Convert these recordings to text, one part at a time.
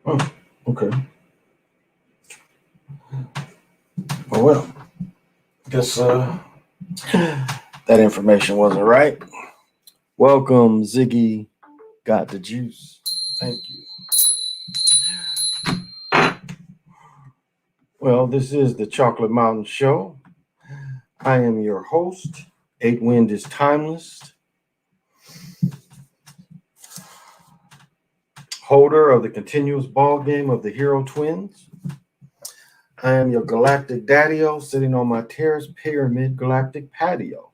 Oh, okay. Oh, well, guess that information wasn't right. Welcome, Ziggy. Got the juice. Thank you. Well, this is the Chocolate Mountain Show. I am your host. Eight Wind is timeless. Holder of the continuous ball game of the Hero Twins. I am your galactic daddy-o sitting on my terrace pyramid galactic patio,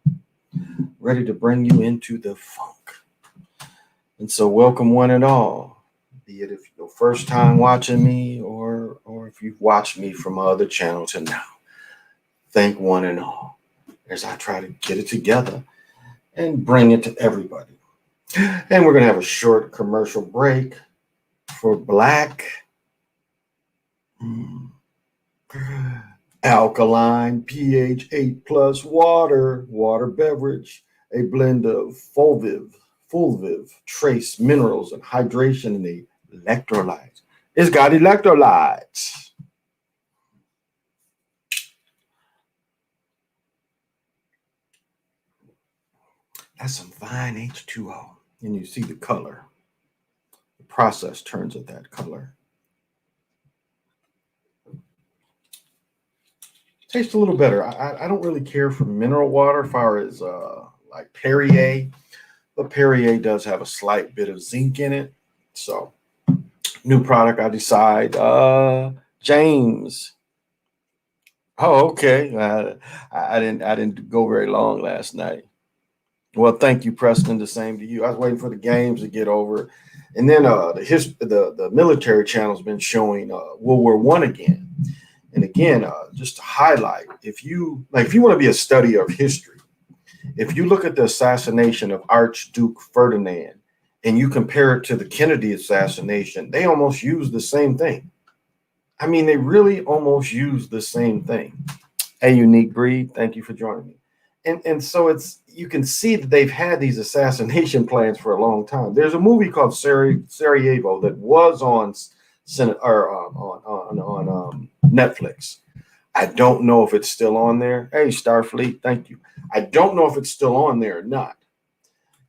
ready to bring you into the funk. And so welcome one and all, be it if your first time watching me or if you've watched me from other channel to now. Thank one and all as I try to get it together and bring it to everybody. And we're going to have a short commercial break for black alkaline pH 8 plus water beverage, a blend of fulviv, trace minerals and hydration and the electrolytes. It's got electrolytes. That's some fine H2O. And you see the color. The process turns it that color. Tastes a little better. I don't really care for mineral water as far as like Perrier, but Perrier does have a slight bit of zinc in it. So new product, I decide. James. Oh, okay. I didn't go very long last night. Well, thank you, Preston. The same to you. I was waiting for the games to get over, and then the military channel's been showing World War I again. And again, just to highlight, if you want to be a study of history, if you look at the assassination of Archduke Ferdinand and you compare it to the Kennedy assassination, they almost use the same thing. I mean, they really almost use the same thing. A unique breed. Thank you for joining me. And so you can see that they've had these assassination plans for a long time. There's a movie called Sarajevo that was on Netflix. I don't know if it's still on there. Hey, Starfleet, thank you. I don't know if it's still on there or not.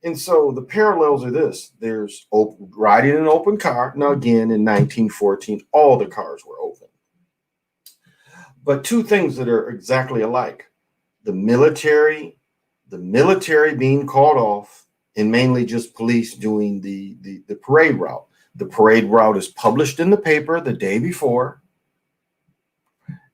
And so the parallels are this. There's riding an open car. Now, again, in 1914, all the cars were open. But two things that are exactly alike. The military being called off, and mainly just police doing the parade route. The parade route is published in the paper the day before.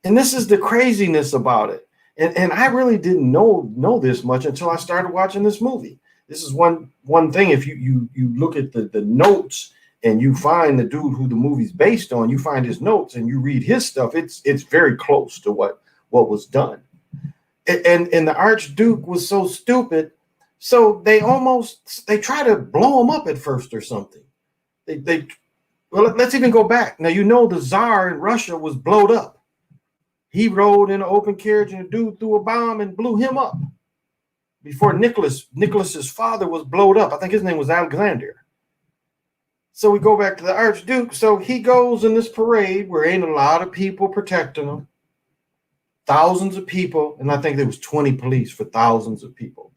And this is the craziness about it. And I really didn't know this much until I started watching this movie. This is one thing. If you look at the notes and you find the dude who the movie's based on, you find his notes and you read his stuff, it's very close to what was done. And the Archduke was so stupid, so they try to blow him up at first or something. Well, let's even go back. Now, the Tsar in Russia was blowed up. He rode in an open carriage and a dude threw a bomb and blew him up. Before Nicholas's father was blowed up. I think his name was Alexander. So we go back to the Archduke. So he goes in this parade where ain't a lot of people protecting him. Thousands of people, and I think there was 20 police for thousands of people.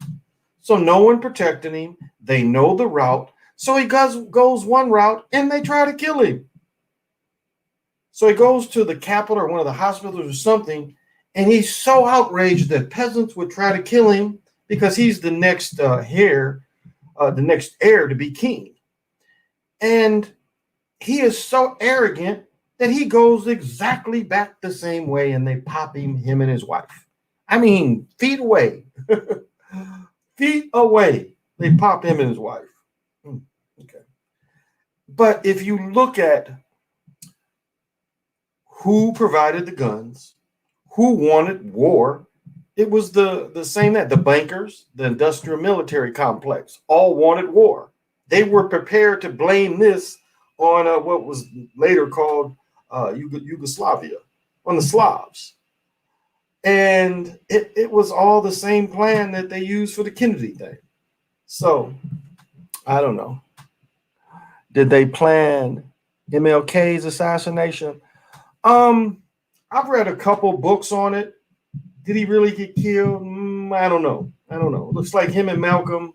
So no one protecting him. They know the route. So he goes one route and they try to kill him. So he goes to the Capitol or one of the hospitals or something, and he's so outraged that peasants would try to kill him because he's the next the next heir to be king. And he is so arrogant that he goes exactly back the same way, and they pop him and his wife. I mean, feet away, feet away. They pop him and his wife. Okay. But if you look at who provided the guns, who wanted war, it was the same that the bankers, the industrial military complex, all wanted war. They were prepared to blame this on what was later called Yugoslavia, on the Slavs. And it was all the same plan that they used for the Kennedy thing. So I don't know. Did they plan MLK's assassination? I've read a couple books on it. Did he really get killed? I don't know. It looks like him and Malcolm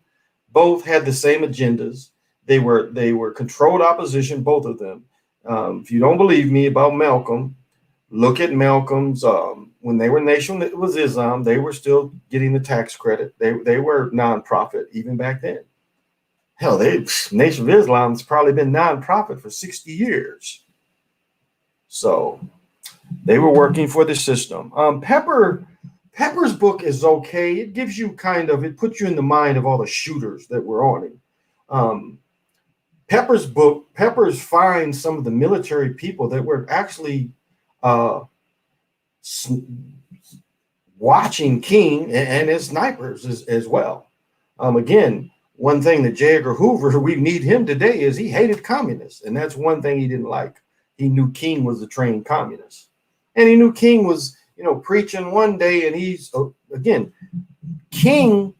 both had the same agendas. They were controlled opposition, both of them. If you don't believe me about Malcolm, look at Malcolm's. When they were Nation, it was Islam. They were still getting the tax credit. They were nonprofit even back then. Hell, Nation of Islam's probably been nonprofit for 60 years. So they were working for the system. Pepper's book is okay. It gives you it puts you in the mind of all the shooters that were on it. Peppers finds some of the military people that were actually watching King and his snipers as well. Again, one thing that J. Edgar Hoover, we need him today, is he hated communists. And that's one thing he didn't like. He knew King was a trained communist. And he knew King was, preaching one day. And he's, again, King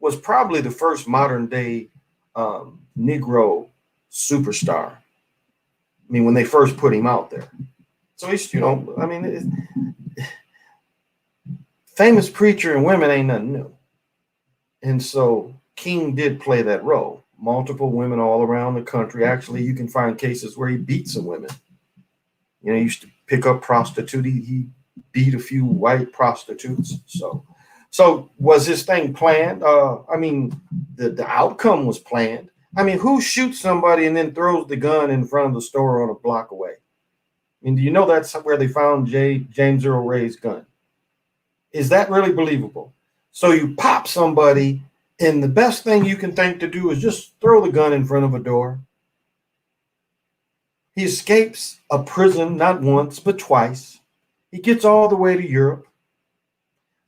was probably the first modern day Negro superstar. I mean, when they first put him out there. So he's, famous preacher and women ain't nothing new. And so King did play that role. Multiple women all around the country. Actually, you can find cases where he beat some women. He used to pick up prostitute. He beat a few white prostitutes. So was his thing planned? The outcome was planned. Who shoots somebody and then throws the gun in front of the store on a block away? Do you know that's where they found James Earl Ray's gun? Is that really believable? So you pop somebody, and the best thing you can think to do is just throw the gun in front of a door. He escapes a prison not once, but twice. He gets all the way to Europe.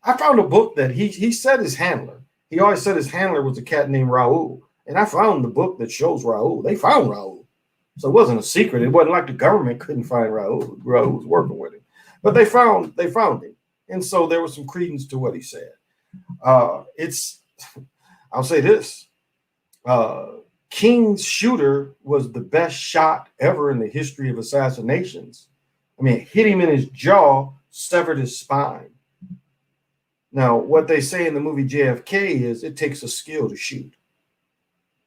I found a book that he said his handler. He always said his handler was a cat named Raoul. And I found the book that shows Raoul. They found Raoul. So it wasn't a secret. It wasn't like the government couldn't find Raoul. Raoul was working with him. But they found him. And so there was some credence to what he said. I'll say this. King's shooter was the best shot ever in the history of assassinations. It hit him in his jaw, severed his spine. Now, what they say in the movie JFK is it takes a skill to shoot.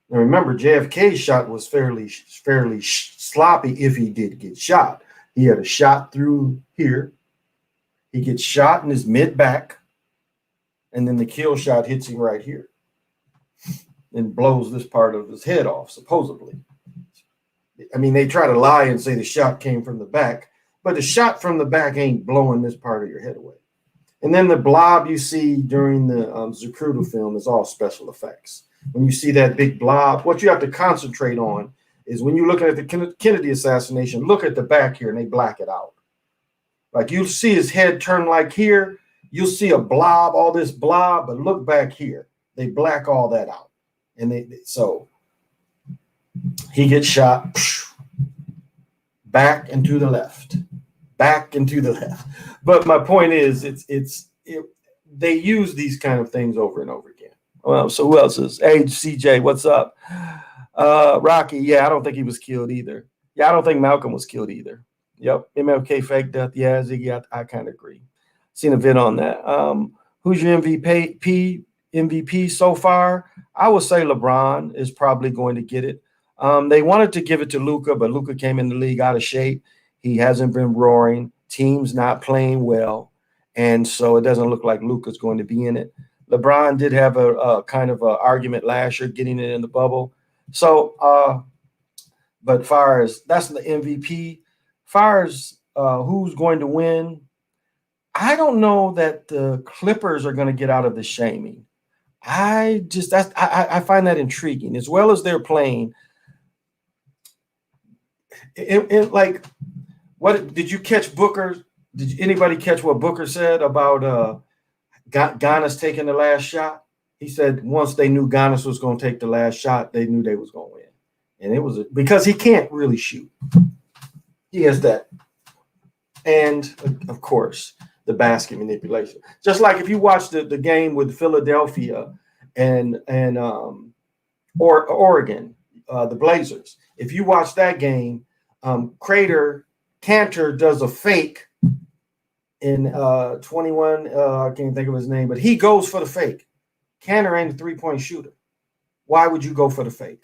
Now, remember, JFK's shot was fairly sloppy if he did get shot. He had a shot through here. He gets shot in his mid-back, and then the kill shot hits him right here and blows this part of his head off, supposedly. They try to lie and say the shot came from the back, but the shot from the back ain't blowing this part of your head away. And then the blob you see during the Zapruder film is all special effects. When you see that big blob, what you have to concentrate on is when you're looking at the Kennedy assassination, look at the back here and they black it out. Like you'll see his head turn like here, you'll see a blob, all this blob, but look back here. They black all that out. And so he gets shot back and to the left, back and to the left. But my point is, they use these kind of things over and over again. Well, so who else is? Hey, CJ, what's up? Rocky, yeah, I don't think he was killed either. Yeah, I don't think Malcolm was killed either. Yep, MLK fake death. Yeah, Ziggy, I kind of agree. Seen a vid on that. Who's your MVP so far? I would say LeBron is probably going to get it. They wanted to give it to Luka, but Luka came in the league out of shape. He hasn't been roaring. Team's not playing well. And so it doesn't look like Luka's going to be in it. LeBron did have a kind of a argument last year getting it in the bubble. So, but far as that's the MVP, far as who's going to win, I don't know that the Clippers are going to get out of the shaming. I find that intriguing as well as they're playing. Like, what did you catch Booker? Did anybody catch what Booker said about Giannis taking the last shot? He said once they knew Giannis was going to take the last shot, they knew they was going to win. And it was because he can't really shoot. He has that. And, of course, the basket manipulation. Just like if you watch the game with Philadelphia and Oregon, the Blazers, if you watch that game, Cantor does a fake in 21. I can't think of his name, but he goes for the fake. Cantor ain't a three-point shooter. Why would you go for the fake?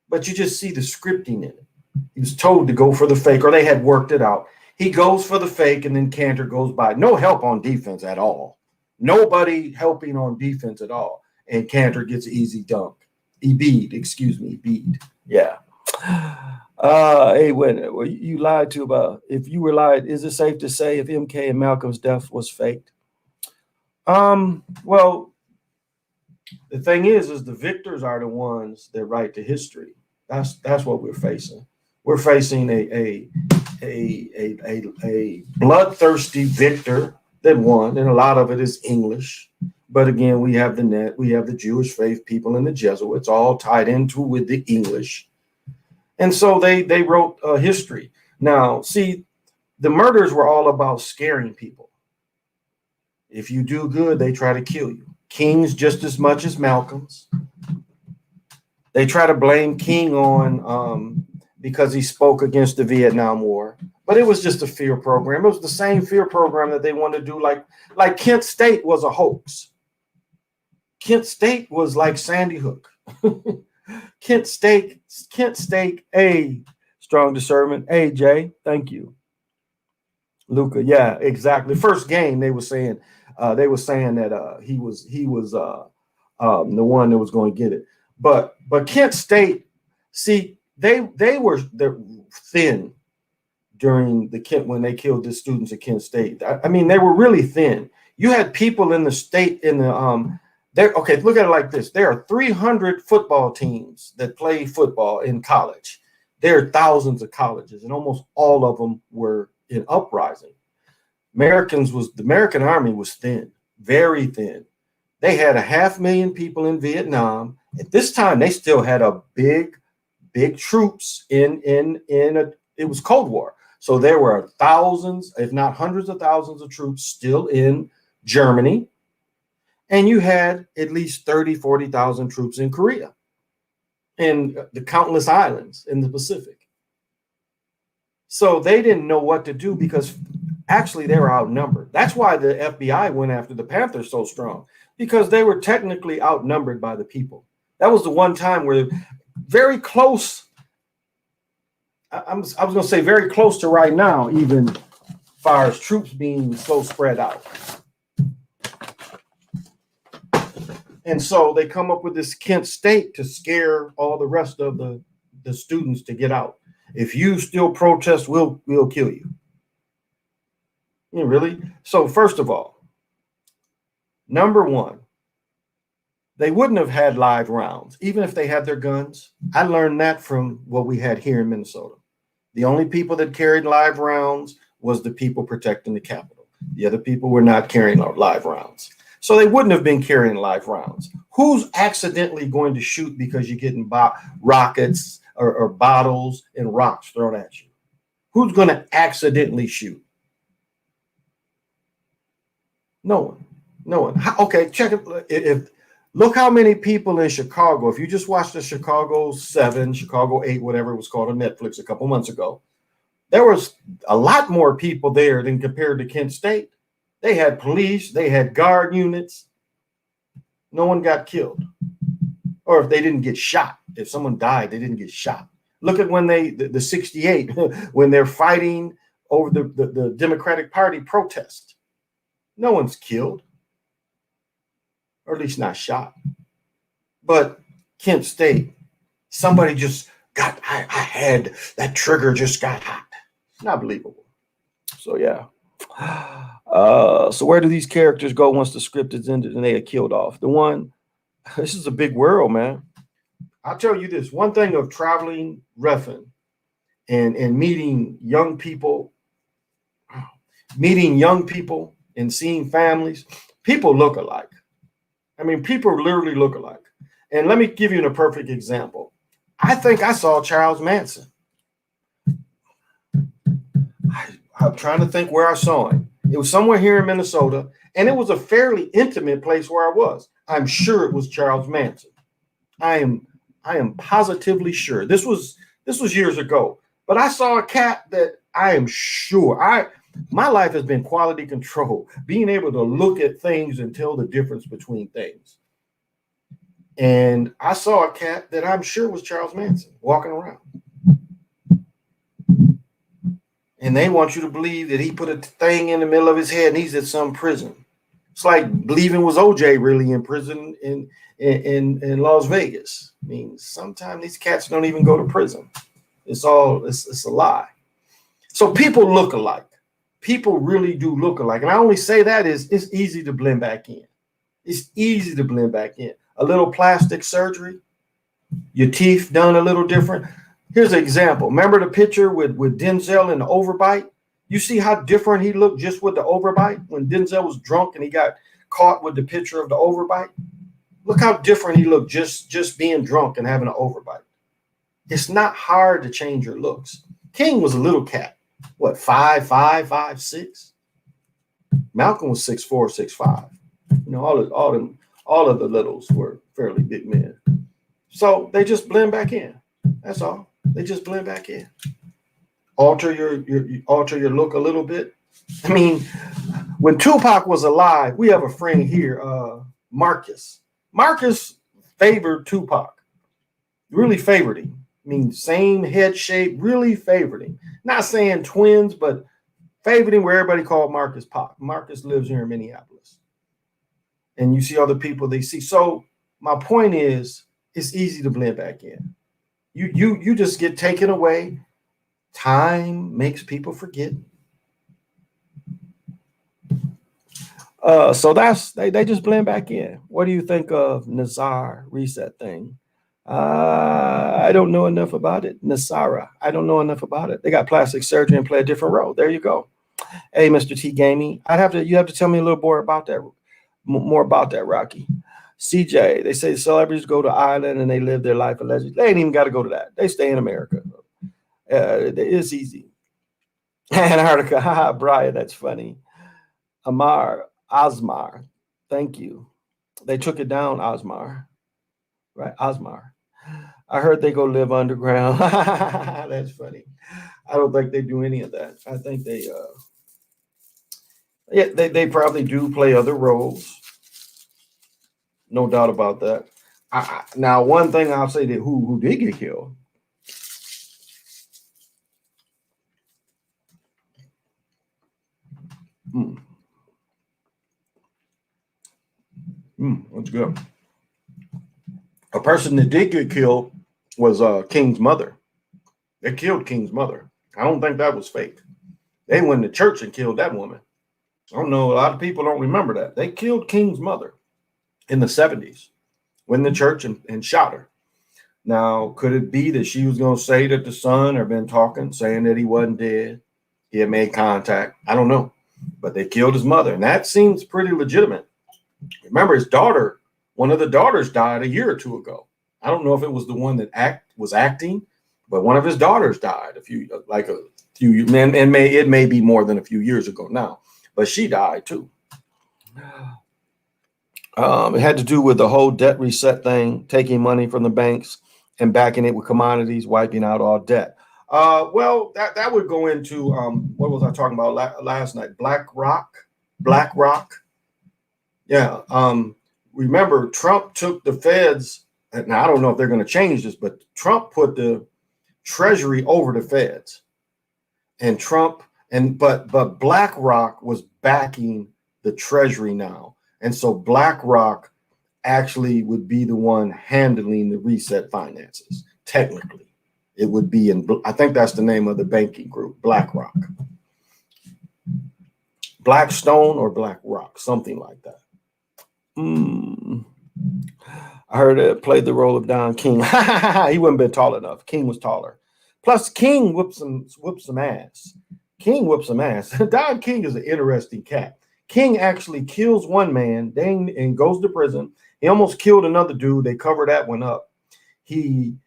But you just see the scripting in it. He was told to go for the fake, or they had worked it out. He goes for the fake, and then Cantor goes by. No help on defense at all. Nobody helping on defense at all. And Cantor gets an easy dunk. Embiid. Yeah. Hey, when you lied to about, if you were lied, is it safe to say if MK and Malcolm's death was faked? Well, the thing is the victors are the ones that write the history. That's what we're facing. We're facing a bloodthirsty victor that won, and a lot of it is English. But again, we have the Jewish faith people and the Jesuits all tied into with the English. And so they wrote history. Now, see, the murders were all about scaring people. If you do good, they try to kill you. Kings just as much as Malcolm's. They try to blame King on because he spoke against the Vietnam War. But it was just a fear program. It was the same fear program that they wanted to do. Like Kent State was a hoax. Kent State was like Sandy Hook. Kent State, a strong discernment. Hey, Jay, thank you. Luka, yeah, exactly. First game, they were saying that he was the one that was going to get it. But Kent State, see, they were thin during when they killed the students at Kent State. I mean, they were really thin. You had people in the state okay, look at it like this. There are 300 football teams that play football in college. There are thousands of colleges, and almost all of them were in uprising. The American Army was thin, very thin. They had 500,000 people in Vietnam. At this time, they still had a big troops it was Cold War. So there were thousands, if not hundreds of thousands of troops still in Germany. And you had at least 40,000 troops in Korea and the countless islands in the Pacific. So they didn't know what to do because actually they were outnumbered. That's why the FBI went after the Panthers so strong, because they were technically outnumbered by the people. That was the one time where very close. I was going to say very close to right now, even as far as troops being so spread out. And so they come up with this Kent State to scare all the rest of the students to get out. If you still protest, we'll kill you. You know, really? So first of all, number one, they wouldn't have had live rounds, even if they had their guns. I learned that from what we had here in Minnesota. The only people that carried live rounds was the people protecting the Capitol. The other people were not carrying live rounds. So they wouldn't have been carrying live rounds. Who's accidentally going to shoot because you're getting rockets or bottles and rocks thrown at you? Who's going to accidentally shoot? No one. Okay, check it. Look how many people in Chicago. If you just watched the Chicago 7, Chicago 8, whatever it was called on Netflix a couple months ago, there was a lot more people there than compared to Kent State. They had police, they had guard units. No one got killed. Or if they didn't get shot. If someone died, they didn't get shot. Look at when the 68, when they're fighting over the Democratic Party protest. No one's killed, or at least not shot. But Kent State, somebody just got, I had that trigger just got hot. It's not believable. So yeah. So where do these characters go once the script is ended and they are killed off? This is a big world, man. I'll tell you this, one thing of traveling reffing and meeting young people and seeing families, people look alike. I mean, people literally look alike. And let me give you a perfect example. I think I saw Charles Manson. I'm trying to think where I saw him. It was somewhere here in Minnesota, and it was a fairly intimate place where I was. I'm sure it was Charles Manson. I am positively sure. This was years ago, but I saw a cat that I am sure my life has been quality control, being able to look at things and tell the difference between things. And I saw a cat that I'm sure was Charles Manson walking around. And they want you to believe that he put a thing in the middle of his head and he's at some prison. It's like believing was OJ really in prison in Las Vegas. I mean, sometimes these cats don't even go to prison. It's a lie. So people look alike. People really do look alike. And I only say that is it's easy to blend back in. It's easy to blend back in. A little plastic surgery, your teeth done a little different. Here's an example. Remember the picture with Denzel and the overbite? You see how different he looked just with the overbite when Denzel was drunk and he got caught with the picture of the overbite? Look how different he looked just being drunk and having an overbite. It's not hard to change your looks. King was a little cat. What, 5'5", 5'6"? Malcolm was 6'4", 6'5". You know, all of the littles were fairly big men. So they just blend back in. That's all. They just blend back in. Alter your look a little bit. I mean, when Tupac was alive, we have a friend here, Marcus. Marcus favored Tupac. Really favored him. I mean, same head shape, really favored him. Not saying twins, but favored him where everybody called Marcus Pac. Marcus lives here in Minneapolis. And you see other people they see. So my point is, it's easy to blend back in. You just get taken away. Time makes people forget. So they just blend back in. What do you think of Nazar reset thing? I don't know enough about it. Nasara, I don't know enough about it. They got plastic surgery and play a different role. There you go. Hey, Mr. T Gaming, you have to tell me a little more about that, Rocky. CJ, they say celebrities go to Ireland and they live their life allegedly. They ain't even got to go to that. They stay in America. It's easy. Antarctica, haha, Brian, that's funny. Osmar, thank you. They took it down, Osmar. Right, Osmar. I heard they go live underground. That's funny. I don't think they do any of that. I think they probably do play other roles. No doubt about that. Now, one thing I'll say that who did get killed. That's good. A person that did get killed was King's mother. They killed King's mother. I don't think that was fake. They went to church and killed that woman. I don't know. A lot of people don't remember that. They killed King's mother in the 70s. Went to church and shot her. Now, could it be that she was going to say that the son had been talking, saying that he wasn't dead? He had made contact. I don't know. But they killed his mother. And that seems pretty legitimate. Remember, his daughter, one of the daughters died a year or two ago. I don't know if it was the one that was acting, but one of his daughters died a few it may be more than a few years ago now, but she died too. It had to do with the whole debt reset thing, taking money from the banks and backing it with commodities, wiping out all debt. Well, that would go into what was I talking about last night? BlackRock. Yeah. Remember, Trump took the feds. Now I don't know if they're going to change this, but Trump put the Treasury over the Feds, and Trump but BlackRock was backing the Treasury now, and so BlackRock actually would be the one handling the reset finances. Technically, it would be I think that's the name of the banking group, BlackRock, Blackstone or BlackRock, something like that. I heard it played the role of Don King. He wouldn't been tall enough. King was taller. Plus, King whooped some ass. King whooped some ass. Don King is an interesting cat. King actually kills one man, and goes to prison. He almost killed another dude. They covered that one up. He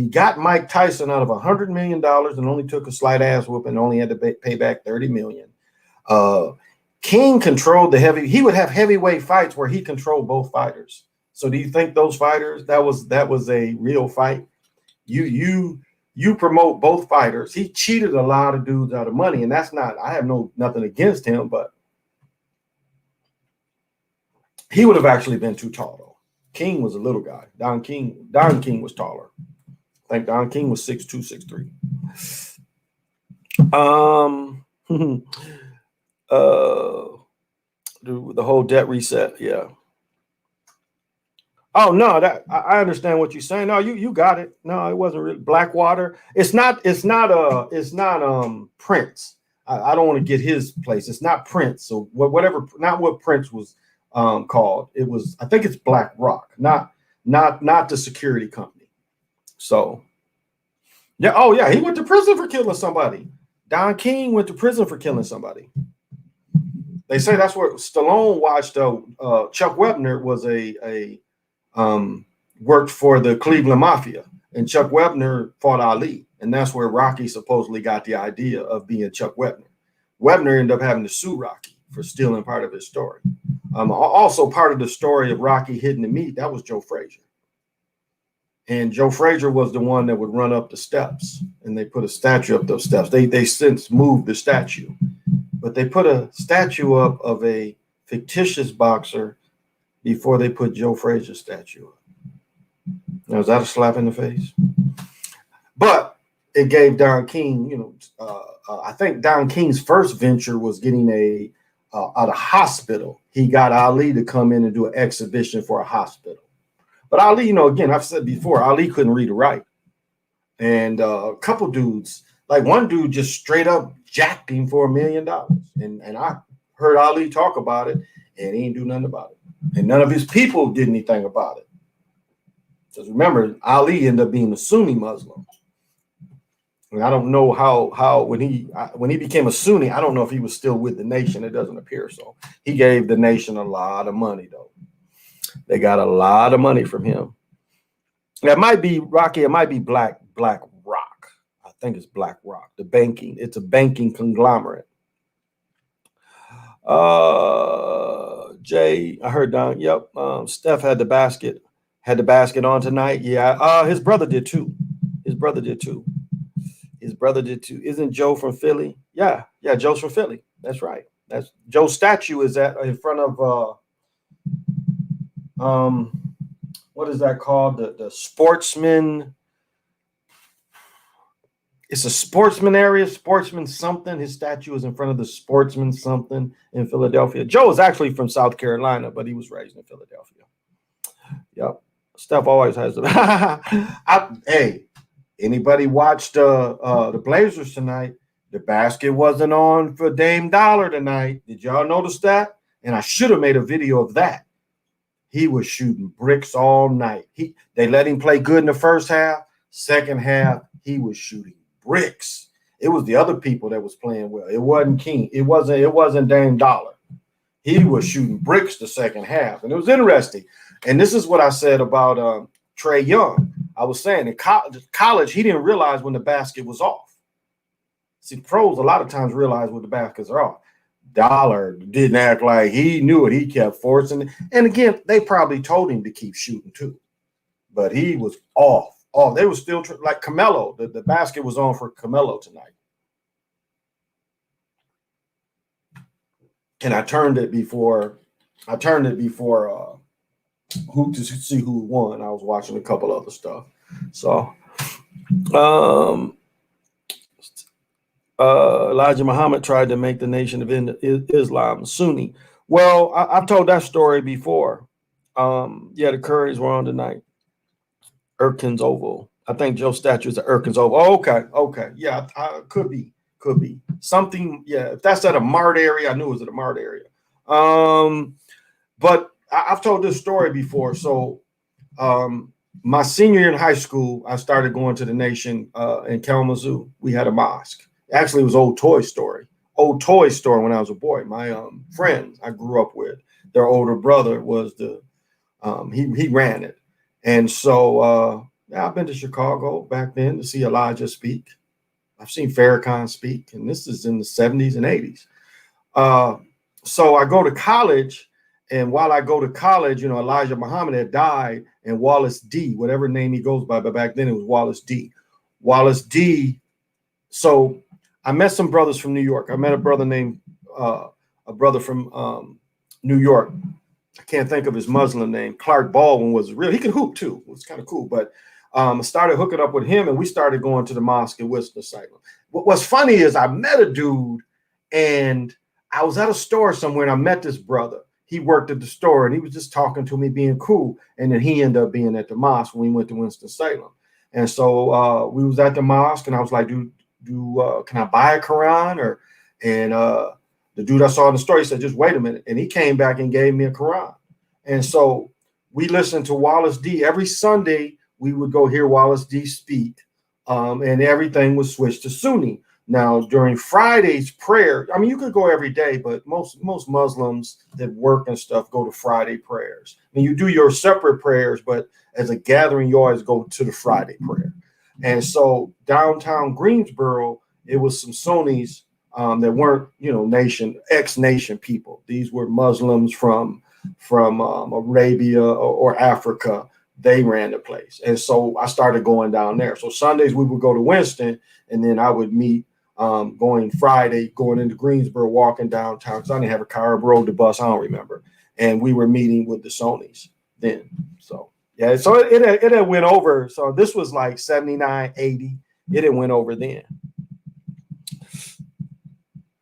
got Mike Tyson out of $100 million and only took a slight ass whoop and only had to pay back $30 million. King controlled he would have heavyweight fights where he controlled both fighters. So do you think those fighters, that was a real fight? You promote both fighters. He cheated a lot of dudes out of money, and that's not, I have nothing against him, but he would have actually been too tall though. King was a little guy. Don King was taller. I think Don King was 6'2", 6'3". The whole debt reset, yeah. Oh no, that I understand what you're saying. No, you got it. No, it wasn't really Blackwater. It's not Prince. I don't want to get his place. It's not Prince. So whatever, not what Prince was called. It was, I think it's BlackRock, not the security company. So yeah, oh yeah, he went to prison for killing somebody. Don King went to prison for killing somebody. They say that's where Stallone watched. Chuck Wepner was worked for the Cleveland Mafia, and Chuck Wepner fought Ali, and that's where Rocky supposedly got the idea of being Chuck Wepner. Wepner ended up having to sue Rocky for stealing part of his story. Also part of the story of Rocky hitting the meat, that was Joe Frazier. And Joe Frazier was the one that would run up the steps, and they put a statue up those steps. They since moved the statue, but they put a statue up of a fictitious boxer before they put Joe Frazier's statue up. Now, is that a slap in the face? But it gave Don King, I think Don King's first venture was getting at a hospital. He got Ali to come in and do an exhibition for a hospital. But Ali, again, I've said before, Ali couldn't read or write. And a couple dudes, like one dude just straight up jacked him for $1 million. And I heard Ali talk about it, and he didn't do nothing about it. And none of his people did anything about it. Because remember, Ali ended up being a Sunni Muslim. And I don't know how when he became a Sunni, I don't know if he was still with the nation. It doesn't appear so. He gave the nation a lot of money, though. They got a lot of money from him. It might be Rocky. It might be Black Rock. I think it's BlackRock. It's a banking conglomerate. Jay, I heard Don. Yep. Steph had the basket on tonight. Yeah. His brother did too. Isn't Joe from Philly? Yeah. Joe's from Philly. That's right. That's Joe's statue is in front of what is that called? The sportsman. It's a sportsman area, sportsman something. His statue is in front of the sportsman something in Philadelphia. Joe is actually from South Carolina, but he was raised in Philadelphia. Yep. Steph always has the. Hey, anybody watched the Blazers tonight? The basket wasn't on for Dame Dollar tonight. Did y'all notice that? And I should have made a video of that. He was shooting bricks all night. They let him play good in the first half. Second half, he was shooting bricks. It was the other people that was playing well. It wasn't King. It wasn't Dame Dollar. He was shooting bricks the second half, and it was interesting. And this is what I said about Trae Young. I was saying in college, he didn't realize when the basket was off. See, pros a lot of times realize when the baskets are off. Dollar didn't act like he knew it. He kept forcing it. And again, they probably told him to keep shooting too, but he was off. They were still like Carmelo. The basket was on for Carmelo tonight. And I turned it before who to see who won. I was watching a couple other stuff. So Um, Elijah Muhammad tried to make the nation of Islam Sunni. Well, I've told that story before. Yeah, the Currys were on tonight. Erkin's Oval. I think Joe Statue's at Erkin's Oval. Oh, okay, okay, yeah, could be something. Yeah, if that's at a Mart area, I knew it was at a Mart area. But I've told this story before. So, my senior year in high school, I started going to the nation in Kalamazoo. We had a mosque. Actually, it was Old Toy Story. Old Toy Store when I was a boy. My friends I grew up with, their older brother was he ran it. And so yeah, I've been to Chicago back then to see Elijah speak. I've seen Farrakhan speak, and this is in the 70s and 80s. So I go to college, and while I go to college, Elijah Muhammad had died, and Wallace D, whatever name he goes by, but back then it was Wallace D. Wallace D. So I met some brothers from New York. I met a brother from New York. I can't think of his Muslim name. Clark Baldwin was real. He could hoop too. It was kind of cool. But I started hooking up with him, and we started going to the mosque in Winston-Salem. What's funny is I met a dude, and I was at a store somewhere, and I met this brother. He worked at the store, and he was just talking to me, being cool. And then he ended up being at the mosque when we went to Winston-Salem. And so we was at the mosque, and I was like, can I buy a Quran? And the dude I saw in the store, he said, just wait a minute. And he came back and gave me a Quran. And so we listened to Wallace D. Every Sunday, we would go hear Wallace D speak, and everything was switched to Sunni. Now, during Friday's prayer, I mean, you could go every day, but most Muslims that work and stuff go to Friday prayers. And you do your separate prayers, but as a gathering, you always go to the Friday prayer. And so downtown Greensboro, it was some Sunnis that weren't, ex-nation people. These were Muslims from Arabia or Africa. They ran the place. And so I started going down there. So Sundays we would go to Winston, and then I would meet going Friday, going into Greensboro, walking downtown, because I didn't have a car, rode the bus, I don't remember. And we were meeting with the Sunnis then. So yeah, so it had went over. So this was like 79, 80. It had went over then.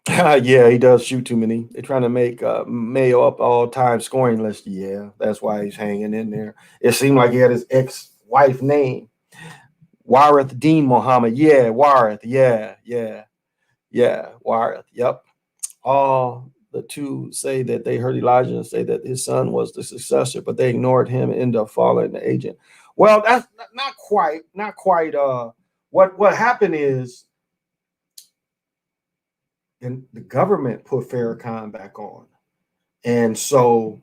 Yeah, he does shoot too many. They're trying to make Mayo up all-time scoring list. Yeah, that's why he's hanging in there. It seemed like he had his ex-wife name, Warith Dean Muhammad. Yeah, Warith. Yeah, Warith. Yep. All the two say that they heard Elijah and say that his son was the successor, but they ignored him and ended up following the agent. Well, that's not quite. What happened is, and the government put Farrakhan back on. And so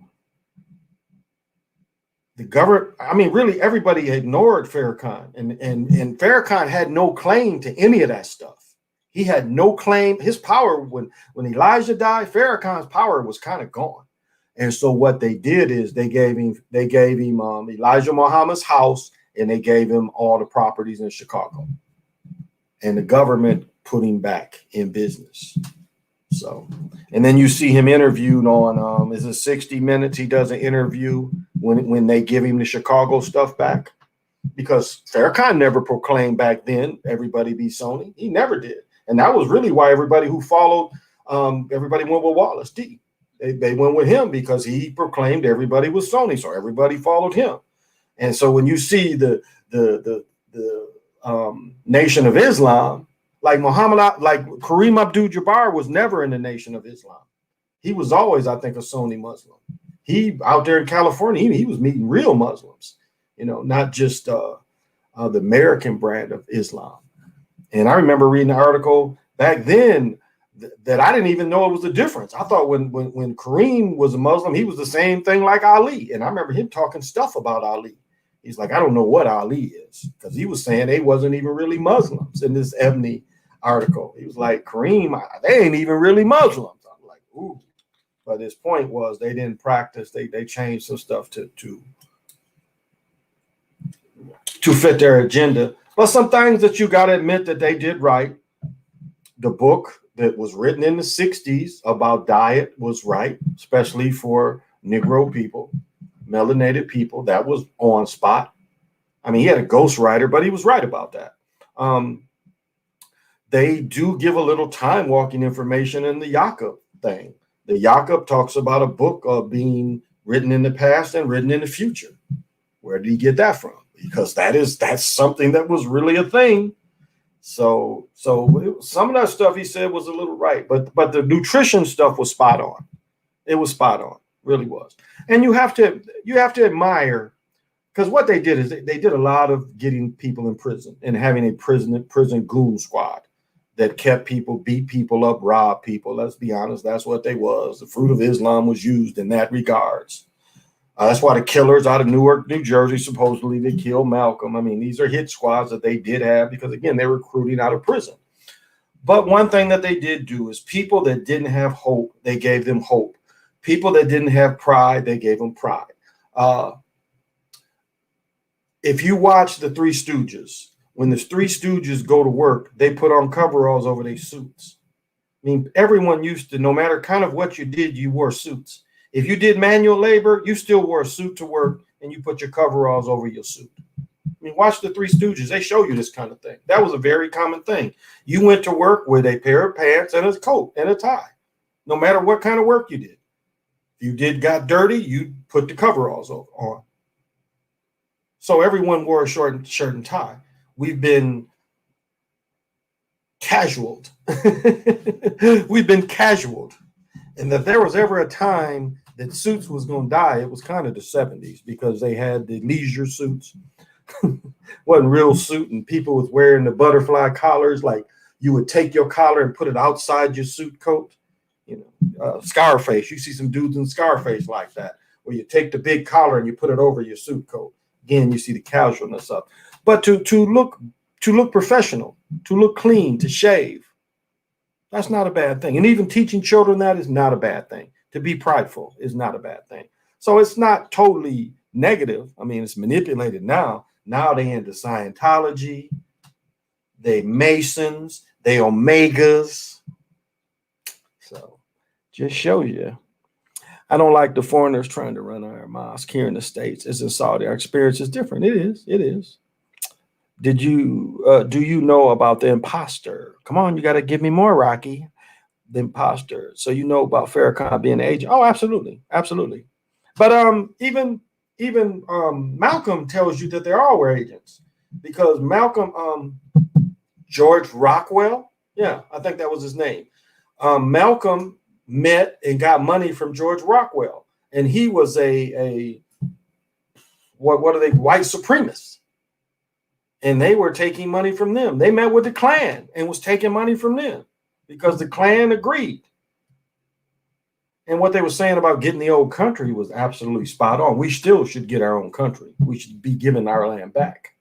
the government, I mean, really everybody ignored Farrakhan, and Farrakhan had no claim to any of that stuff. He had no claim. His power, when Elijah died, Farrakhan's power was kind of gone. And so what they did is they gave him Elijah Muhammad's house, and they gave him all the properties in Chicago. And the government put him back in business. So, and then you see him interviewed on is it 60 Minutes? He does an interview when they give him the Chicago stuff back, because Farrakhan never proclaimed back then everybody be Sunni. He never did. And that was really why everybody who followed, everybody went with Wallace D. They went with him because he proclaimed everybody was Sunni, so everybody followed him. And so when you see the Nation of Islam, like Kareem Abdul-Jabbar was never in the Nation of Islam. He was always, I think, a Sunni Muslim. He out there in California, he was meeting real Muslims, not just the American brand of Islam. And I remember reading an article back then that I didn't even know it was a difference. I thought when Kareem was a Muslim, he was the same thing like Ali. And I remember him talking stuff about Ali. He's like, I don't know what Ali is, because he was saying they wasn't even really Muslims in this Ebony article. He was like, Kareem, they ain't even really Muslims. I'm like, ooh. But his point was they didn't practice. They changed some stuff to fit their agenda. But some things that you got to admit that they did right. The book that was written in the 60s about diet was right, especially for Negro people, melanated people. That was on spot. I mean, he had a ghostwriter, but he was right about that. They do give a little time walking information in the Jakob thing. The Jakob talks about a book being written in the past and written in the future. Where did he get that from? Because that's something that was really a thing. So some of that stuff he said was a little right, but the nutrition stuff was spot on. It was spot on, really was. And you have to admire, because what they did is they did a lot of getting people in prison and having a prison goon squad that kept people, beat people up, rob people. Let's be honest, that's what they was. The fruit of Islam was used in that regards. That's why the killers out of Newark, New Jersey, supposedly they killed Malcolm. I mean, these are hit squads that they did have because, again, they're recruiting out of prison. But one thing that they did do is people that didn't have hope, they gave them hope. People that didn't have pride, they gave them pride. If you watch the Three Stooges, when the Three Stooges go to work, they put on coveralls over their suits. I mean, everyone used to, no matter kind of what you did, you wore suits. If you did manual labor, you still wore a suit to work and you put your coveralls over your suit. I mean, watch the Three Stooges. They show you this kind of thing. That was a very common thing. You went to work with a pair of pants and a coat and a tie, no matter what kind of work you did. If you got dirty, you put the coveralls on. So everyone wore a short shirt and tie. We've been casualed. We've been casualed. And that there was ever a time that suits was going to die, it was kind of the 70s because they had the leisure suits. Wasn't real suit, and people was wearing the butterfly collars, like you would take your collar and put it outside your suit coat. You know, Scarface. You see some dudes in Scarface like that, where you take the big collar and you put it over your suit coat. Again, you see the casualness of. But to look professional, to look clean, to shave, that's not a bad thing. And even teaching children that is not a bad thing. To be prideful is not a bad thing. So it's not totally negative. I mean, it's manipulated now. Now they into Scientology, they Masons, they Omegas. So just shows you. I don't like the foreigners trying to run our mosque here in the States. As in Saudi, our experience is different. It is. Do you know about the imposter? Come on, you got to give me more, Rocky. The imposter. So you know about Farrakhan being an agent? Oh, absolutely. But even Malcolm tells you that they all were agents, because Malcolm, George Rockwell, yeah, I think that was his name. Malcolm met and got money from George Rockwell, and he was a what are they, white supremacists, and they were taking money from them. They met with the Klan and was taking money from them because the Klan agreed. And what they were saying about getting the old country was absolutely spot on. We still should get our own country. We should be given our land back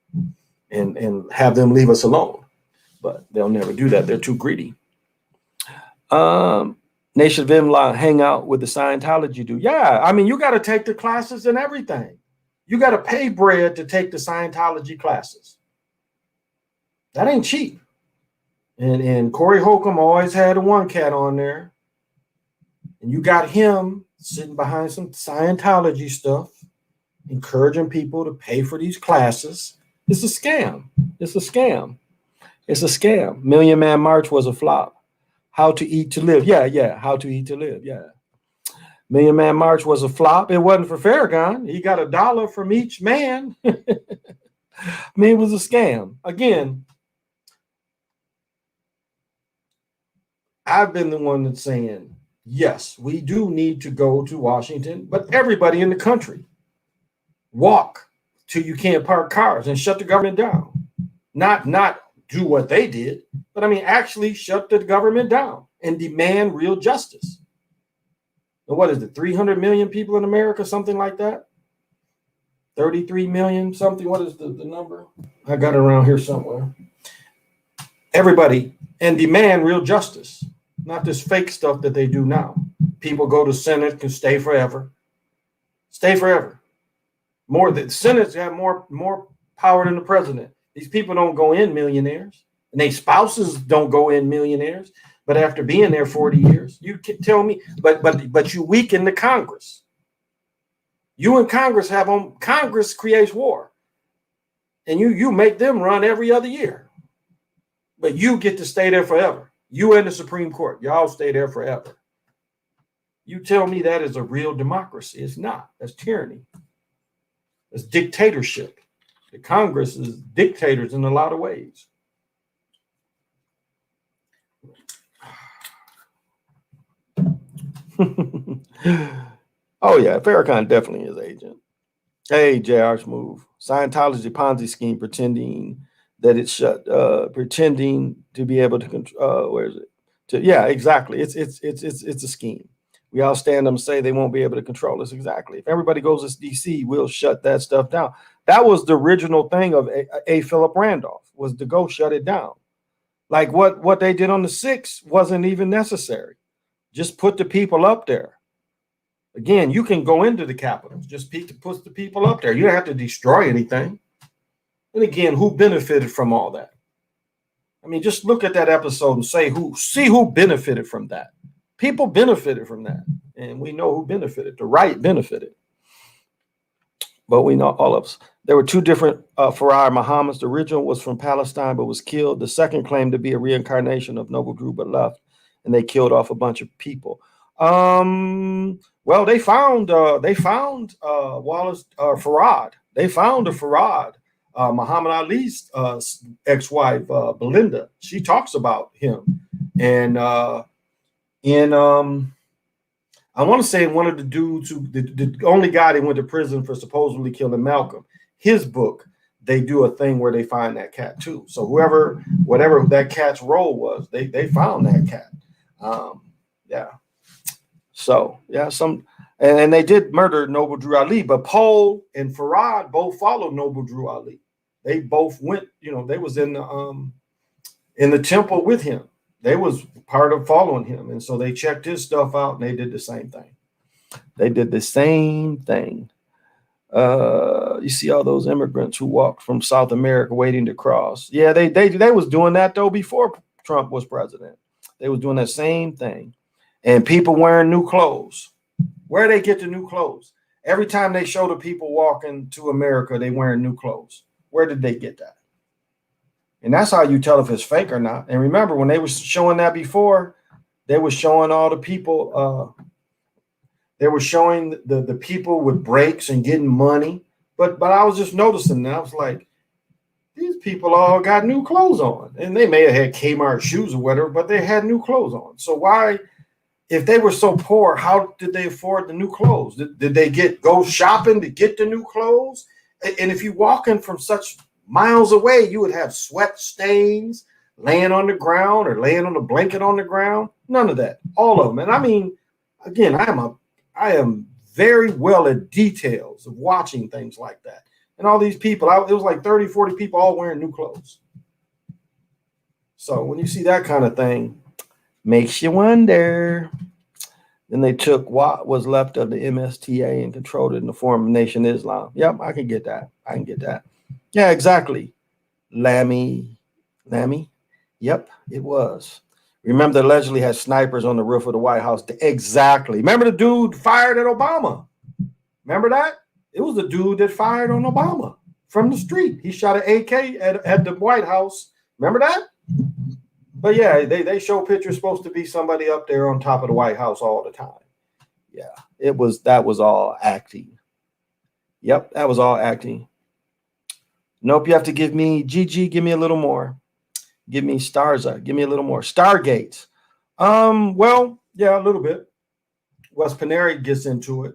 and have them leave us alone. But they'll never do that. They're too greedy. Nation of Islam hang out with the Scientology do. Yeah, I mean, you got to take the classes and everything. You got to pay bread to take the Scientology classes. That ain't cheap. And Corey Holcomb always had a one cat on there. And you got him sitting behind some Scientology stuff, encouraging people to pay for these classes. It's a scam. It's a scam. It's a scam. Million Man March was a flop. How to Eat to Live. Yeah. How to Eat to Live. Yeah. Million Man March was a flop. It wasn't for Farrakhan. He got $1 from each man. I mean, it was a scam. Again, I've been the one that's saying, yes, we do need to go to Washington, but everybody in the country walk till you can't park cars and shut the government down. Not do what they did, but I mean, actually shut the government down and demand real justice. And what is it, 300 million people in America, something like that? 33 million, something. What is the number? I got it around here somewhere. Everybody, and demand real justice. Not this fake stuff that they do now. People go to Senate, can stay forever. Stay forever. More the Senate's got more power than the president. These people don't go in millionaires, and their spouses don't go in millionaires. But after being there 40 years, you can tell me. But you weaken the Congress. You and Congress have on. Congress creates war, and you make them run every other year. But you get to stay there forever. You and the Supreme Court, y'all stay there forever. You tell me that is a real democracy. It's not. That's tyranny. It's dictatorship. The Congress is dictators in a lot of ways. Oh, yeah, Farrakhan definitely is agent. Hey, JR Smooth. Scientology Ponzi scheme pretending that it's pretending to be able to control. Where is it? Yeah, exactly. It's a scheme. We all stand up and say they won't be able to control us. Exactly. If everybody goes to DC, we'll shut that stuff down. That was the original thing of A. Philip Randolph, was to go shut it down. Like what they did on the 6th wasn't even necessary. Just put the people up there. Again, you can go into the Capitol. Just put the people up there. You don't have to destroy anything. And again, who benefited from all that? I mean, just look at that episode and see who benefited from that. People benefited from that. And we know who benefited. The right benefited. But we know all of us. There were two different Farah Muhammads. The original was from Palestine but was killed. The second claimed to be a reincarnation of Noble Drew but left. And they killed off a bunch of people. Well, they found Wallace Farad. They found a Farad, Muhammad Ali's ex-wife, Belinda. She talks about him, and I want to say one of the dudes the only guy that went to prison for supposedly killing Malcolm. His book, they do a thing where they find that cat too. So whatever that cat's role was, they found that cat. Yeah. So yeah, and they did murder Noble Drew Ali, but Paul and Farad both followed Noble Drew Ali. They both went, they was in the temple with him. They was part of following him, and so they checked his stuff out, and they did the same thing. You see all those immigrants who walked from South America waiting to cross. Yeah, they was doing that though before Trump was president. They was doing that same thing. And people wearing new clothes. Where they get the new clothes? Every time they show the people walking to America, they wearing new clothes. Where did they get that? And that's how you tell if it's fake or not. And remember, when they were showing that before, they were showing all the people. They were showing the people with breaks and getting money. But I was just noticing that. I was like, these people all got new clothes on. And they may have had Kmart shoes or whatever, but they had new clothes on. So why? If they were so poor, how did they afford the new clothes? Did they go shopping to get the new clothes? And if you're walking from such miles away, you would have sweat stains laying on the ground or laying on a blanket on the ground. None of that. All of them. And I mean, again, I am very well at details of watching things like that. And all these people, it was like 30, 40 people all wearing new clothes. So when you see that kind of thing, makes you wonder. Then they took what was left of the MSTA and controlled it in the form of Nation Islam. Yep, I can get that. Yeah, exactly. Lammy. Yep, it was. Remember, they allegedly had snipers on the roof of the White House. Exactly. Remember the dude fired at Obama? Remember that? It was the dude that fired on Obama from the street. He shot an AK at the White House. Remember that? But yeah, they show pictures supposed to be somebody up there on top of the White House all the time. Yeah, that was all acting. Yep, that was all acting. Nope, you have to give me GG, give me a little more. Give me Starza, give me a little more. Stargates. Well, yeah, a little bit. Wes Paneri gets into it.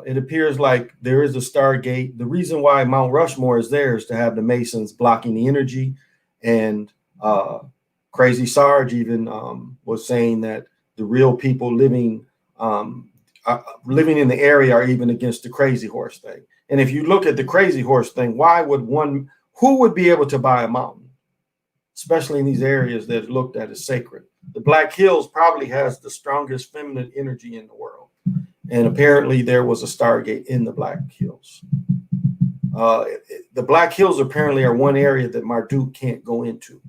It appears like there is a Stargate. The reason why Mount Rushmore is there is to have the Masons blocking the energy. And Crazy Sarge even was saying that the real people living in the area are even against the Crazy Horse thing. And if you look at the Crazy Horse thing, who would be able to buy a mountain, especially in these areas that are looked at as sacred? The Black Hills probably has the strongest feminine energy in the world. And apparently there was a Stargate in the Black Hills. The Black Hills apparently are one area that Marduk can't go into.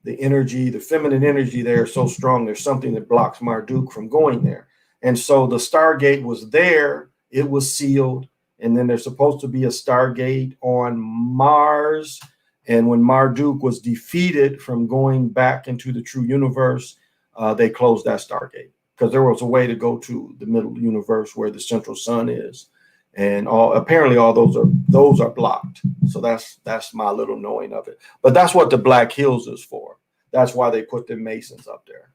The energy, the feminine energy there is so strong, there's something that blocks Marduk from going there. And so the Stargate was there, it was sealed, and then there's supposed to be a Stargate on Mars And when Marduk was defeated from going back into the true universe, they closed that Stargate because there was a way to go to the middle universe where the central sun is, and apparently all those are blocked. So that's my little knowing of it. But that's what the Black Hills is for. That's why they put the Masons up there.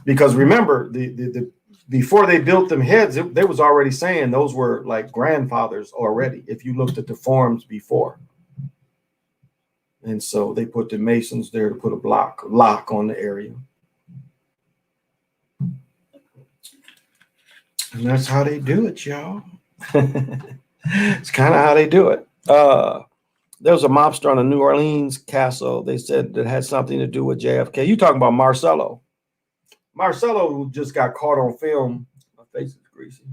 Because remember, the before they built them heads, they was already saying those were like grandfathers already. If you looked at the forms before. And so they put the Masons there to put a lock on the area. And that's how they do it, y'all. It's kind of how they do it. There was a mobster on a New Orleans castle. They said that had something to do with JFK. You talking about Marcello. Marcello just got caught on film. My face is greasy.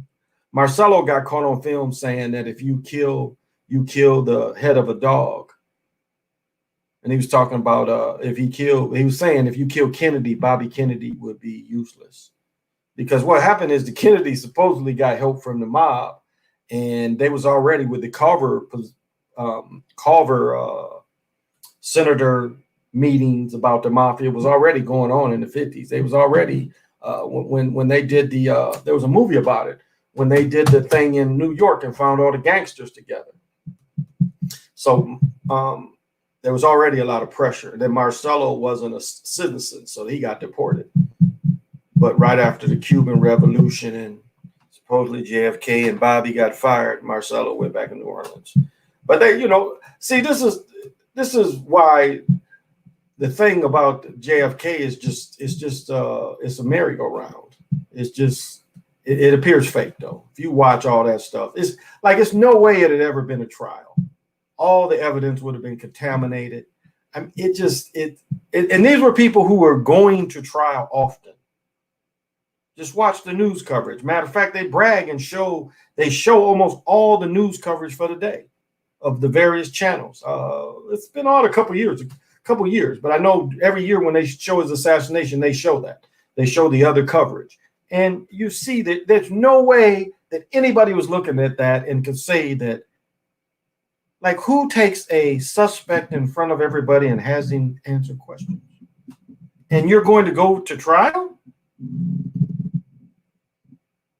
Marcello got caught on film saying that if you kill the head of a dog. And he was talking about he was saying if you kill Kennedy, Bobby Kennedy would be useless. Because what happened is the Kennedy supposedly got help from the mob, and they was already with the Carver senator meetings about the mafia was already going on in the 50s. They was already when they did there was a movie about it when they did the thing in New York and found all the gangsters together. So there was already a lot of pressure. Then Marcello wasn't a citizen, so he got deported. But right after the Cuban Revolution and supposedly JFK and Bobby got fired, Marcello went back to New Orleans. But they, see, this is why the thing about JFK is it's a merry-go-round. It's just it appears fake though. If you watch all that stuff, it's no way it had ever been a trial. All the evidence would have been contaminated. I mean, and these were people who were going to trial often. Just watch the news coverage. Matter of fact, they brag and show almost all the news coverage for the day of the various channels. It's been on a couple years, but I know every year when they show his assassination, they show that. They show the other coverage. And you see that there's no way that anybody was looking at that and could say that, like, who takes a suspect in front of everybody and has him answer questions? And you're going to go to trial?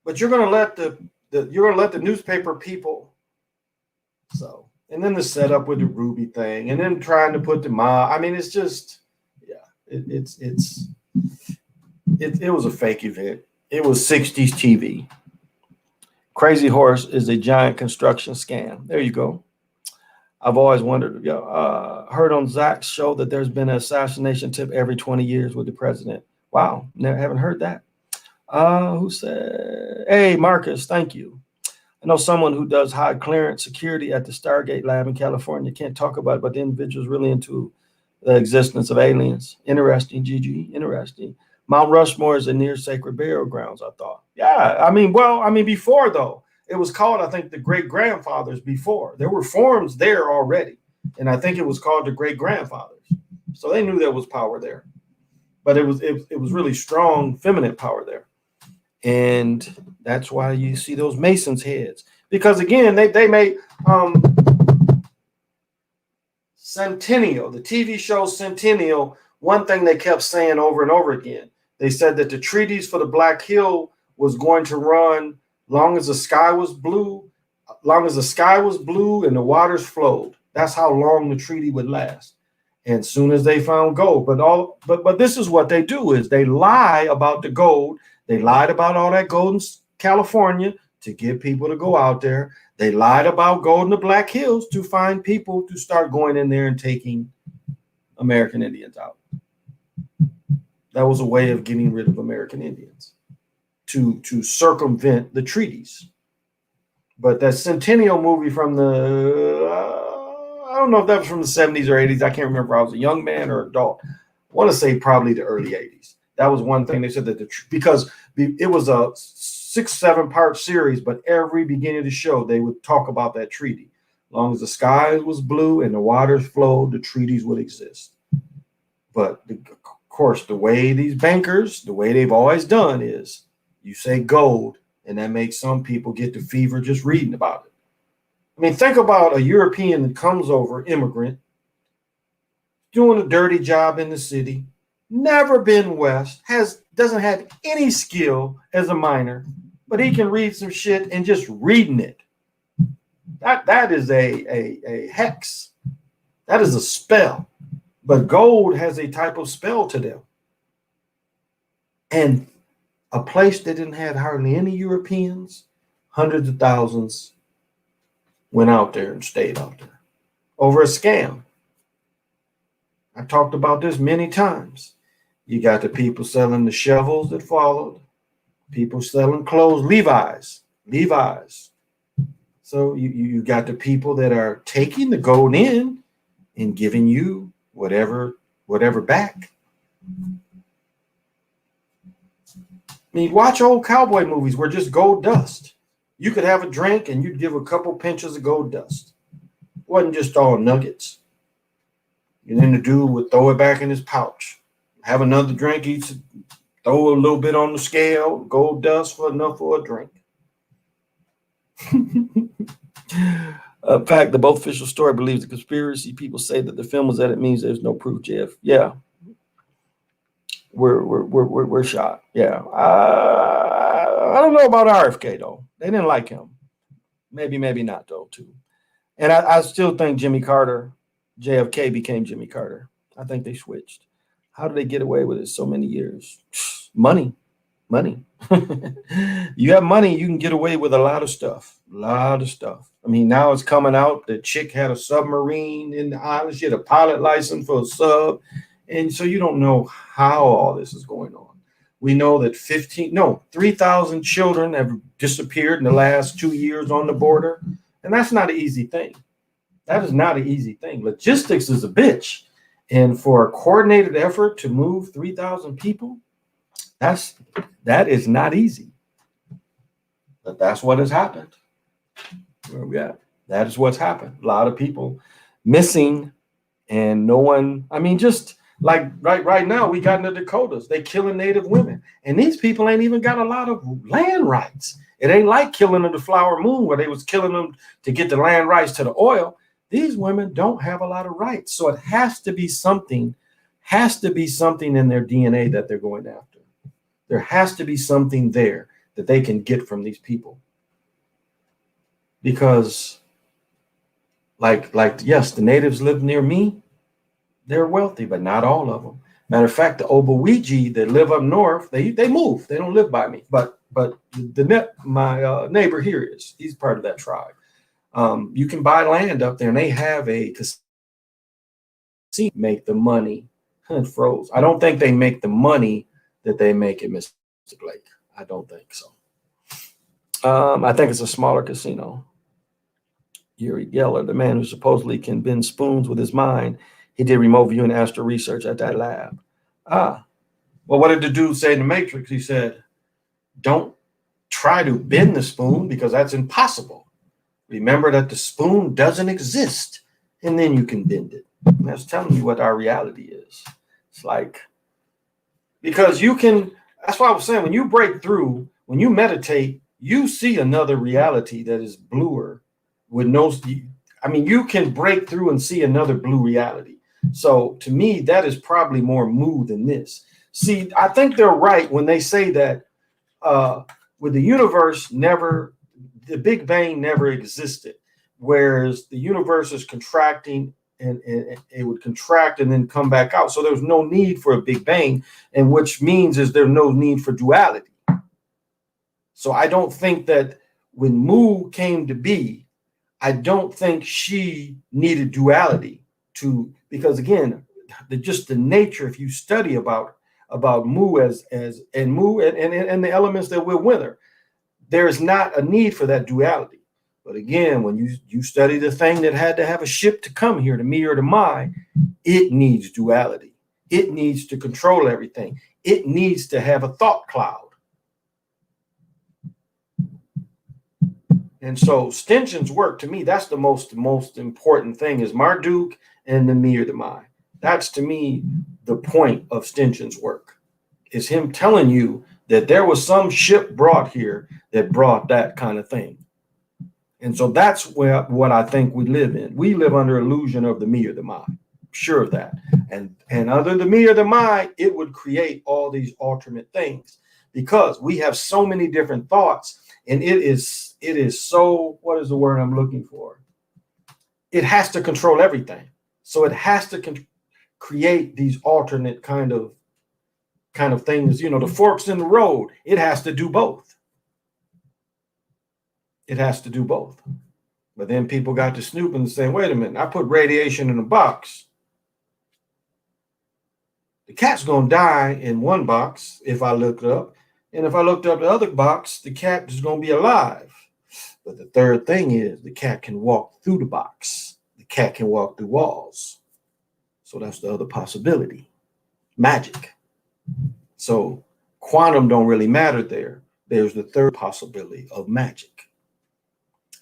But you're going to let the newspaper people. So, and then the setup with the Ruby thing, and then trying to put the mob. I mean, it's just, yeah, it was a fake event. It was 60s TV. Crazy Horse is a giant construction scam. There you go. I've always wondered, heard on Zach's show that there's been an assassination tip every 20 years with the president. Wow, haven't heard that. Who said, hey, Marcus, thank you. I know someone who does high clearance security at the Stargate lab in California. Can't talk about it, but the individual's really into the existence of aliens. Interesting, Gigi, interesting. Mount Rushmore is a near sacred burial grounds, I thought. Yeah, before, though. It was called, I think, the great-grandfathers before. There were forms there already, and I think it was called the great-grandfathers. So they knew there was power there. But it was really strong feminine power there. And that's why you see those Masons' heads. Because, again, they made Centennial, the TV show Centennial, one thing they kept saying over and over again. They said that the treaties for the Black Hill was going to run long as the sky was blue and the waters flowed. That's how long the treaty would last. And soon as they found gold, but this is what they do is they lie about the gold. They lied about all that gold in California to get people to go out there. They lied about gold in the Black Hills to find people to start going in there and taking American Indians out. That was a way of getting rid of American Indians to circumvent the treaties. But that Centennial movie from I don't know if that was from the 70s or 80s. I can't remember. I was a young man or adult. I want to say probably the early 80s. That was one thing they said that because it was a 6-7 part series, but every beginning of the show, they would talk about that treaty. As long as the sky was blue and the waters flowed, the treaties would exist. But of course, the way these bankers, the way they've always done is you say gold, and that makes some people get the fever just reading about it. I mean, think about a European that comes over, immigrant, doing a dirty job in the city, never been west, doesn't have any skill as a miner, but he can read some shit and just reading it. That is a hex. That is a spell. But gold has a type of spell to them. And a place that didn't have hardly any Europeans, hundreds of thousands went out there and stayed out there over a scam. I talked about this many times. You got the people selling the shovels that followed, people selling clothes, Levi's. So you got the people that are taking the gold in and giving you whatever back. I mean, watch old cowboy movies where just gold dust. You could have a drink and you'd give a couple pinches of gold dust. It wasn't just all nuggets. And then the dude would throw it back in his pouch. Have another drink, throw a little bit on the scale, gold dust for enough for a drink. In fact, the both official story believes the conspiracy. People say that the film was edited means there's no proof, Jeff. Yeah. We're shot. Yeah. I don't know about RFK though. They didn't like him. Maybe not though too. And I still think Jimmy Carter, JFK became Jimmy Carter. I think they switched. How did they get away with it so many years? Money. You have money, you can get away with a lot of stuff. I mean, now it's coming out that chick had a submarine in the island. She had a pilot license for a sub. And so you don't know how all this is going on. We know that 3,000 children have disappeared in the last 2 years on the border. And that's not an easy thing. That is not an easy thing. Logistics is a bitch. And for a coordinated effort to move 3,000 people, that is not easy. But that's what has happened. Where we at? That is what's happened. A lot of people missing and no one, I mean, just like right now, we got in the Dakotas, they killing Native women. And these people ain't even got a lot of land rights. It ain't like killing of the Flower Moon where they was killing them to get the land rights to the oil. These women don't have a lot of rights. So it has to be something in their DNA that they're going after. There has to be something there that they can get from these people. Because yes, the natives live near me. They're wealthy, but not all of them. Matter of fact, the Obawiji that live up north, they move. They don't live by me. But my neighbor here he's part of that tribe. You can buy land up there, and they have a casino. Make the money. It froze. I don't think they make the money that they make at Mystic Lake. I don't think so. I think it's a smaller casino. Yuri Geller, the man who supposedly can bend spoons with his mind, he did remote viewing astro research at that lab. Well, what did the dude say in the Matrix? He said, don't try to bend the spoon because that's impossible. Remember that the spoon doesn't exist, and then you can bend it. And that's telling you what our reality is. It's like, because that's why I was saying, when you break through, when you meditate, you see another reality that is bluer with you can break through and see another blue reality. So to me, that is probably more moo than this. See, I think they're right when they say that with the universe the Big Bang never existed, whereas the universe is contracting and it would contract and then come back out. So there's no need for a Big Bang, and which means is there's no need for duality. So I don't think that when Mu came to be, I don't think she needed duality because again, just the nature, if you study about Mu and Mu and the elements that will wither, there's not a need for that duality. But again, when you study the thing that had to have a ship to come here, to me or to mine, it needs duality. It needs to control everything. It needs to have a thought cloud. And so Stinchon's work, to me, that's the most important thing, is Marduk and the me or the mine. That's, to me, the point of Stinchon's work, is him telling you that there was some ship brought here that brought that kind of thing. And so that's where what I think we live in. We live under illusion of the me or the my. Sure of that. And under the me or the my, it would create all these alternate things because we have so many different thoughts, and it is so, what is the word I'm looking for? It has to control everything. So it has to create these alternate kind of things, the forks in the road. It has to do both. It has to do both. But then people got to snooping and saying, wait a minute, I put radiation in a box. The cat's going to die in one box if I look it up. And if I looked up the other box, the cat is going to be alive. But the third thing is the cat can walk through the box. The cat can walk through walls. So that's the other possibility. Magic. So quantum don't really matter there. There's the third possibility of magic.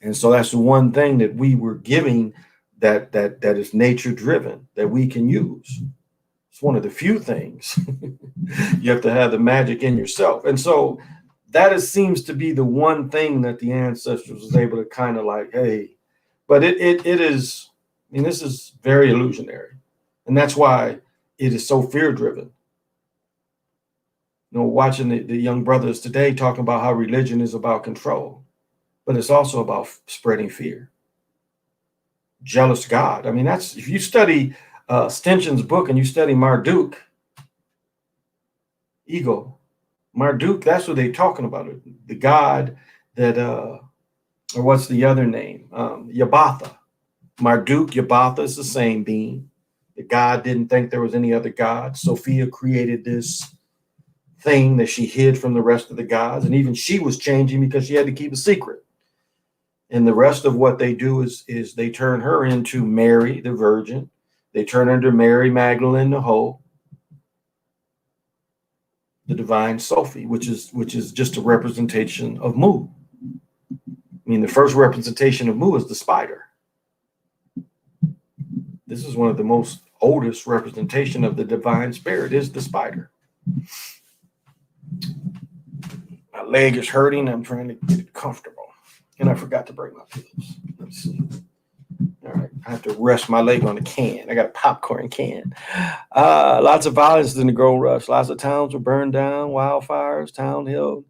And so that's the one thing that we were giving that is nature driven that we can use. It's one of the few things. You have to have the magic in yourself. And so that seems to be the one thing that the ancestors was able to kind of like, hey, but it is, I mean, this is very illusionary. And that's why it is so fear driven. Watching the young brothers today talking about how religion is about control, but it's also about spreading fear. Jealous God. I mean, that's, if you study Stinchin's book and you study Marduk, ego, Marduk, that's what they're talking about. The God that, or what's the other name? Yabatha. Marduk, Yabatha is the same being. The God didn't think there was any other God. Sophia created this thing that she hid from the rest of the gods. And even she was changing because she had to keep a secret. And the rest of what they do is they turn her into Mary, the Virgin. They turn her into Mary Magdalene, the Whole, the divine Sophie, which is just a representation of Mu. I mean, the first representation of Mu is the spider. This is one of the most oldest representation of the divine spirit is the spider. My leg is hurting. I'm trying to get it comfortable. And I forgot to bring my pillows. Let's see. All right. I have to rest my leg on a can. I got a popcorn can. Lots of violence in the gold rush. Lots of towns were burned down. Wildfires, Town Hill,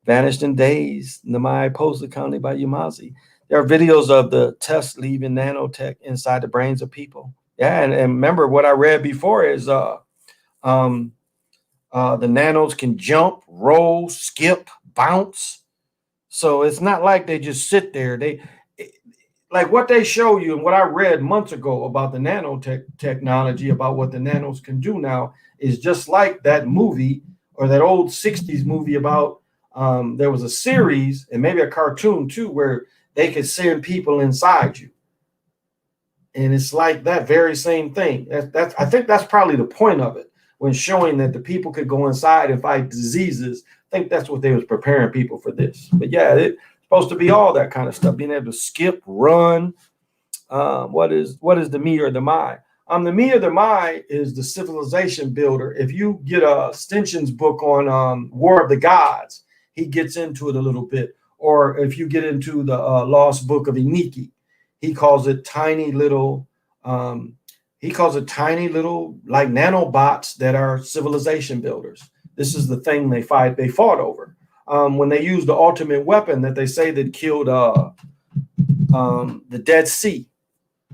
vanished in days. Namai Posa County by Umazi. There are videos of the tests leaving nanotech inside the brains of people. Yeah. And remember what I read before is the nanos can jump, roll, skip, bounce. So it's not like they just sit there. Like what they show you and what I read months ago about the nanotechnology, about what the nanos can do now is just like that movie or that old 60s movie about there was a series and maybe a cartoon too, where they could send people inside you. And it's like that very same thing. I think that's probably the point of it when showing that the people could go inside and fight diseases. I think that's what they was preparing people for this. But yeah, it's supposed to be all that kind of stuff, being able to skip, run. What is the me or the my? The me or the my is the civilization builder. If you get a Stinchin's book on War of the Gods, he gets into it a little bit. Or if you get into the Lost Book of Iniki, he calls it tiny little like nanobots that are civilization builders. This is the thing they fought over. When they used the ultimate weapon that they say that killed the Dead Sea,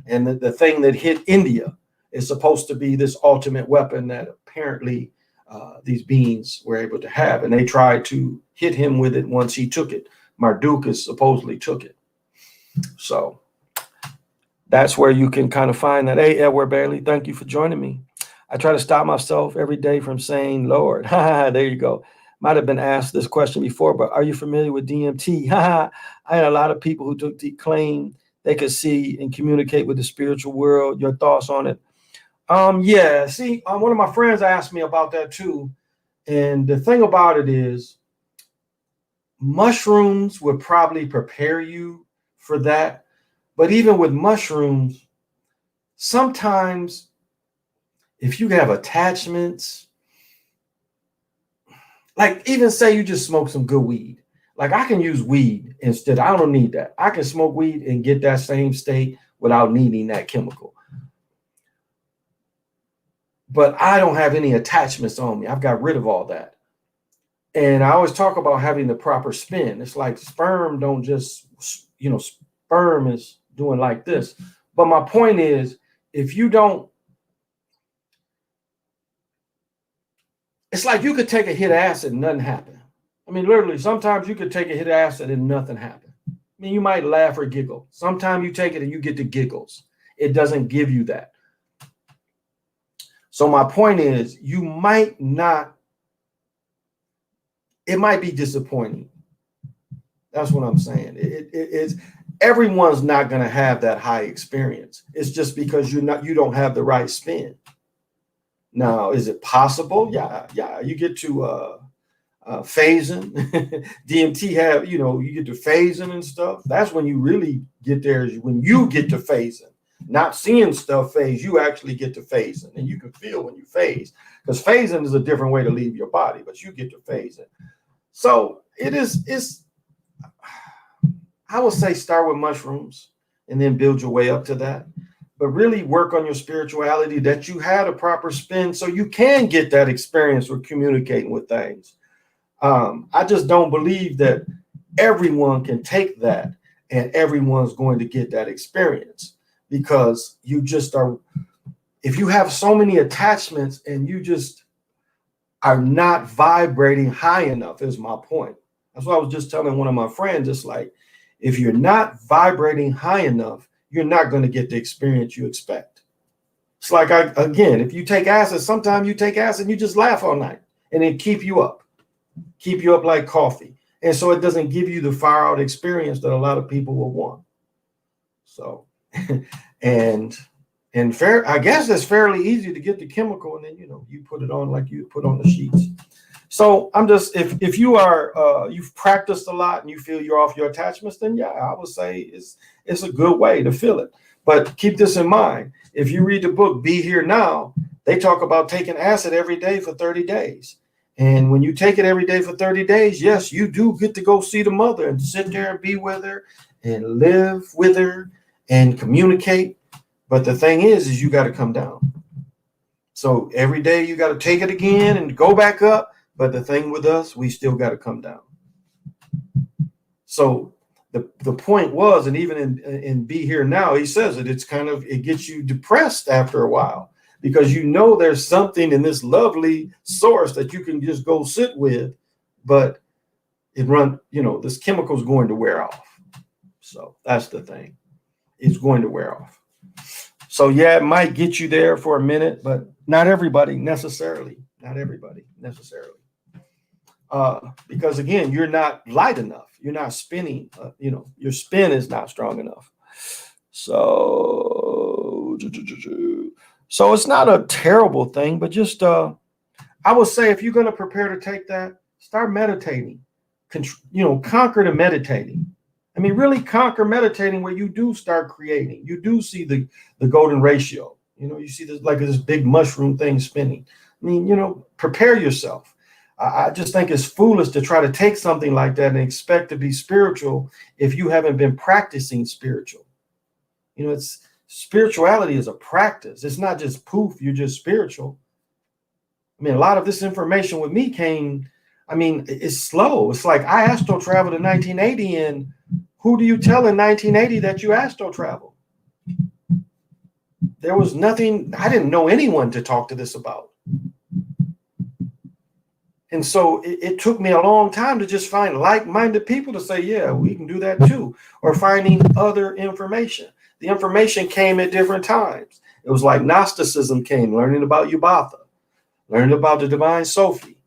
and the thing that hit India is supposed to be this ultimate weapon that apparently these beings were able to have. And they tried to hit him with it once he took it. Marduk supposedly took it. So that's where you can kind of find that. Hey, Edward Bailey, thank you for joining me. I try to stop myself every day from saying, Lord. There you go. Might have been asked this question before, but are you familiar with DMT? I had a lot of people who took the claim they could see and communicate with the spiritual world. Your thoughts on it? Yeah, see, one of my friends asked me about that too. And the thing about it is mushrooms would probably prepare you for that. But even with mushrooms, sometimes if you have attachments, like even say you just smoke some good weed. Like I can use weed instead. I don't need that. I can smoke weed and get that same state without needing that chemical. But I don't have any attachments on me. I've got rid of all that. And I always talk about having the proper spin. It's like sperm don't just, sperm is doing like this. But my point is, if you don't, it's like you could take a hit of acid and nothing happen. I mean, literally, sometimes you could take a hit of acid and nothing happen. I mean, you might laugh or giggle. Sometimes you take it and you get the giggles. It doesn't give you that. So my point is, you might not, it might be disappointing. That's what I'm saying. It's everyone's not going to have that high experience. It's just because you don't have the right spin. Now, is it possible? Yeah. You get to phasing. DMT have, you get to phasing and stuff. That's when you really get there, is when you get to phasing. Not seeing stuff phase, you actually get to phasing, and you can feel when you phase, because phasing is a different way to leave your body, but you get to phasing. So it's I would say start with mushrooms and then build your way up to that. But really work on your spirituality, that you had a proper spin so you can get that experience with communicating with things. I just don't believe that everyone can take that and everyone's going to get that experience, because you just are, if you have so many attachments and you just are not vibrating high enough, is my point. That's what I was just telling one of my friends. It's like, if you're not vibrating high enough, you're not going to get the experience you expect. It's like, again, if you take acid, sometimes you take acid and you just laugh all night and it keep you up like coffee. And so it doesn't give you the far out experience that a lot of people will want. So, and fair, I guess it's fairly easy to get the chemical, and then, you put it on like you put on the sheets. So I'm just, if you are, you've practiced a lot and you feel you're off your attachments, then yeah, I would say it's a good way to feel it. But keep this in mind. If you read the book, Be Here Now, they talk about taking acid every day for 30 days. And when you take it every day for 30 days, yes, you do get to go see the mother and sit there and be with her and live with her and communicate. But the thing is you got to come down. So every day you got to take it again and go back up. But the thing with us, we still got to come down. So the point was, and even in Be Here Now, he says it gets you depressed after a while, because there's something in this lovely source that you can just go sit with, but this chemical is going to wear off. So that's the thing. It's going to wear off. So yeah, it might get you there for a minute, but not everybody necessarily. Because again, you're not light enough. You're not spinning. Your spin is not strong enough. So it's not a terrible thing, but just I would say, if you're going to prepare to take that, start meditating. Conquer the meditating. I mean, really conquer meditating, where you do start creating. You do see the golden ratio. You see this big mushroom thing spinning. I mean, prepare yourself. I just think it's foolish to try to take something like that and expect to be spiritual if you haven't been practicing spiritual. Spirituality is a practice. It's not just poof, you're just spiritual. I mean, a lot of this information with me came, it's slow. It's like I astro traveled in 1980, and who do you tell in 1980 that you astro travel? There was nothing, I didn't know anyone to talk to this about. And so it took me a long time to just find like-minded people to say, yeah, we can do that too, or finding other information. The information came at different times. It was like Gnosticism came, learning about Yubatha, learning about the Divine Sophie,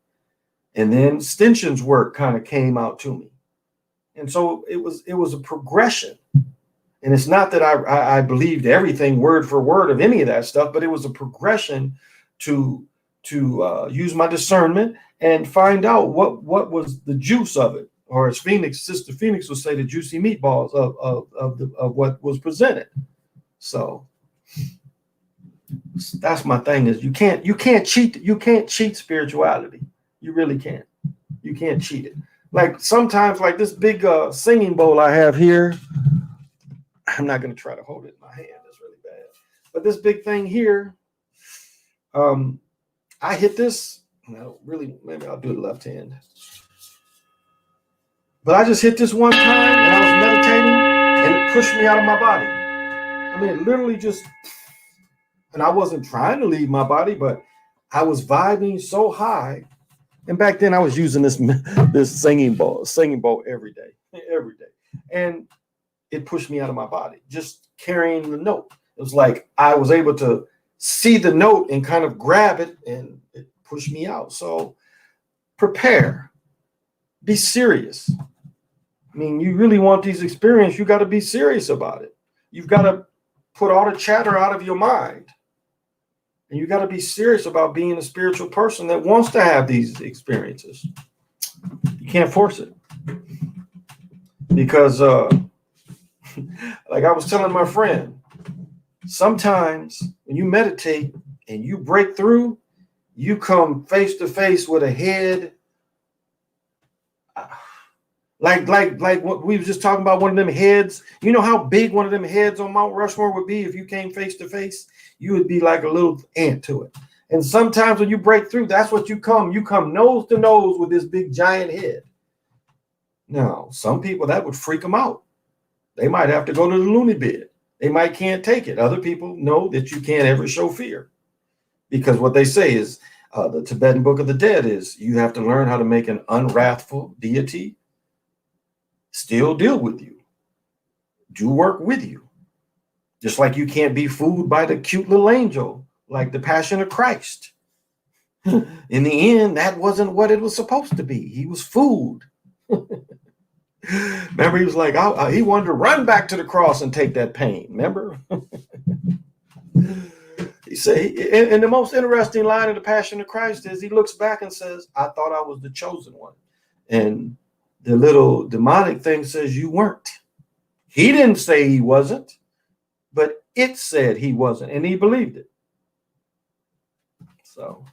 and then Stinsion's work kind of came out to me. And so it was a progression. And it's not that I believed everything word for word of any of that stuff, but it was a progression to use my discernment and find out what was the juice of it, or as Sister Phoenix would say, the juicy meatballs of what was presented. So that's my thing, is you can't cheat spirituality. You really can't. You can't cheat it. Like sometimes, like this big singing bowl I have here. I'm not going to try to hold it in my hand. It's really bad. But this big thing here, um, I hit this. No, really, maybe I'll do it left hand. But I just hit this one time and I was meditating and it pushed me out of my body. I mean, it literally just, and I wasn't trying to leave my body, but I was vibing so high. And back then I was using this singing bowl every day. And it pushed me out of my body, just carrying the note. It was like I was able to see the note and kind of grab it, and it pushed me out. So prepare, be serious. I mean, you really want these experiences, you got to be serious about it. You've got to put all the chatter out of your mind. And you got to be serious about being a spiritual person that wants to have these experiences. You can't force it. Because like I was telling my friend, sometimes when you meditate and you break through, you come face to face with a head. Like what we were just talking about, one of them heads. You know how big one of them heads on Mount Rushmore would be if you came face to face? You would be like a little ant to it. And sometimes when you break through, that's what you come. You come nose to nose with this big giant head. Now, some people, that would freak them out. They might have to go to the loony bin. They might can't take it. Other people know that you can't ever show fear. Because what they say is, the Tibetan Book of the Dead is, you have to learn how to make an unwrathful deity still deal with you, do work with you. Just like you can't be fooled by the cute little angel, like the Passion of Christ. In the end, that wasn't what it was supposed to be. He was fooled. Remember, he was like, he wanted to run back to the cross and take that pain. Remember? He said, and the most interesting line of the Passion of Christ is he looks back and says, I thought I was the chosen one. And the little demonic thing says you weren't. He didn't say he wasn't, but it said he wasn't, and he believed it. So,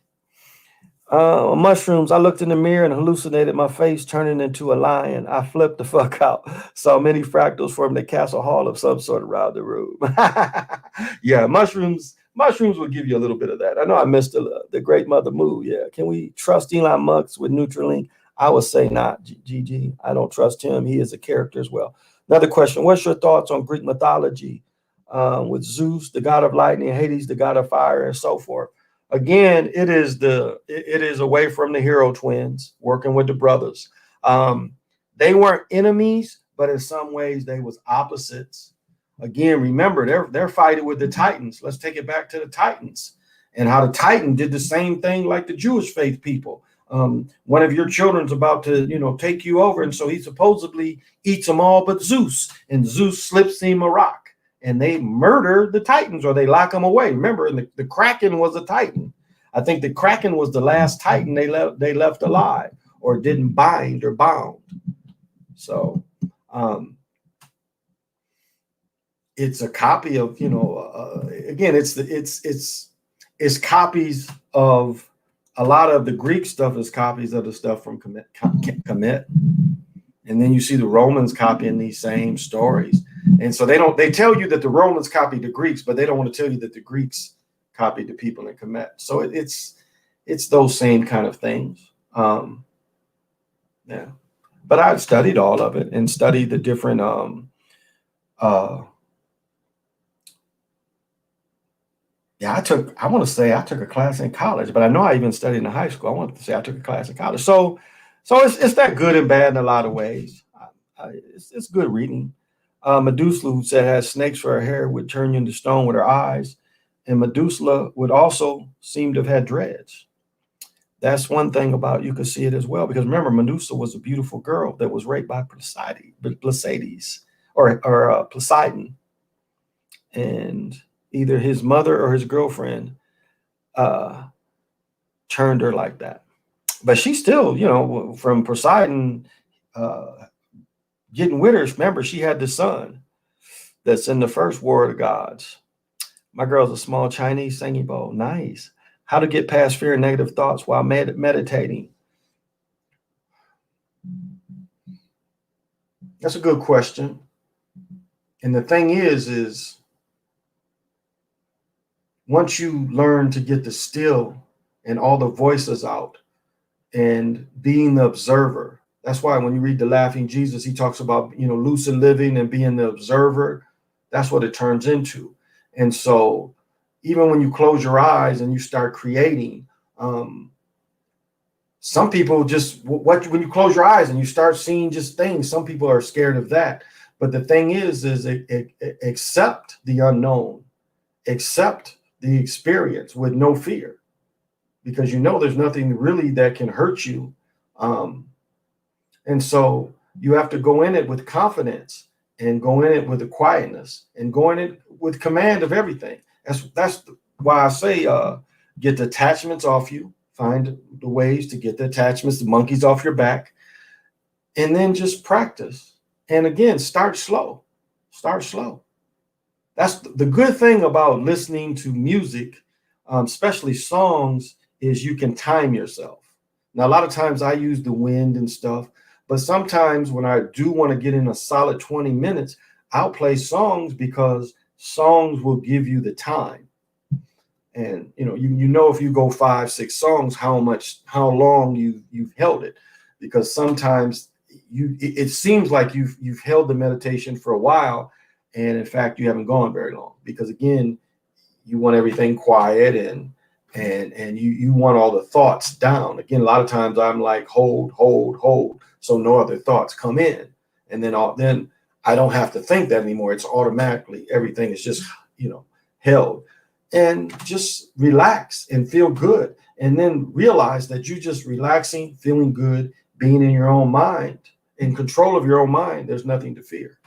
mushrooms, I looked in the mirror and hallucinated my face turning into a lion. I flipped the fuck out. Saw many fractals forming the castle hall of some sort around the room. Yeah, mushrooms will give you a little bit of that. I know I missed the great Mother Moo. Yeah, can we trust Elon Musk with Neuralink? I would say not, GG. I don't trust him. He is a character as well. Another question. What's your thoughts on Greek mythology with Zeus, the god of lightning, Hades, the god of fire, and so forth? Again, it is away from the hero twins, working with the brothers. They weren't enemies, but in some ways they was opposites. Again, remember, they're fighting with the Titans. Let's take it back to the Titans and how the Titan did the same thing like the Jewish faith people. One of your children's about to, take you over. And so he supposedly eats them all but Zeus, and Zeus slips him a rock and they murder the Titans, or they lock them away. Remember, the Kraken was a Titan. I think the Kraken was the last Titan they left alive or didn't bind or bound. So, it's a copy of, again, it's copies of a lot of the Greek stuff is copies of the stuff from Kemet. And then you see the Romans copying these same stories. And so they tell you that the Romans copied the Greeks, but they don't want to tell you that the Greeks copied the people in Kemet. So it's those same kind of things. Yeah. But I've studied all of it and studied the different I took a class in college, but I know I even studied in high school. I wanted to say I took a class in college. So it's that good and bad in a lot of ways. It's good reading. Medusa, who said has snakes for her hair, would turn you into stone with her eyes. And Medusa would also seem to have had dreads. That's one thing about, you could see it as well, because remember, Medusa was a beautiful girl that was raped by Placides or Poseidon. And either his mother or his girlfriend turned her like that. But she still, from Poseidon getting with her, remember, she had the son that's in the first War of the Gods. My girl's a small Chinese singing bowl. Nice. How to get past fear and negative thoughts while meditating. That's a good question. And the thing is once you learn to get the still and all the voices out and being the observer, that's why when you read the Laughing Jesus, he talks about, lucid living and being the observer. That's what it turns into. And so even when you close your eyes and you start creating, some people just when you close your eyes and you start seeing just things, some people are scared of that. But the thing is accept the unknown, accept the experience with no fear, because there's nothing really that can hurt you. And so you have to go in it with confidence and go in it with the quietness and go in it with command of everything. That's why I say get the attachments off you, find the ways to get the attachments, the monkeys off your back, and then just practice. And again, start slow. Start slow. That's the good thing about listening to music, especially songs, is you can time yourself. Now, a lot of times I use the wind and stuff, but sometimes when I do want to get in a solid 20 minutes, I'll play songs because songs will give you the time. And if you go 5-6 songs, how long you've held it, because sometimes it seems like you've held the meditation for a while, and in fact you haven't gone very long, because again, you want everything quiet and you want all the thoughts down. Again, a lot of times I'm like hold, so no other thoughts come in, and then I don't have to think that anymore. It's automatically, everything is just held. And just relax and feel good, and then realize that you're just relaxing, feeling good, being in your own mind, in control of your own mind. There's nothing to fear.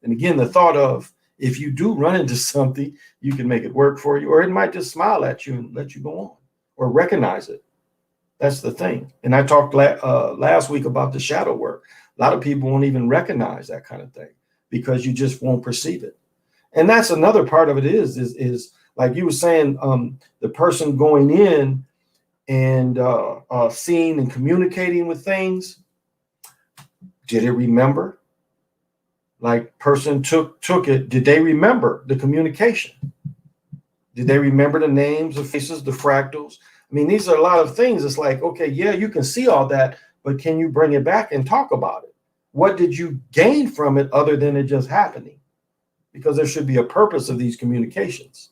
And again, the thought of, if you do run into something, you can make it work for you, or it might just smile at you and let you go on, or recognize it. That's the thing. And I talked last week about the shadow work. A lot of people won't even recognize that kind of thing because you just won't perceive it. And that's another part of it is like you were saying, the person going in and seeing and communicating with things. Did it remember? Like, person took it. Did they remember the communication? Did they remember the names, the faces, the fractals? I mean, these are a lot of things. It's like, okay, yeah, you can see all that, but can you bring it back and talk about it? What did you gain from it other than it just happening? Because there should be a purpose of these communications.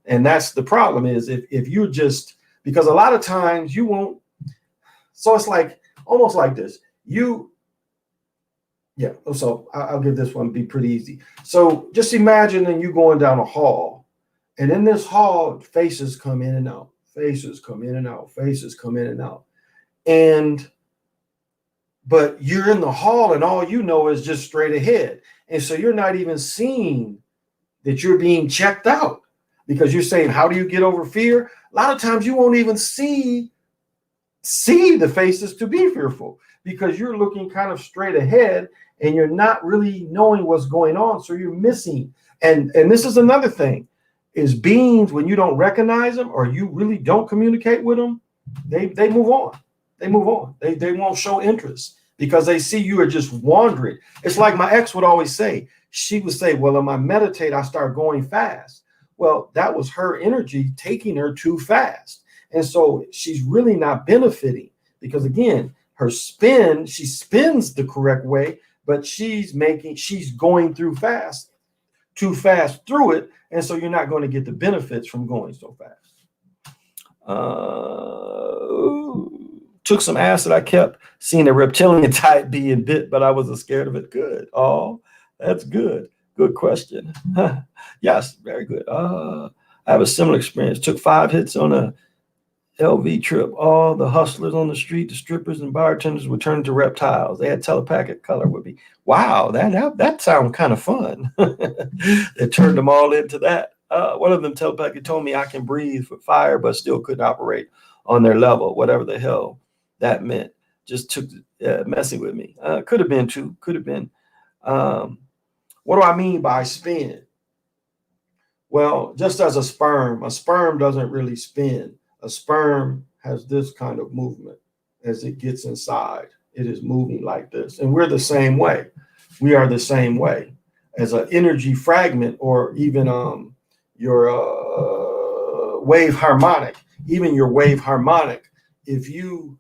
And that's the problem, is if you just, because a lot of times you won't. So it's like almost like this. So I'll give this one, be pretty easy. So just imagine and you going down a hall, and in this hall, faces come in and out, faces come in and out, faces come in and out. But you're in the hall and all you know is just straight ahead. And so you're not even seeing that you're being checked out, because you're saying, how do you get over fear? A lot of times you won't even see the faces to be fearful, because you're looking kind of straight ahead and you're not really knowing what's going on. So you're missing. And this is another thing, is beings, when you don't recognize them or you really don't communicate with them, they move on. They move on. They won't show interest because they see you are just wandering. It's like my ex would always say. She would say, well, when I meditate, I start going fast. Well, that was her energy taking her too fast. And so she's really not benefiting, because again, she spins the correct way, but she's going too fast through it. And so you're not going to get the benefits from going so fast. Took some acid. I kept seeing a reptilian type being bit, but I wasn't scared of it. Good. Oh, that's good. Good question. Yes, very good. I have a similar experience. Took 5 hits on a LV trip. All the hustlers on the street, the strippers and bartenders would turn into reptiles. They had telepathic color with me. Wow, that sounds kind of fun. It turned them all into that. One of them telepathic told me I can breathe for fire, but still couldn't operate on their level, whatever the hell that meant. Just took messing with me. Could have been too. Could have been. What do I mean by spin? Well, just as a sperm doesn't really spin. A sperm has this kind of movement as it gets inside. It is moving like this. And we're the same way. We are the same way as an energy fragment, or even your wave harmonic, even your wave harmonic. If you,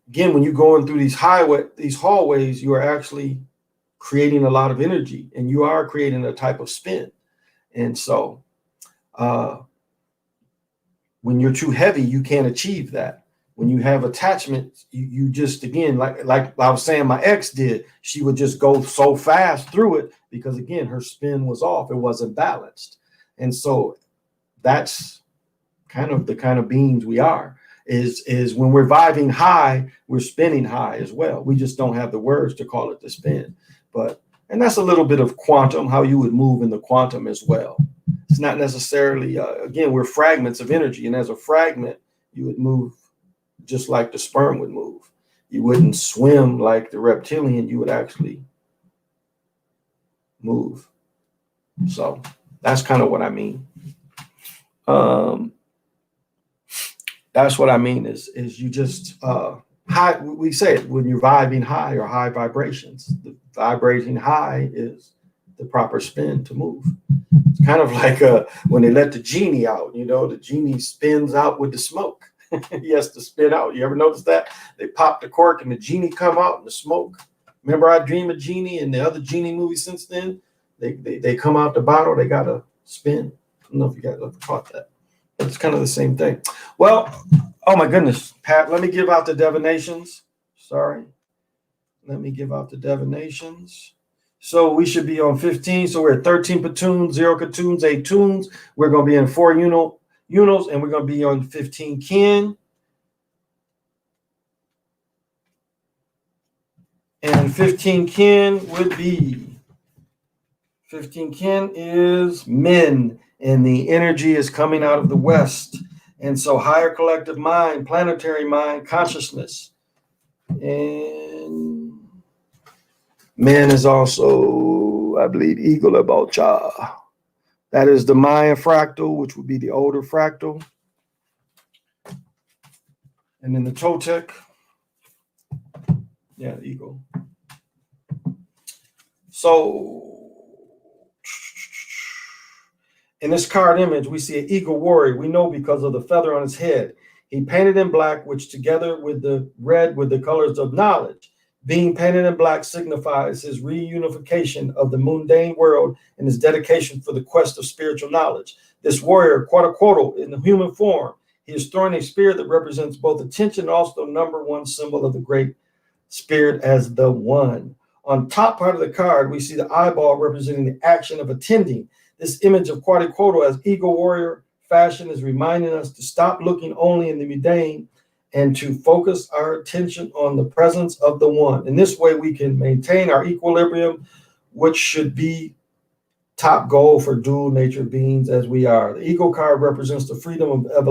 again, when you're going through these hallways, you are actually creating a lot of energy, and you are creating a type of spin. And so when you're too heavy, you can't achieve that. When you have attachment, you just, again, like I was saying, my ex did, she would just go so fast through it because, again, her spin was off. It wasn't balanced. And so that's kind of the kind of beings we are, is when we're vibing high, we're spinning high as well. We just don't have the words to call it the spin. And that's a little bit of quantum, how you would move in the quantum as well. It's not necessarily, again, we're fragments of energy. And as a fragment, you would move just like the sperm would move. You wouldn't swim like the reptilian, you would actually move. So that's kind of what I mean. That's what I mean is you just high. We say it when you're vibing high or high vibrations. The vibrating high is the proper spin to move. It's kind of like when they let the genie out. The genie spins out with the smoke. He has to spin out. You ever notice that? They pop the cork and the genie come out in the smoke. Remember I Dream of Genie and the other genie movies since then? They come out the bottle. They got to spin. I don't know if you guys ever caught that. It's kind of the same thing. Well, oh my goodness, Pat, let me give out the divinations. Sorry. Let me give out the divinations. So we should be on 15. So we're at 13 platoons, 0 platoons, 8 tunes. We're going to be in 4 unos, and we're going to be on 15 kin. And 15 kin would be, 15 kin is men. And the energy is coming out of the west. And so higher collective mind, planetary mind, consciousness. And man is also, I believe, Eagle Abalcha. That is the Mayan fractal, which would be the older fractal. And then the Toltec. Yeah, the eagle. So in this card image, we see an eagle warrior. We know because of the feather on his head. He painted in black, which together with the red with the colors of knowledge. Being painted in black signifies his reunification of the mundane world and his dedication for the quest of spiritual knowledge. This warrior, Quetzalcoatl, in the human form, he is throwing a spear that represents both attention and also the number one symbol of the great spirit as the one. On top part of the card, we see the eyeball representing the action of attending. This image of Quetzalcoatl as eagle warrior fashion is reminding us to stop looking only in the mundane and to focus our attention on the presence of the one. In this way, we can maintain our equilibrium, which should be top goal for dual nature beings as we are. The eagle card represents the freedom of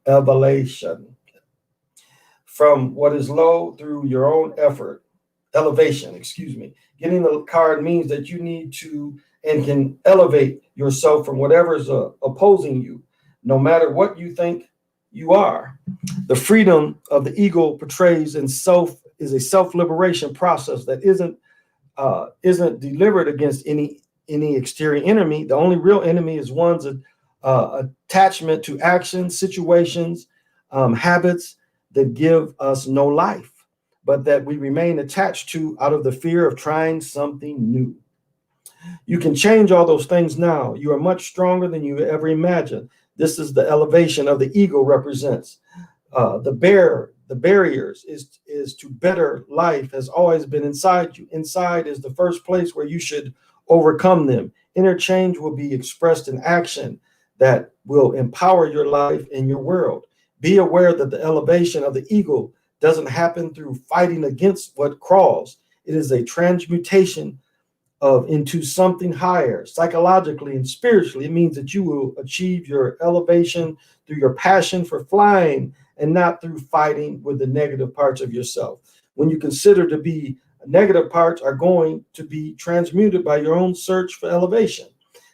elevation from what is low through your own effort. Elevation. Getting the card means that you need to and can elevate yourself from whatever is opposing you, no matter what you think you are. The freedom of the eagle portrays in self is a self-liberation process that isn't delivered against any exterior enemy. The only real enemy is one's attachment to actions, situations, habits that give us no life, but that we remain attached to out of the fear of trying something new. You can change all those things now. You are much stronger than you ever imagined. This is the elevation of the eagle represents. The barriers is to better life has always been inside you. Inside is the first place where you should overcome them. Interchange will be expressed in action that will empower your life and your world. Be aware that the elevation of the eagle doesn't happen through fighting against what crawls. It is a transmutation into something higher, psychologically and spiritually. It means that you will achieve your elevation through your passion for flying and not through fighting with the negative parts of yourself. When you consider to be negative parts are going to be transmuted by your own search for elevation.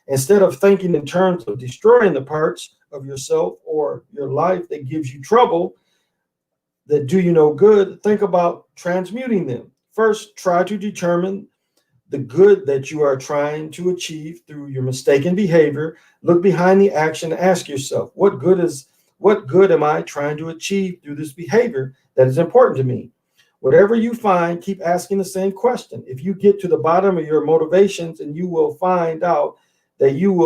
Instead of thinking in terms of destroying the parts of yourself or your life that gives you trouble, that do you no good, think about transmuting them. First, try to determine the good that you are trying to achieve through your mistaken behavior. Look behind the action and ask yourself, what good am I trying to achieve through this behavior that is important to me? Whatever you find, keep asking the same question. If you get to the bottom of your motivations, and you will find out that you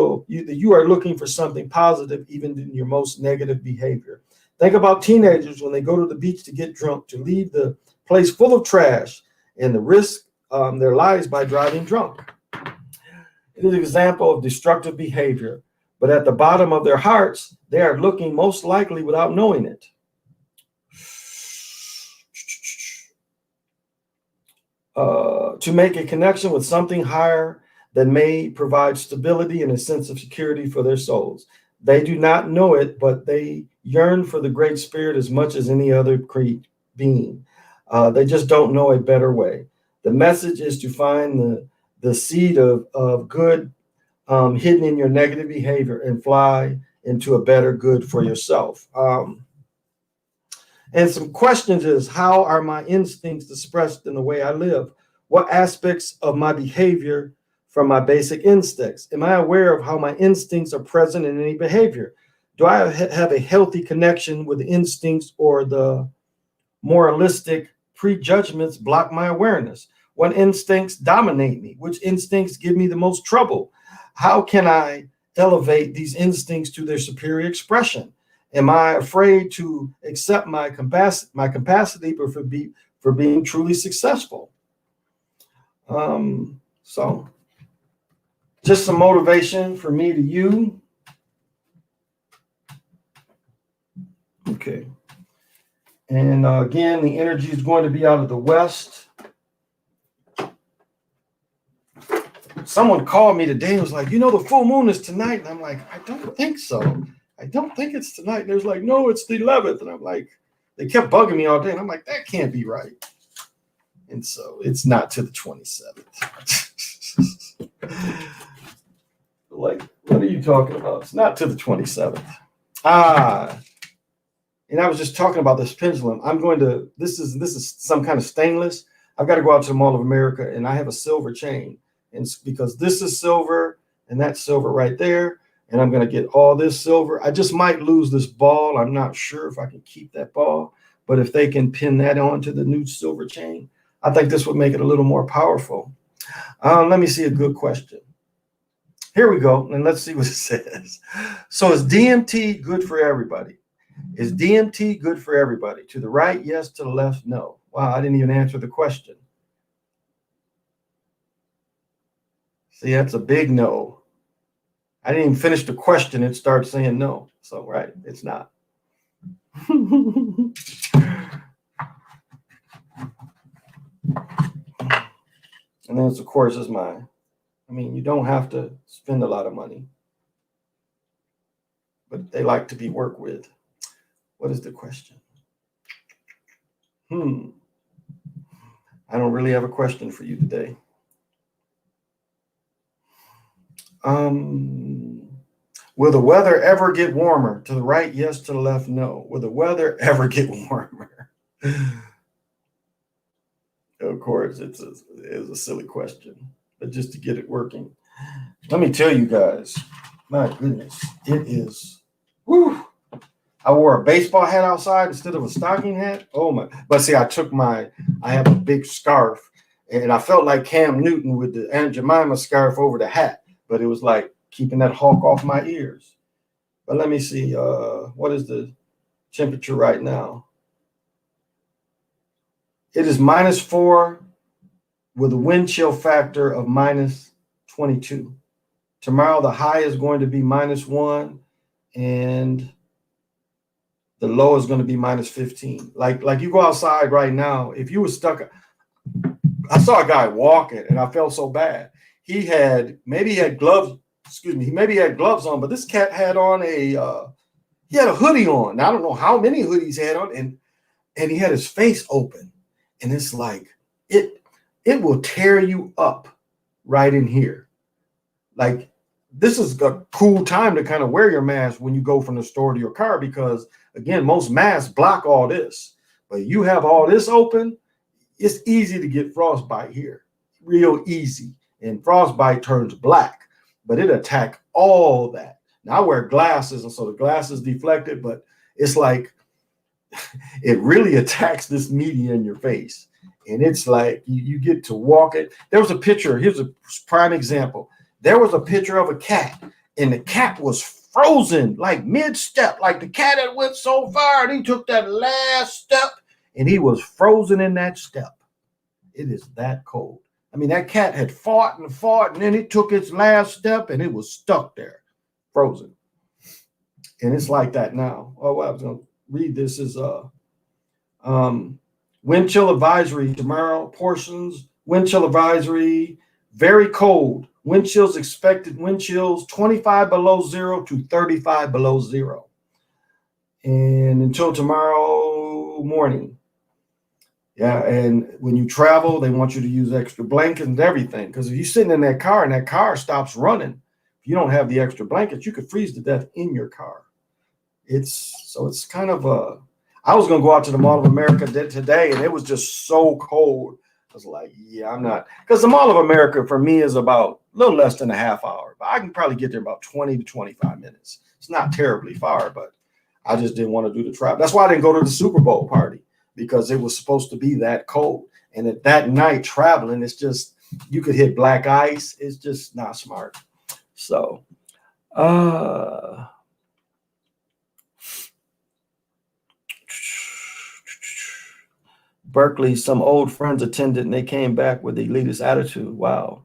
are looking for something positive even in your most negative behavior. Think about teenagers when they go to the beach to get drunk, to leave the place full of trash and the risk their lives by driving drunk. It is an example of destructive behavior, but at the bottom of their hearts, they are looking most likely without knowing it. To make a connection with something higher that may provide stability and a sense of security for their souls. They do not know it, but they yearn for the Great Spirit as much as any other being. They just don't know a better way. The message is to find the seed of good hidden in your negative behavior and fly into a better good for yourself. And some questions is, how are my instincts expressed in the way I live? What aspects of my behavior from my basic instincts? Am I aware of how my instincts are present in any behavior? Do I have a healthy connection with the instincts, or the moralistic prejudgments block my awareness? What instincts dominate me? Which instincts give me the most trouble? How can I elevate these instincts to their superior expression? Am I afraid to accept my capacity for being truly successful? So just some motivation for me to you. Okay. And again, the energy is going to be out of the west. Someone called me today and was like, the full moon is tonight. And I'm like, I don't think so. I don't think it's tonight. And they was like, no, it's the 11th. And I'm like, they kept bugging me all day. And I'm like, that can't be right. And so it's not to the 27th. Like, what are you talking about? It's not to the 27th. And I was just talking about this pendulum. This is some kind of stainless. I've got to go out to the Mall of America, and I have a silver chain. And because this is silver and that's silver right there, and I'm going to get all this silver. I just might lose this ball. I'm not sure if I can keep that ball, but if they can pin that onto the new silver chain, I think this would make it a little more powerful. Let me see a good question. Here we go, and let's see what it says. So is DMT good for everybody? Is DMT good for everybody? To the right, yes. To the left, no. Wow, I didn't even answer the question. See, that's a big no. I didn't even finish the question. It starts saying no. So, right, it's not. And then, of course, is mine. I mean, you don't have to spend a lot of money, but they like to be worked with. What is the question? I don't really have a question for you today. Will the weather ever get warmer? To the right, yes. To the left, no. Will the weather ever get warmer? Of course, it's a silly question, but just to get it working. Let me tell you guys, my goodness, it is. Whew, I wore a baseball hat outside instead of a stocking hat. Oh my! But see, I have a big scarf, and I felt like Cam Newton with the Aunt Jemima scarf over the hat. But it was like keeping that hawk off my ears. But let me see. What is the temperature right now? It is -4 with a wind chill factor of -22. Tomorrow, the high is going to be -1, and the low is going to be -15. Like you go outside right now, if you were stuck, I saw a guy walking, and I felt so bad. Maybe he had gloves. Excuse me. Maybe he had gloves on, but this cat had on he had a hoodie on. Now, I don't know how many hoodies he had on, and he had his face open, and it's like it will tear you up right in here. Like, this is a cool time to kind of wear your mask when you go from the store to your car, because again, most masks block all this, but you have all this open. It's easy to get frostbite here, real easy. And frostbite turns black, but it attacked all that. Now I wear glasses, and so the glasses deflected, but it's like it really attacks this media in your face. And it's like you get to walk it. There was a picture. Here's a prime example. There was a picture of a cat, and the cat was frozen like mid-step. Like the cat had went so far, and he took that last step, and he was frozen in that step. It is that cold. I mean, that cat had fought, and then it took its last step, and it was stuck there, frozen. And it's like that now. Oh, well, I was going to read this is wind chill advisory tomorrow. Portions wind chill advisory, very cold. Wind chills expected. Wind chills 25 below zero to 35 below zero, and until tomorrow morning. Yeah, and when you travel, they want you to use extra blankets and everything. Because if you're sitting in that car and that car stops running, if you don't have the extra blankets, you could freeze to death in your car. It's kind of a. I was gonna go out to the Mall of America today, and it was just so cold. I was like, yeah, I'm not, because the Mall of America for me is about a little less than a half hour, but I can probably get there about 20 to 25 minutes. It's not terribly far, but I just didn't want to do the travel. That's why I didn't go to the Super Bowl party, because it was supposed to be that cold. And at that night traveling, it's just, you could hit black ice. It's just not smart. So, Berkeley, some old friends attended and they came back with the elitist attitude. Wow.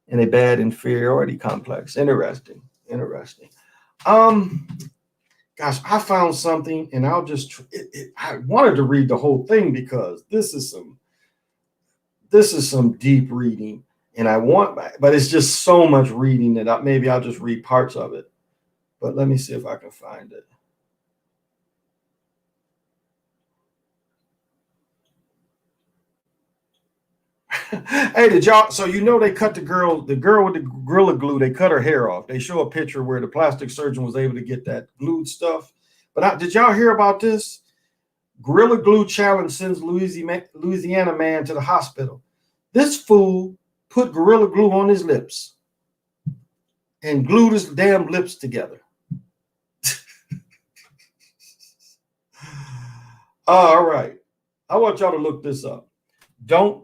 And a bad inferiority complex. Interesting. Gosh, I found something, and I'll just, I wanted to read the whole thing because this is some deep reading, and but it's just so much reading that maybe I'll just read parts of it. But let me see if I can find it. Hey, did y'all? So they cut the girl with the Gorilla Glue. They cut her hair off. They show a picture where the plastic surgeon was able to get that glued stuff. But did y'all hear about this? Gorilla Glue challenge sends Louisiana man to the hospital. This fool put Gorilla Glue on his lips and glued his damn lips together. All right, I want y'all to look this up. Don't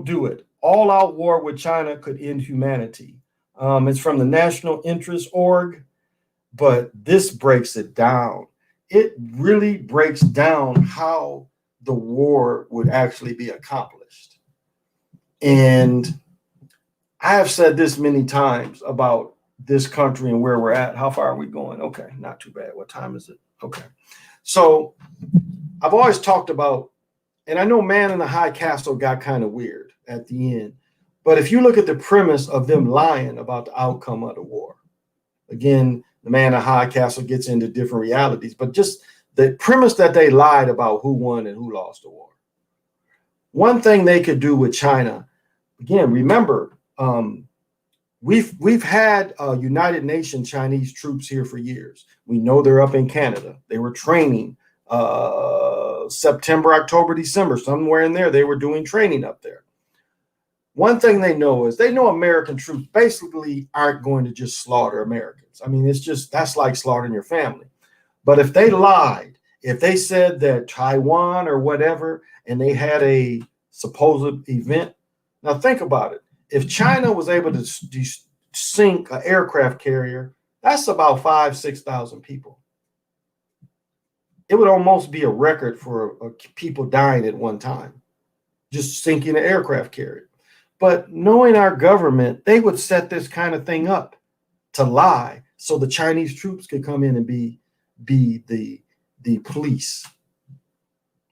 do it. All-out war with China could end humanity. It's from the National Interest Org, but this breaks it down. It really breaks down how the war would actually be accomplished. And I have said this many times about this country and where we're at. How far are we going? Okay, not too bad. What time is it? Okay. So I've always talked about, and I know Man in the High Castle got kind of weird at the end, but if you look at the premise of them lying about the outcome of the war, again, the Man in the High Castle gets into different realities, but just the premise that they lied about who won and who lost the war. One thing they could do with China, again, remember, we've had United Nations Chinese troops here for years. We know they're up in Canada. They were training September, October, December, somewhere in there. They were doing training up there. One thing they know is American troops basically aren't going to just slaughter Americans. I mean, that's like slaughtering your family. But if they lied, if they said that Taiwan or whatever, and they had a supposed event, now think about it. If China was able to sink an aircraft carrier, that's about 6,000 people. It would almost be a record for people dying at one time, just sinking an aircraft carrier. But knowing our government, they would set this kind of thing up to lie so the Chinese troops could come in and be the police.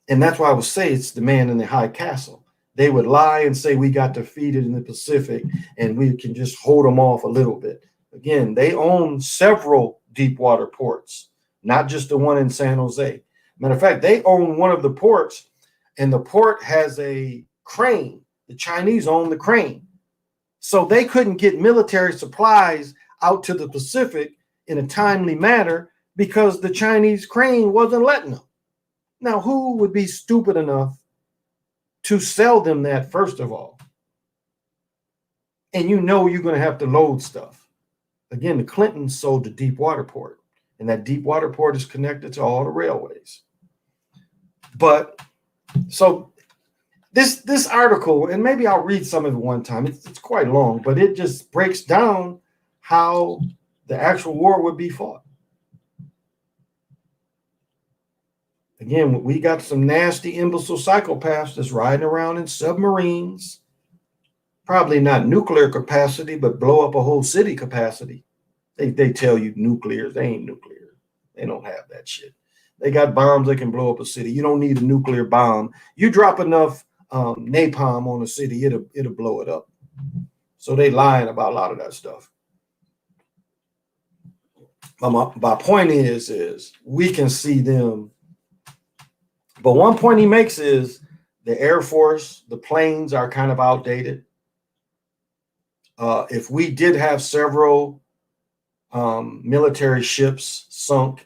And that's why I would say it's the Man in the High Castle. They would lie and say we got defeated in the Pacific and we can just hold them off a little bit. Again, they own several deep water ports, not just the one in San Jose. Matter of fact, they own one of the ports, and the port has a crane. The Chinese own the crane. So they couldn't get military supplies out to the Pacific in a timely manner because the Chinese crane wasn't letting them. Now, who would be stupid enough to sell them that first of all. And you know you're going to have to load stuff. Again, the Clintons sold the deep water port, and that deep water port is connected to all the railways. But so this article, and maybe I'll read some of it one time. It's quite long, but it just breaks down how the actual war would be fought. Again, we got some nasty imbecile psychopaths that's riding around in submarines, probably not nuclear capacity, but blow up a whole city capacity. They tell you nuclear. They ain't nuclear. They don't have that shit. They got bombs that can blow up a city. You don't need a nuclear bomb. You drop enough napalm on a city, it'll blow it up. So they lying about a lot of that stuff. My point is we can see them. But one point he makes is the Air Force, the planes are kind of outdated. If we did have several military ships sunk,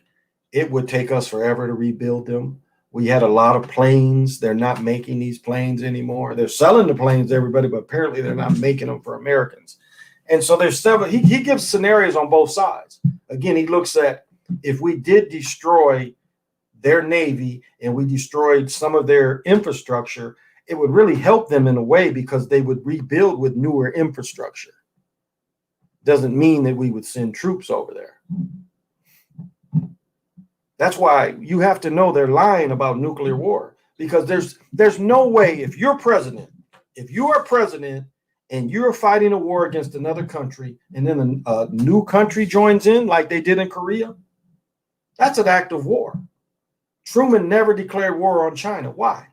it would take us forever to rebuild them. We had a lot of planes. They're not making these planes anymore. They're selling the planes to everybody, but apparently they're not making them for Americans. And so there's several, he gives scenarios on both sides. Again, he looks at if we did destroy their Navy and we destroyed some of their infrastructure, it would really help them in a way because they would rebuild with newer infrastructure. Doesn't mean that we would send troops over there. That's why you have to know they're lying about nuclear war, because there's no way if you are president and you're fighting a war against another country and then a new country joins in like they did in Korea, that's an act of war. Truman never declared war on China. Why?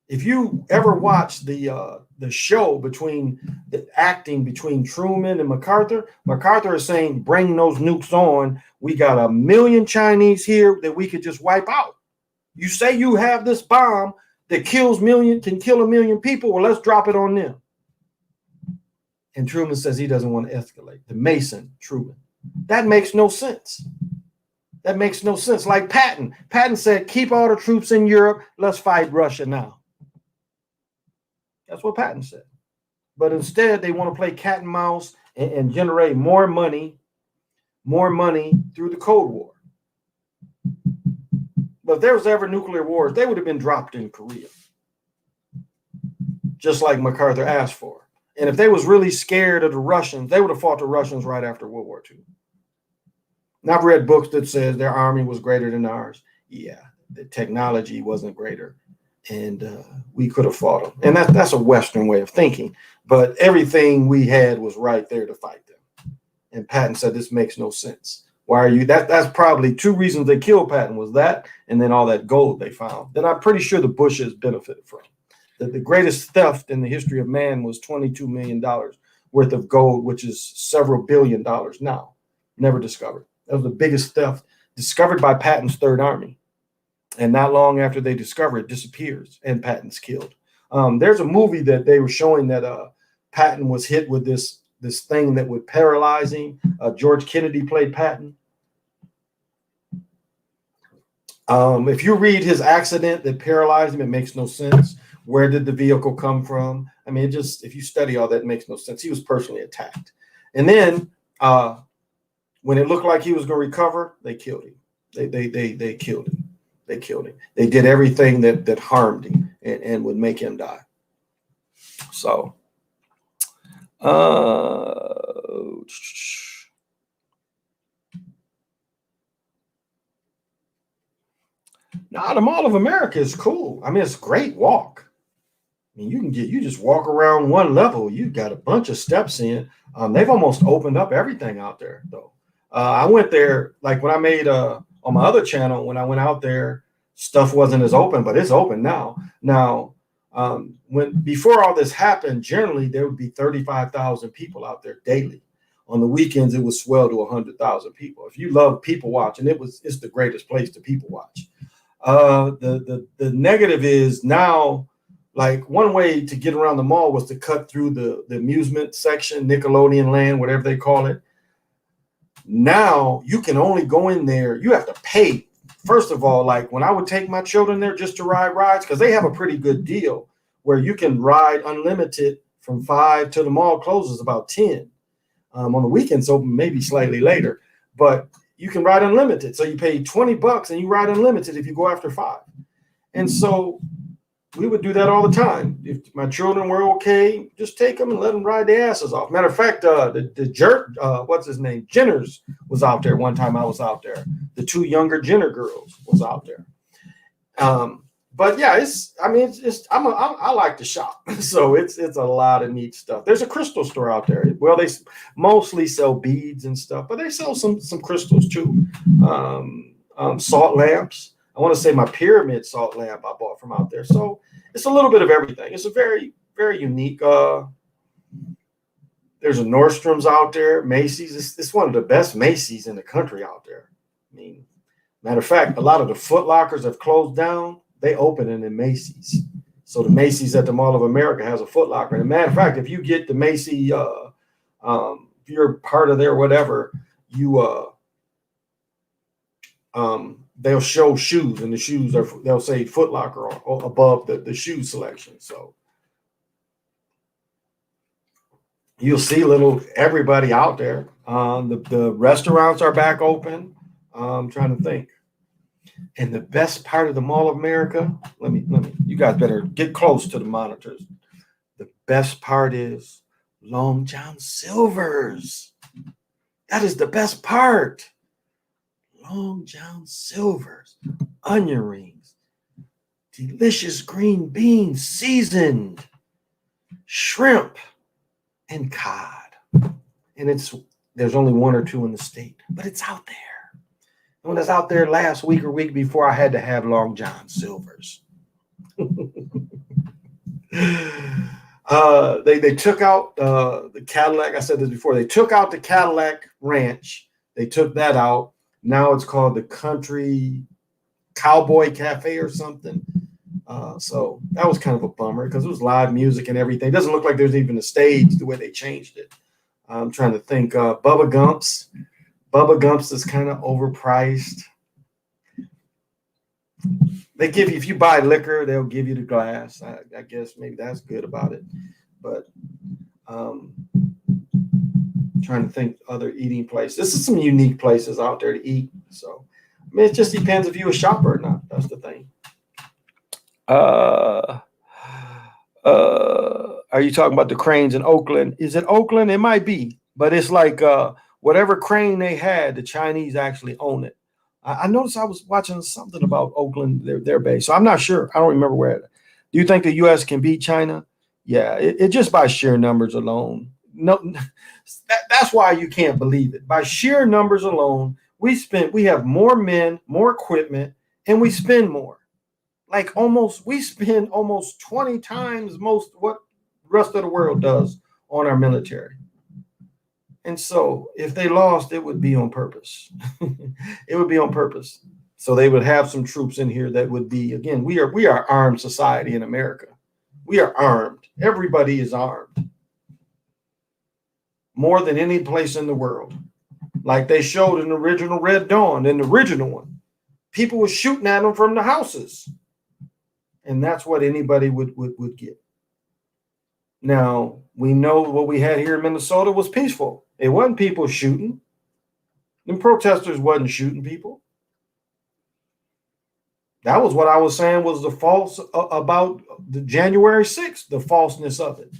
If you ever watch the show between the acting between Truman and MacArthur is saying, bring those nukes on. We got 1 million Chinese here that we could just wipe out. You say you have this bomb that can kill 1 million people. Well, let's drop it on them. And Truman says he doesn't want to escalate. The Mason, Truman. That makes no sense. That makes no sense. Like Patton. Patton said, keep all the troops in Europe. Let's fight Russia now. That's what Patton said. But instead, they want to play cat and mouse and generate more money through the Cold War. But if there was ever nuclear wars, they would have been dropped in Korea, just like MacArthur asked for. And if they was really scared of the Russians, they would have fought the Russians right after World War II. And I've read books that says their army was greater than ours. Yeah, the technology wasn't greater. And we could have fought them. And that's a Western way of thinking. But everything we had was right there to fight them. And Patton said, this makes no sense. Why are you? That's probably 2 reasons they killed Patton, was that and then all that gold they found that I'm pretty sure the Bushes benefited from. The greatest theft in the history of man was $22 million worth of gold, which is several billion dollars now. Never discovered. That was the biggest theft discovered by Patton's Third Army. And not long after they discover it, disappears and Patton's killed. There's a movie that they were showing that Patton was hit with this thing that would paralyze him. George Kennedy played Patton. If you read his accident that paralyzed him, it makes no sense. Where did the vehicle come from? I mean, if you study all that, it makes no sense. He was personally attacked. And then when it looked like he was going to recover, they killed him. They killed him. They killed him. They did everything that harmed him and would make him die. So, now the Mall of America is cool. I mean, it's a great walk. I mean, you just walk around one level. You've got a bunch of steps in. They've almost opened up everything out there, though. I went there, like when I made on my other channel, when I went out there, stuff wasn't as open, but it's open now. Now, before all this happened, generally there would be 35,000 people out there daily. On the weekends, it would swell to 100,000 people. If you love people watching, it's the greatest place to people watch. The negative is now, like one way to get around the mall was to cut through the amusement section, Nickelodeon Land, whatever they call it. Now you can only go in there. You have to pay first of all, like when I would take my children there just to ride rides, because they have a pretty good deal where you can ride unlimited from 5 till the mall closes about 10. On the weekends open maybe slightly later, but you can ride unlimited. So you pay $20 and you ride unlimited if you go after 5. And so we would do that all the time. If my children were okay, just take them and let them ride their asses off. Matter of fact, the jerk, what's his name? Jenner's was out there one time I was out there. The 2 younger Jenner girls was out there. But yeah, I like to shop. So it's a lot of neat stuff. There's a crystal store out there. Well, they mostly sell beads and stuff, but they sell some crystals too. Salt lamps. I want to say my pyramid salt lamp I bought from out there. So it's a little bit of everything. It's a very, very unique. There's a Nordstrom's out there, Macy's. It's one of the best Macy's in the country out there. I mean, matter of fact, a lot of the Foot Lockers have closed down. They open in Macy's. So the Macy's at the Mall of America has a Foot Locker. And a matter of fact, if you get the Macy's, if you're part of their whatever, they'll show shoes, and the shoes they'll say Foot Locker or above the shoe selection. So you'll see everybody out there. The restaurants are back open. I'm trying to think. And the best part of the Mall of America, you guys better get close to the monitors. The best part is Long John Silver's. That is the best part. Long John Silver's, onion rings, delicious green beans, seasoned shrimp and cod. And there's only 1 or 2 in the state, but it's out there. And when I was out there last week or week before, I had to have Long John Silver's. They took out the Cadillac. I said this before. They took out the Cadillac Ranch. They took that out. Now it's called the Country Cowboy Cafe or something. So that was kind of a bummer because it was live music and everything. It doesn't look like there's even a stage the way they changed it. I'm trying to think. Bubba Gump's. Bubba Gump's is kind of overpriced. They give you, if you buy liquor, they'll give you the glass. I guess maybe that's good about it. But trying to think other eating places. This is some unique places out there to eat. So, I mean, it just depends if you're a shopper or not. That's the thing. Are you talking about the cranes in Oakland? Is it Oakland? It might be, but it's like whatever crane they had, the Chinese actually own it. I noticed I was watching something about Oakland, their base. So I'm not sure. I don't remember where. Do you think the U.S. can beat China? Yeah, it just by sheer numbers alone. No, that's why you can't believe it. By sheer numbers alone, we have more men, more equipment, and we spend more. We spend almost 20 times most what the rest of the world does on our military. And so if they lost, it would be on purpose. It would be on purpose. So they would have some troops in here that would be, again, we are armed society in America. We are armed. Everybody is armed. More than any place in the world. Like they showed in the original Red Dawn, in the original one. People were shooting at them from the houses. And that's what anybody would get. Now, we know what we had here in Minnesota was peaceful. It wasn't people shooting. The protesters wasn't shooting people. That was what I was saying was the false about the January 6th, the falseness of it.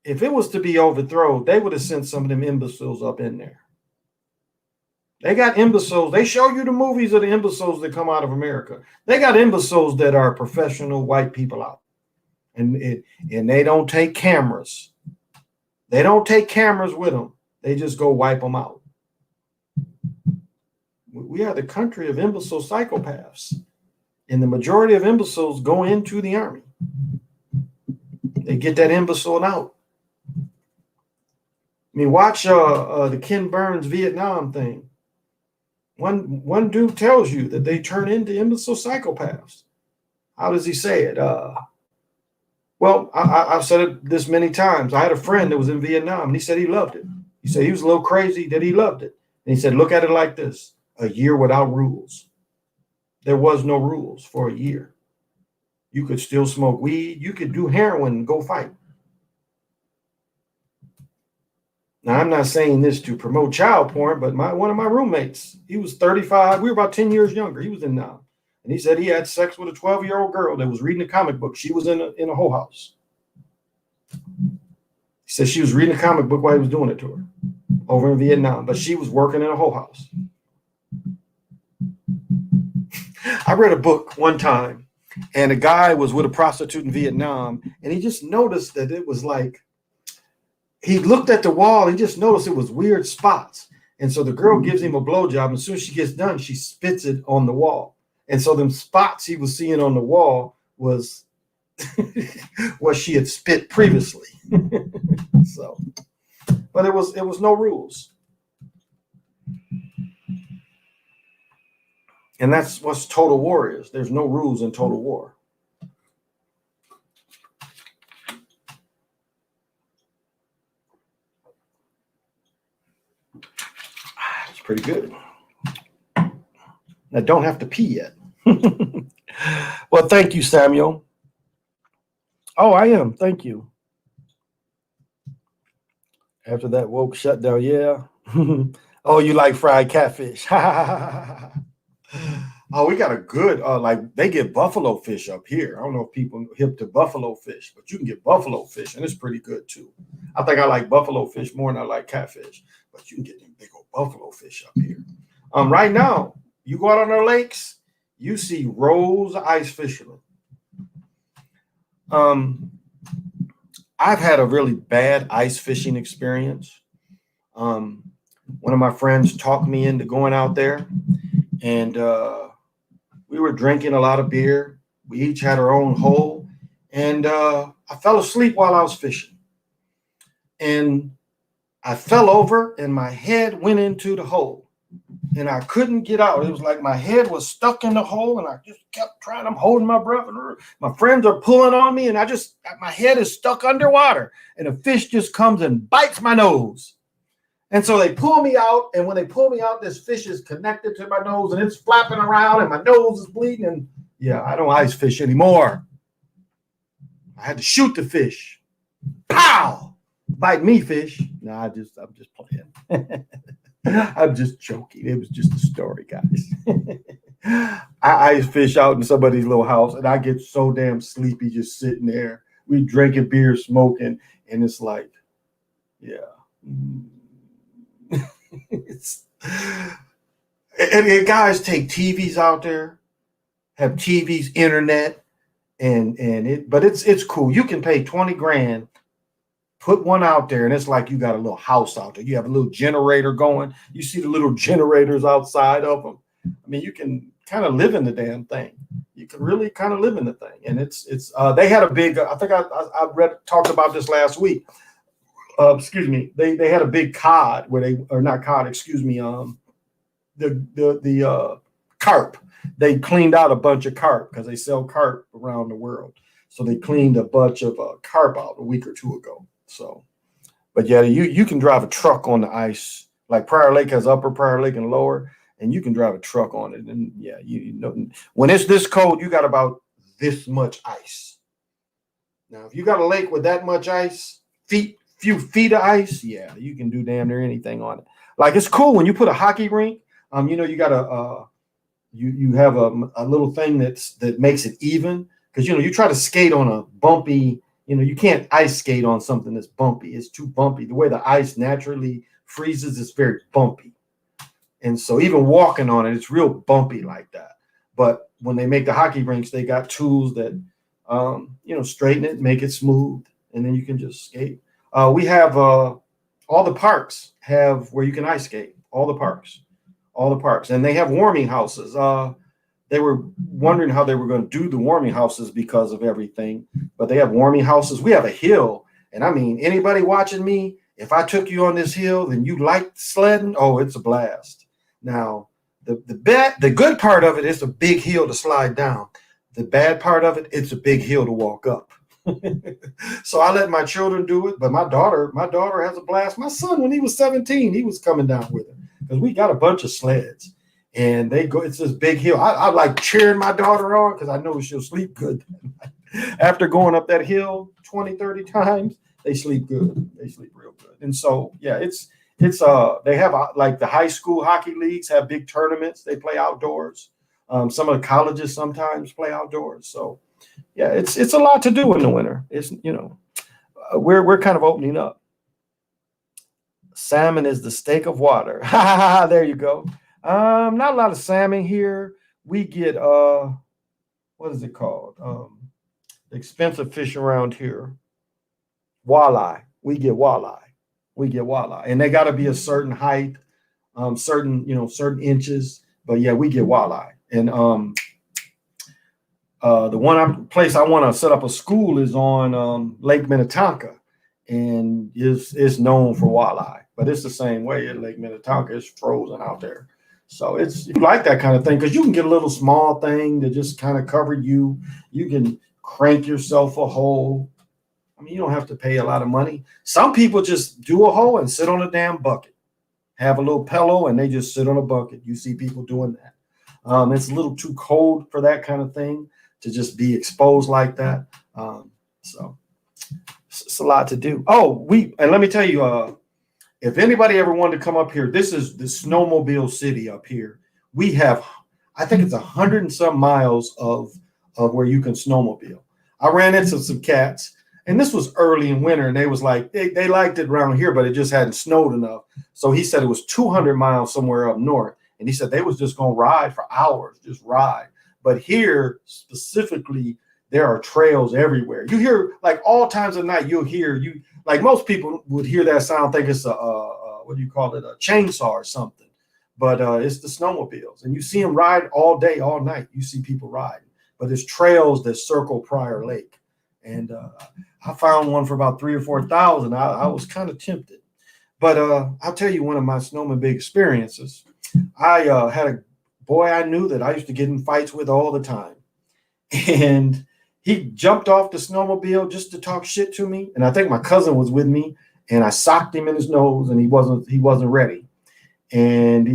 If it was to be overthrown, they would have sent some of them imbeciles up in there. They got imbeciles. They show you the movies of the imbeciles that come out of America. They got imbeciles that are professional white people out. And they don't take cameras. They don't take cameras with them. They just go wipe them out. We are the country of imbecile psychopaths. And the majority of imbeciles go into the army. They get that imbecile out. I mean, watch the Ken Burns Vietnam thing. One dude tells you that they turn into imbecile psychopaths. How does he say it? Well, I've said it this many times. I had a friend that was in Vietnam, and he said he loved it. He said he was a little crazy, that he loved it. And he said, look at it like this. a year without rules. There was no rules for a year. You could still smoke weed. You could do heroin and go fight. Now, I'm not saying this to promote child porn, but one of my roommates, he was 35. We were about 10 years younger. He was in now. And he said he had sex with a 12-year-old girl that was reading a comic book. She was in a whole house. He said she was reading a comic book while he was doing it to her over in Vietnam, but she was working in a whole house. I read a book one time, and a guy was with a prostitute in Vietnam, and he just noticed that it was like, he looked at the wall, he just noticed it was weird spots. And so the girl gives him a blowjob, and as soon as she gets done, she spits it on the wall. And so them spots he was seeing on the wall was what she had spit previously. So, but it was no rules. And that's what's total war is. There's no rules in total war. It's pretty good. I don't have to pee yet. Well, thank you, Samuel. Oh, I am. Thank you. After that woke shutdown, yeah. Oh, you like fried catfish? Oh, we got a good, like they get buffalo fish up here. I don't know if people hip to buffalo fish, but you can get buffalo fish, and it's pretty good too. I think I like buffalo fish more than I like catfish, but you can get them big old buffalo fish up here. Right now, you go out on our lakes, you see rows of ice fishermen. I've had a really bad ice fishing experience. One of my friends talked me into going out there, and we were drinking a lot of beer. We each had our own hole, and I fell asleep while I was fishing. And I fell over, and my head went into the hole, and I couldn't get out. It was like my head was stuck in the hole, and I just kept trying. I'm holding my breath, and my friends are pulling on me, and my head is stuck underwater, and a fish just comes and bites my nose. And so they pull me out, and when they pull me out, this fish is connected to my nose, and it's flapping around, and my nose is bleeding. And yeah, I don't ice fish anymore. I had to shoot the fish. Pow! Bite me, fish. No, I'm just playing. I'm just joking. It was just a story, guys. I ice fish out in somebody's little house, and I get so damn sleepy just sitting there. We drinking beer, smoking, and it's like, yeah. And guys take TVs out there, have TVs, internet, but it's cool. You can pay 20 grand, put one out there, and it's like you got a little house out there. You have a little generator going. You see the little generators outside of them. I mean, you can kind of live in the damn thing. You can really kind of live in the thing. And it's they had a big, I think I talked about this last week. Excuse me, they had a big cod the carp. They cleaned out a bunch of carp because they sell carp around the world. So they cleaned a bunch of carp out a week or two ago. So, but yeah, you can drive a truck on the ice. Like Prior Lake has Upper Prior Lake and Lower, and you can drive a truck on it. And yeah, you know, when it's this cold, you got about this much ice. Now, if you got a lake with that much ice, few feet of ice, yeah, you can do damn near anything on it. Like it's cool when you put a hockey rink. You know, you got you have a little thing that makes it even, because you know you try to skate on a bumpy. You know, you can't ice skate on something that's bumpy. It's too bumpy. The way the ice naturally freezes, it's very bumpy, and so even walking on it, it's real bumpy like that. But when they make the hockey rinks, they got tools that you know, straighten it, make it smooth, and then you can just skate. We have all the parks have where you can ice skate. All the parks, and they have warming houses. They were wondering how they were going to do the warming houses because of everything, but they have warming houses. We have a hill, and I mean, anybody watching me, if I took you on this hill, then you like sledding. Oh, it's a blast. Now, the good part of it is a big hill to slide down. The bad part of it, it's a big hill to walk up. So I let my children do it, but my daughter has a blast. My son, when he was 17, he was coming down with it because we got a bunch of sleds, and they go. It's this big hill. I like cheering my daughter on because I know she'll sleep good. After going up that hill 20, 30 times, they sleep good. They sleep real good. And so, yeah, it's they have like the high school hockey leagues have big tournaments. They play outdoors. Some of the colleges sometimes play outdoors. So, yeah, it's a lot to do in the winter. It's we're kind of opening up. Salmon is the steak of water. There you go. Not a lot of salmon here. We get what is it called? Expensive fish around here. Walleye. We get walleye. And they got to be a certain height, certain inches. But yeah, we get walleye. And the place I want to set up a school is on Lake Minnetonka, and is known for walleye. But it's the same way at Lake Minnetonka. It's frozen out there. So you like that kind of thing because you can get a little small thing to just kind of cover you. You can crank yourself a hole. I mean, you don't have to pay a lot of money. Some people just do a hole and sit on a damn bucket, have a little pillow, and they just sit on a bucket. You see people doing that. It's a little too cold for that kind of thing to just be exposed like that. So it's a lot to do. And let me tell you, if anybody ever wanted to come up here, this is the snowmobile city up here. We have, I think it's 100 and some miles of where you can snowmobile. I ran into some cats, and this was early in winter, and they was like, they liked it around here, but it just hadn't snowed enough. So he said it was 200 miles somewhere up north, and he said they was just going to ride for hours, just ride. But here specifically, there are trails everywhere. You hear, like, all times of night, you'll hear, like most people would hear that sound, think it's a what do you call it, a chainsaw or something. But it's the snowmobiles, and you see them ride all day, all night. You see people riding, but there's trails that circle Prior Lake, and I found one for about 3,000 or 4,000. I was kind of tempted, but I'll tell you one of my snowmobile experiences. I had a boy I knew that I used to get in fights with all the time, and he jumped off the snowmobile just to talk shit to me, and I think my cousin was with me, and I socked him in his nose, and he wasn't ready, and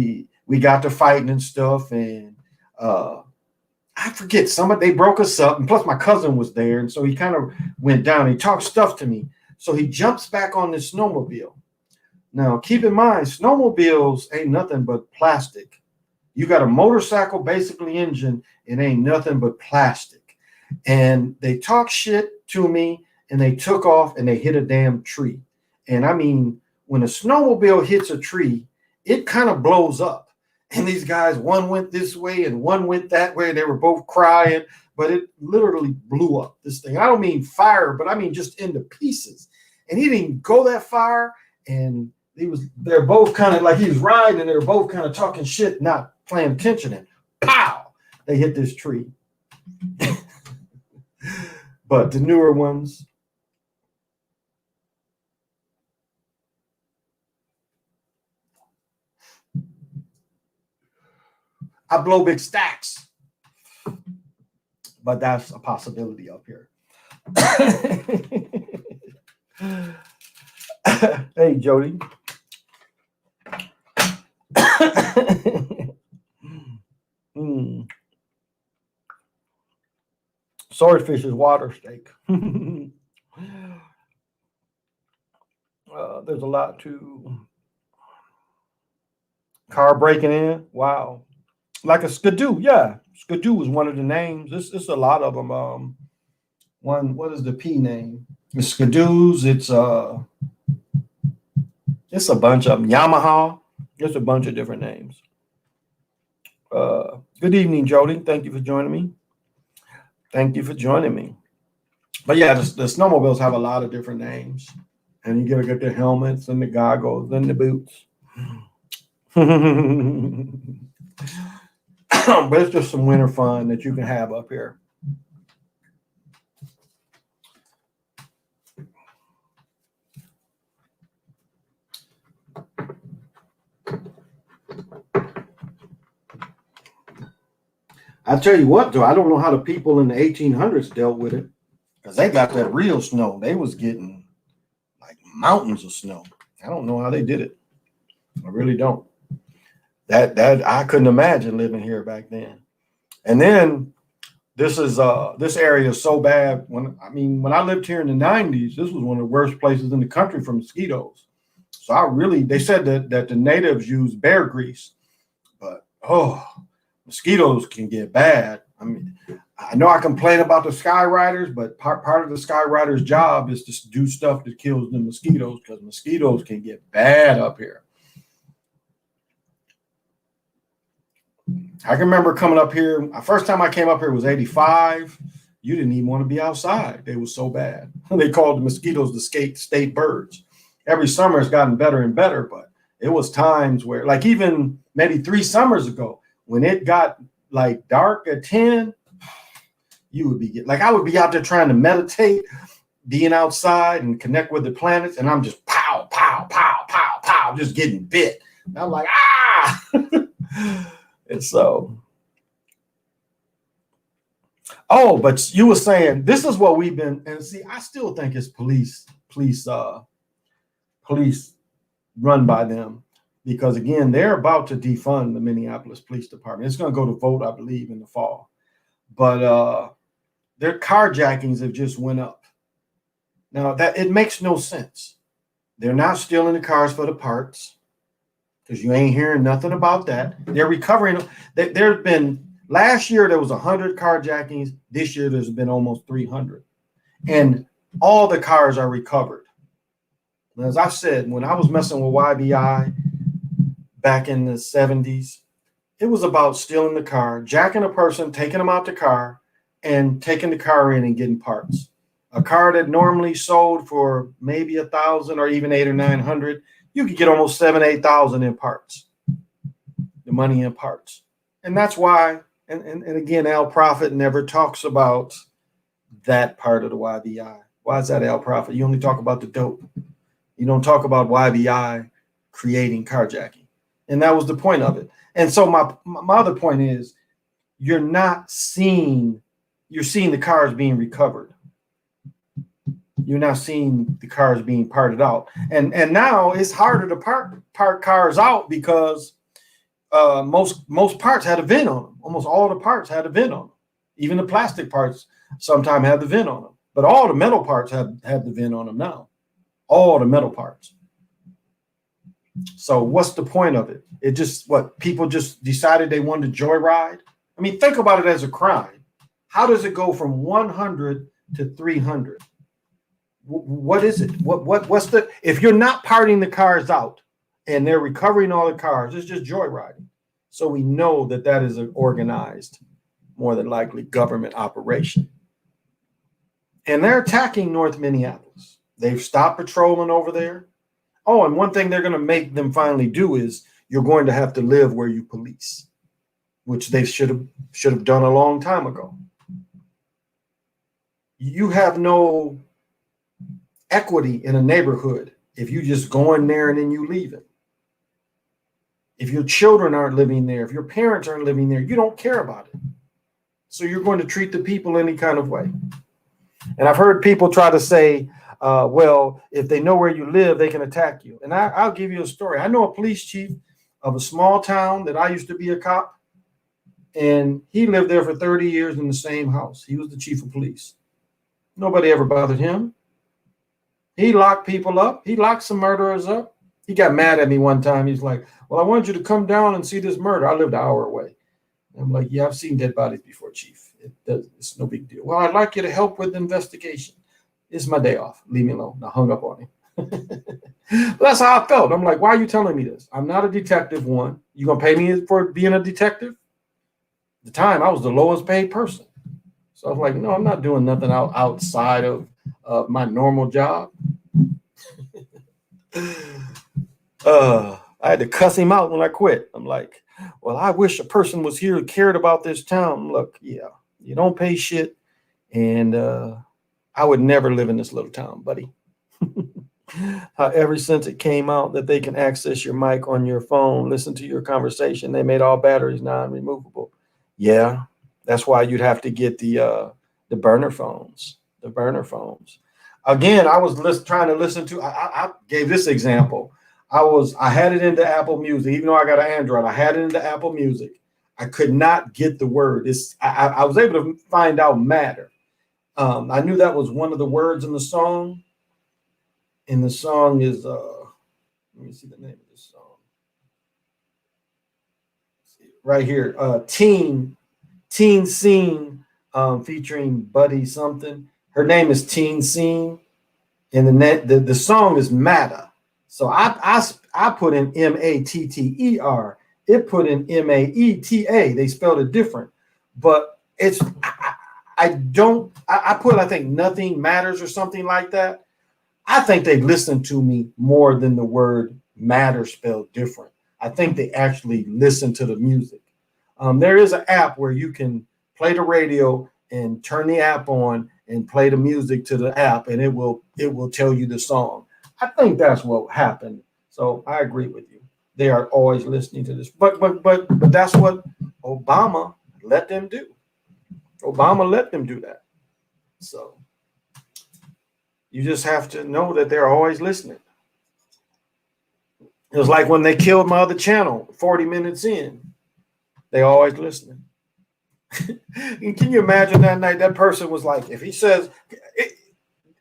we got to fighting and stuff, and I forget they broke us up, and plus my cousin was there, and so he kind of went down. He talked stuff to me, so he jumps back on this snowmobile. Now keep in mind, snowmobiles ain't nothing but plastic. You got a motorcycle basically engine, it ain't nothing but plastic. And they talk shit to me, and they took off, and they hit a damn tree. And I mean, when a snowmobile hits a tree, it kind of blows up. And these guys, one went this way and one went that way. They were both crying, but it literally blew up, this thing. I don't mean fire, but I mean just into pieces. And he didn't go that far. And they're both kind of like, he was riding, and they were both kind of talking shit, not paying attention. And pow, they hit this tree. But the newer ones, I blow big stacks, but that's a possibility up here. Hey, Jody. Swordfish is water steak. There's a lot to car breaking in. Wow. Like a skidoo. Yeah. Skidoo is one of the names. It's a lot of them. What is the P name? It's skidoos. It's a bunch of them. Yamaha. There's a bunch of different names. Good evening, Jody. Thank you for joining me. But yeah, the snowmobiles have a lot of different names, and you gotta get the helmets and the goggles and the boots. But it's just some winter fun that you can have up here. I tell you what, though, I don't know how the people in the 1800s dealt with it, because they got that real snow. They was getting like mountains of snow. I don't know how they did it. I really don't. That I couldn't imagine living here back then. And then this area is so bad. When I lived here in the 90s, this was one of the worst places in the country for mosquitoes. So they said that the natives use bear grease, but mosquitoes can get bad. I mean, I know I complain about the skywriters, but part of the skywriter's job is to do stuff that kills the mosquitoes, because mosquitoes can get bad up here. I can remember coming up here. First time I came up here was 85. You didn't even want to be outside. They were so bad. They called the mosquitoes the state birds. Every summer it's gotten better and better, but it was times where, like even maybe 3 summers ago, when it got like dark at 10, you would be like, I would be out there trying to meditate, being outside and connect with the planets, and I'm just pow, pow, pow, pow, pow, just getting bit. And I'm like, ah. And so, but you were saying this is what we've been, and see, I still think it's police run by them, because again, they're about to defund the Minneapolis Police Department. It's going to go to vote, I believe, in the fall. But their carjackings have just went up. Now that it makes no sense. They're not stealing the cars for the parts, because you ain't hearing nothing about that. They're recovering. There's been, last year there was 100 carjackings. This year there's been almost 300, and all the cars are recovered. And as I've said, when I was messing with YBI back in the 70s, it was about stealing the car, jacking a person, taking them out the car, and taking the car in and getting parts. A car that normally sold for maybe 1,000 or even 800 or 900, you could get almost 7,000, 8,000 in parts, the money in parts. And that's why, and again, Al Prophet never talks about that part of the YBI. Why is that, Al Prophet? You only talk about the dope. You don't talk about YBI creating carjacking. And that was the point of it. And so my other point is, you're seeing the cars being recovered. You're not seeing the cars being parted out. And now it's harder to park cars out, because most parts had a VIN on them. Almost all the parts had a VIN on them. Even the plastic parts sometimes have the VIN on them. But all the metal parts have the VIN on them now. All the metal parts. So what's the point of it? It just, people just decided they wanted to joyride? I mean, think about it as a crime. How does it go from 100 to 300? What is it? What's the, if you're not parting the cars out and they're recovering all the cars, it's just joyriding. So we know that is an organized, more than likely, government operation. And they're attacking North Minneapolis. They've stopped patrolling over there. Oh, and one thing they're going to make them finally do is, you're going to have to live where you police, which they should have done a long time ago. You have no equity in a neighborhood if you just go in there and then you leave it. If your children aren't living there, if your parents aren't living there, you don't care about it. So you're going to treat the people any kind of way. And I've heard people try to say, well, if they know where you live, they can attack you. And I'll give you a story. I know a police chief of a small town that I used to be a cop, and he lived there for 30 years in the same house. He was the chief of police. Nobody ever bothered him. He locked people up. He locked some murderers up. He got mad at me one time. He's like, well, I want you to come down and see this murder. I lived an hour away. And I'm like, yeah, I've seen dead bodies before, Chief. It's no big deal. Well, I'd like you to help with the investigation. It's my day off. Leave me alone. I hung up on him. But that's how I felt. I'm like, why are you telling me this? I'm not a detective, one. You going to pay me for being a detective? At the time, I was the lowest paid person. So I was like, no, I'm not doing nothing outside of my normal job. I had to cuss him out when I quit. I'm like, well, I wish a person was here who cared about this town. Look, yeah, you don't pay shit. And I would never live in this little town, buddy. Ever since it came out that they can access your mic on your phone, listen to your conversation, they made all batteries non-removable. Yeah, that's why you'd have to get the burner phones. The burner phones. Again, I was trying to listen to. I gave this example. I had it into Apple Music, even though I got an Android. I had it into Apple Music. I could not get the word. I was able to find out matter. I knew that was one of the words in the song. And the song is let me see the name of this song. Right here. Teen Scene, featuring Buddy something. Her name is Teen Scene. And the song is Matter. So I put in Matter. It put in Maeta. They spelled it different, but I put, I think, Nothing Matters or something like that. I think they listened to me more than the word matter spelled different. I think they actually listened to the music. There is an app where you can play the radio and turn the app on and play the music to the app, and it will tell you the song. I think that's what happened. So I agree with you. They are always listening to this, but that's what Obama let them do. Obama let them do that. So you just have to know that they're always listening. It was like when they killed my other channel 40 minutes in. They always listening. Can you imagine that night? That person was like, if he says,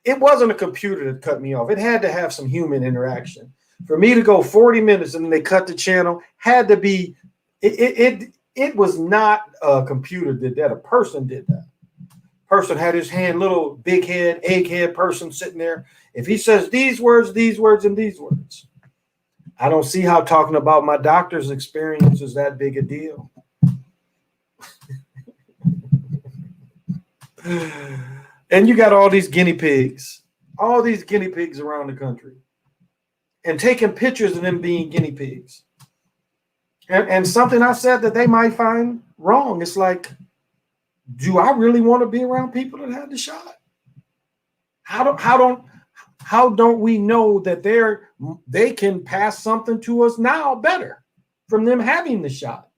it wasn't a computer that cut me off. It had to have some human interaction. For me to go 40 minutes and then they cut the channel, had to be, it was not a computer did that. A person did that. Person had his hand, little big head, egghead person sitting there. If he says these words, and these words, I don't see how talking about my doctor's experience is that big a deal. And you got all these guinea pigs around the country, and taking pictures of them being guinea pigs. And something I said that they might find wrong. It's like, do I really want to be around people that had the shot? How don't we know that they can pass something to us now better from them having the shot?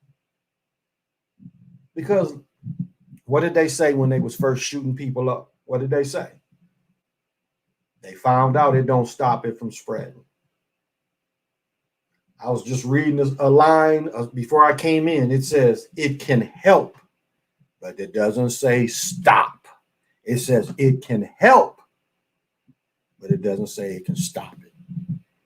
Because what did they say when they was first shooting people up? What did they say? They found out it don't stop it from spreading. I was just reading a line before I came in. It says it can help, but it doesn't say stop. It says it can help, but it doesn't say it can stop it.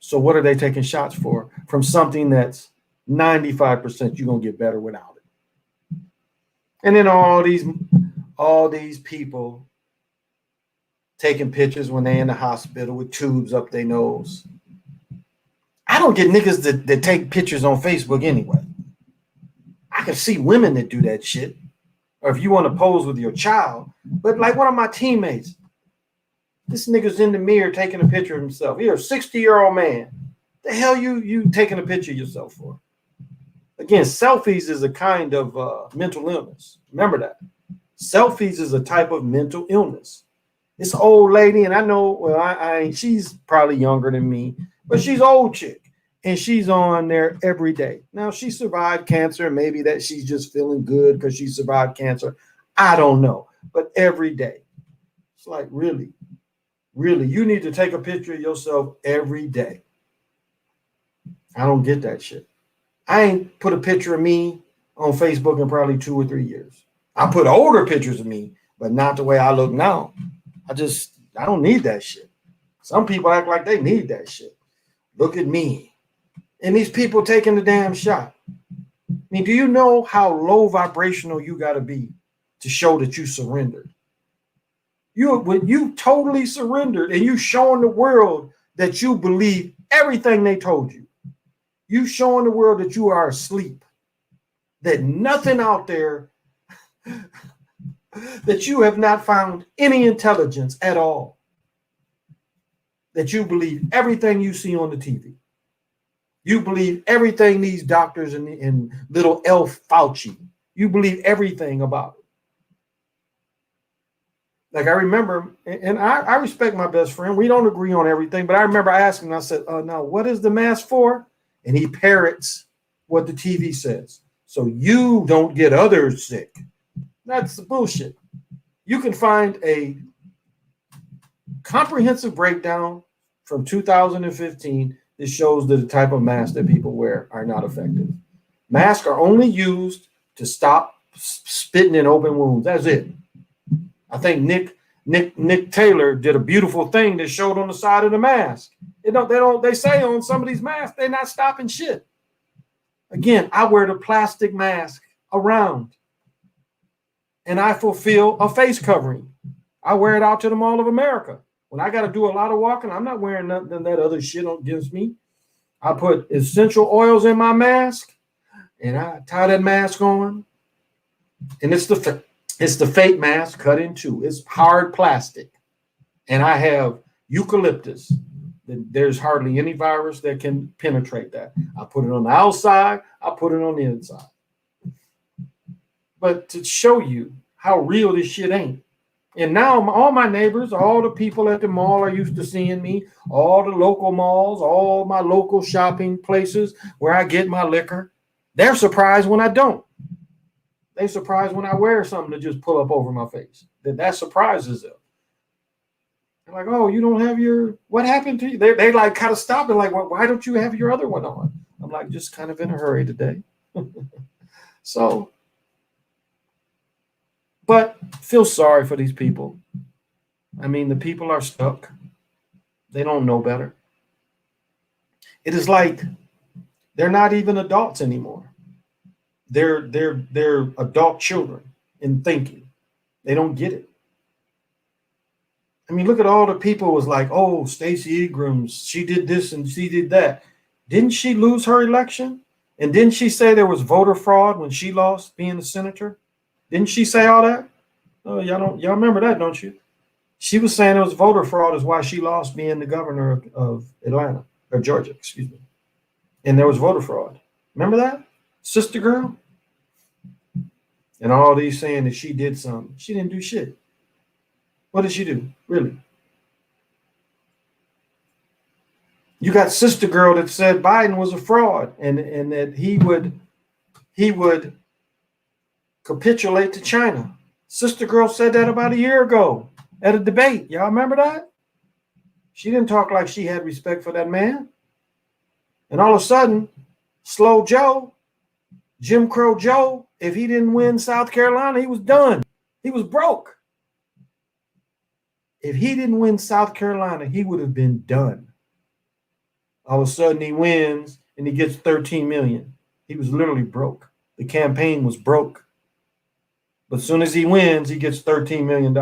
So what are they taking shots for? From something that's 95% you're going to get better without it. And then all these people taking pictures when they're in the hospital with tubes up their nose. I don't get niggas that take pictures on Facebook anyway. I can see women that do that shit. Or if you want to pose with your child. But like one of my teammates, this nigga's in the mirror taking a picture of himself. You're a 60-year-old man. The hell you taking a picture of yourself for? Again, selfies is a kind of mental illness. Remember that. Selfies is a type of mental illness. This old lady, and I know, well, she's probably younger than me, but she's old chick, and she's on there every day. Now, she survived cancer, and maybe that she's just feeling good because she survived cancer. I don't know, but every day. It's like, really, you need to take a picture of yourself every day. I don't get that shit. I ain't put a picture of me on Facebook in probably 2 or 3 years. I put older pictures of me, but not the way I look now. I don't need that shit. Some people act like they need that shit. Look at me. And these people taking the damn shot. I mean, do you know how low vibrational you got to be to show that you surrendered? You totally surrendered, and you showing the world that you believe everything they told you. You showing the world that you are asleep, that nothing out there, that you have not found any intelligence at all, that you believe everything you see on the TV. You believe everything these doctors and little elf Fauci, you believe everything about it. Like I remember, and I respect my best friend. We don't agree on everything, but I remember asking him, I said, now what is the mask for? And he parrots what the TV says. So you don't get others sick. That's the bullshit. You can find a comprehensive breakdown from 2015 This shows that the type of masks that people wear are not effective. Masks are only used to stop spitting in open wounds. That's it. I think Nick Taylor did a beautiful thing that showed on the side of the mask. They say on some of these masks, they're not stopping shit. Again, I wear the plastic mask around and I fulfill a face covering. I wear it out to the Mall of America. When I got to do a lot of walking, I'm not wearing nothing that other shit against me. I put essential oils in my mask and I tie that mask on. And it's the fake mask cut in two. It's hard plastic. And I have eucalyptus. There's hardly any virus that can penetrate that. I put it on the outside. I put it on the inside. But to show you how real this shit ain't. And now all my neighbors, all the people at the mall are used to seeing me, all the local malls, all my local shopping places where I get my liquor. They're surprised when I don't. They're surprised when I wear something to just pull up over my face. That surprises them. They're like, oh, you don't have what happened to you? They like kind of stop and like, well, why don't you have your other one on? I'm like, just kind of in a hurry today. So, but feel sorry for these people. I mean, the people are stuck. They don't know better. It is like they're not even adults anymore. They're adult children in thinking. They don't get it. I mean, look at all the people was like, oh, Stacey Abrams, she did this and she did that. Didn't she lose her election? And didn't she say there was voter fraud when she lost being a senator? Didn't she say all that? Oh, y'all remember that, don't you? She was saying it was voter fraud is why she lost being the governor of Atlanta or Georgia, excuse me. And there was voter fraud. Remember that? Sister girl? And all these saying that she did something. She didn't do shit. What did she do? Really? You got Sister Girl that said Biden was a fraud and that he would capitulate to China. Sister Girl said that about a year ago at a debate. Y'all remember that? She didn't talk like she had respect for that man. And all of a sudden, Slow Joe, Jim Crow Joe, if he didn't win South Carolina, he was done. He was broke. If he didn't win South Carolina, he would have been done. All of a sudden he wins and he gets 13 million. He was literally broke. The campaign was broke. But as soon as he wins, he gets $13 million.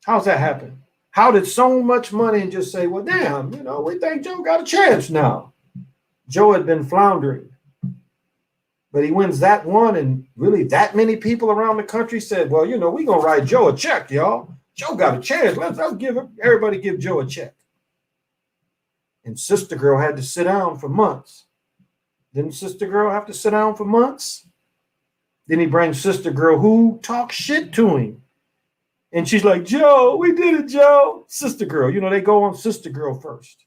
How's that happen? How did so much money and just say, well, damn, we think Joe got a chance now. Joe had been floundering. But he wins that one, and really that many people around the country said, well, we're going to write Joe a check, y'all. Joe got a chance. Let's everybody give Joe a check. And Sister Girl had to sit down for months. Didn't Sister Girl have to sit down for months? Then he brings Sister Girl who talks shit to him. And she's like, Joe, we did it, Joe. Sister Girl, they go on Sister Girl first.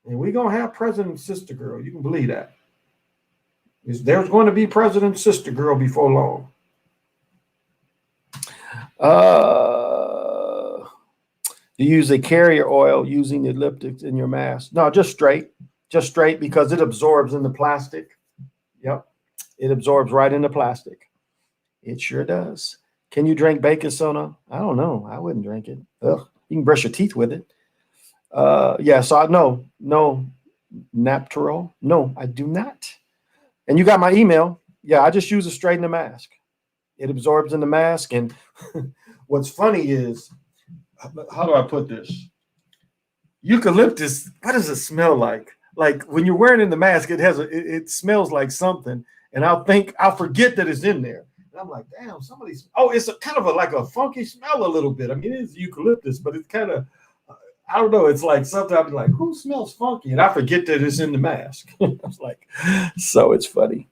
And we're going to have President Sister Girl. You can believe that. There's going to be President Sister Girl before long. You use a carrier oil using the elliptics in your mask. No, just straight because it absorbs in the plastic. Yep. It absorbs right in the plastic. It sure does. Can you drink baking soda? I don't know. I wouldn't drink it. Ugh. You can brush your teeth with it. No, Naptero. No, I do not. And you got my email. Yeah, I just use it straight in the mask. It absorbs in the mask. And what's funny is, how do I put this? Eucalyptus, what does it smell like? Like when you're wearing it in the mask, it smells like something. And I'll forget that it's in there. And I'm like, damn, it's kind of like a funky smell a little bit. I mean, it's eucalyptus, but it's kind of, I don't know. It's like something I'll be like, who smells funky? And I forget that it's in the mask. I was like, so it's funny.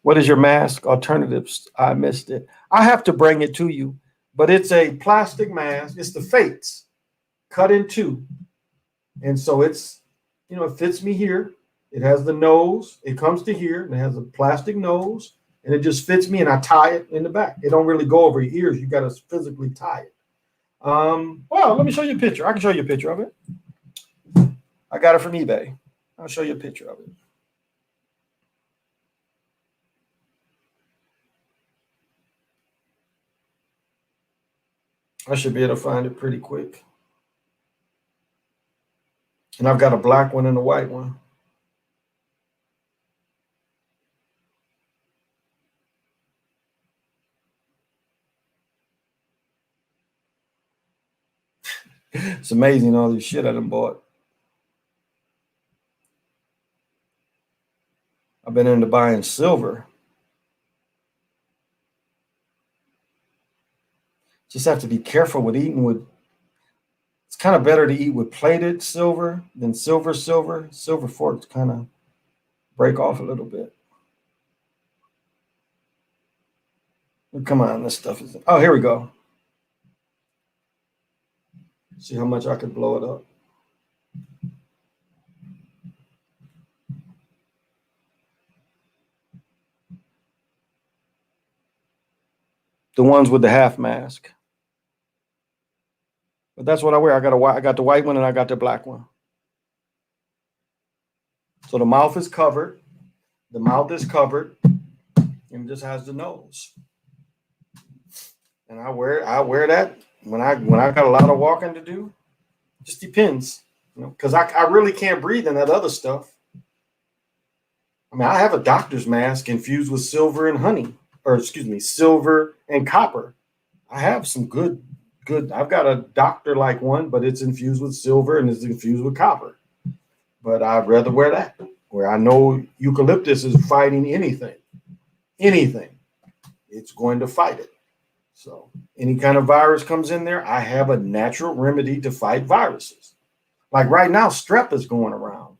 What is your mask alternatives? I missed it. I have to bring it to you, but it's a plastic mask. It's the Fates cut in two. And so it's, it fits me here. It has the nose. It comes to here and it has a plastic nose and it just fits me and I tie it in the back. It don't really go over your ears. You got to physically tie it. Well, let me show you a picture. I can show you a picture of it. I got it from eBay. I'll show you a picture of it. I should be able to find it pretty quick. And I've got a black one and a white one. It's amazing all this shit I done bought. I've been into buying silver. Just have to be careful with eating with. It's kind of better to eat with plated silver than silver. Silver forks kind of break off a little bit. Come on, this stuff is. Oh, here we go. See how much I could blow it up. The ones with the half mask. But that's what I wear. I got the white one and I got the black one. So the mouth is covered. The mouth is covered, and it just has the nose. And I wear that when I got a lot of walking to do. It just depends, because I really can't breathe in that other stuff. I mean, I have a doctor's mask infused with silver and honey, or excuse me, silver and copper. I have some good. I've got a doctor-like one, but it's infused with silver and it's infused with copper. But I'd rather wear that, where I know eucalyptus is fighting anything. It's going to fight it. So any kind of virus comes in there, I have a natural remedy to fight viruses. Like right now, strep is going around.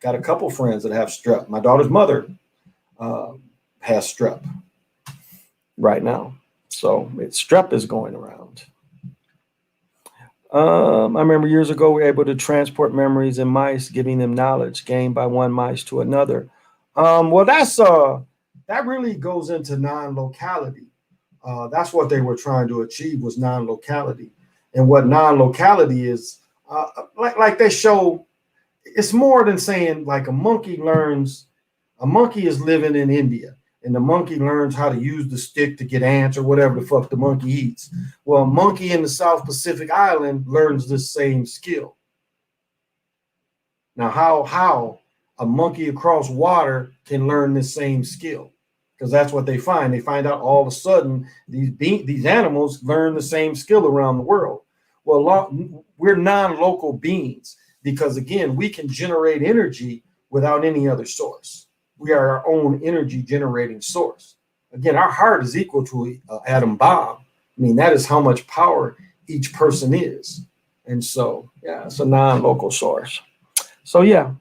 Got a couple friends that have strep. My daughter's mother has strep right now. So strep is going around. I remember years ago, we were able to transport memories in mice, giving them knowledge gained by one mice to another. Well, that really goes into non-locality. That's what they were trying to achieve, was non-locality. And what non-locality is, like they show, it's more than saying like a monkey is living in India and the monkey learns how to use the stick to get ants or whatever the fuck the monkey eats. Well, a monkey in the South Pacific Island learns this same skill. Now, how a monkey across water can learn this same skill? Because that's what they find. They find out all of a sudden these animals learn the same skill around the world. Well, we're non-local beings because, again, we can generate energy without any other source. We are our own energy generating source. Again, our heart is equal to an atom bomb. I mean, that is how much power each person is. And so, yeah, it's a non-local source. So, yeah.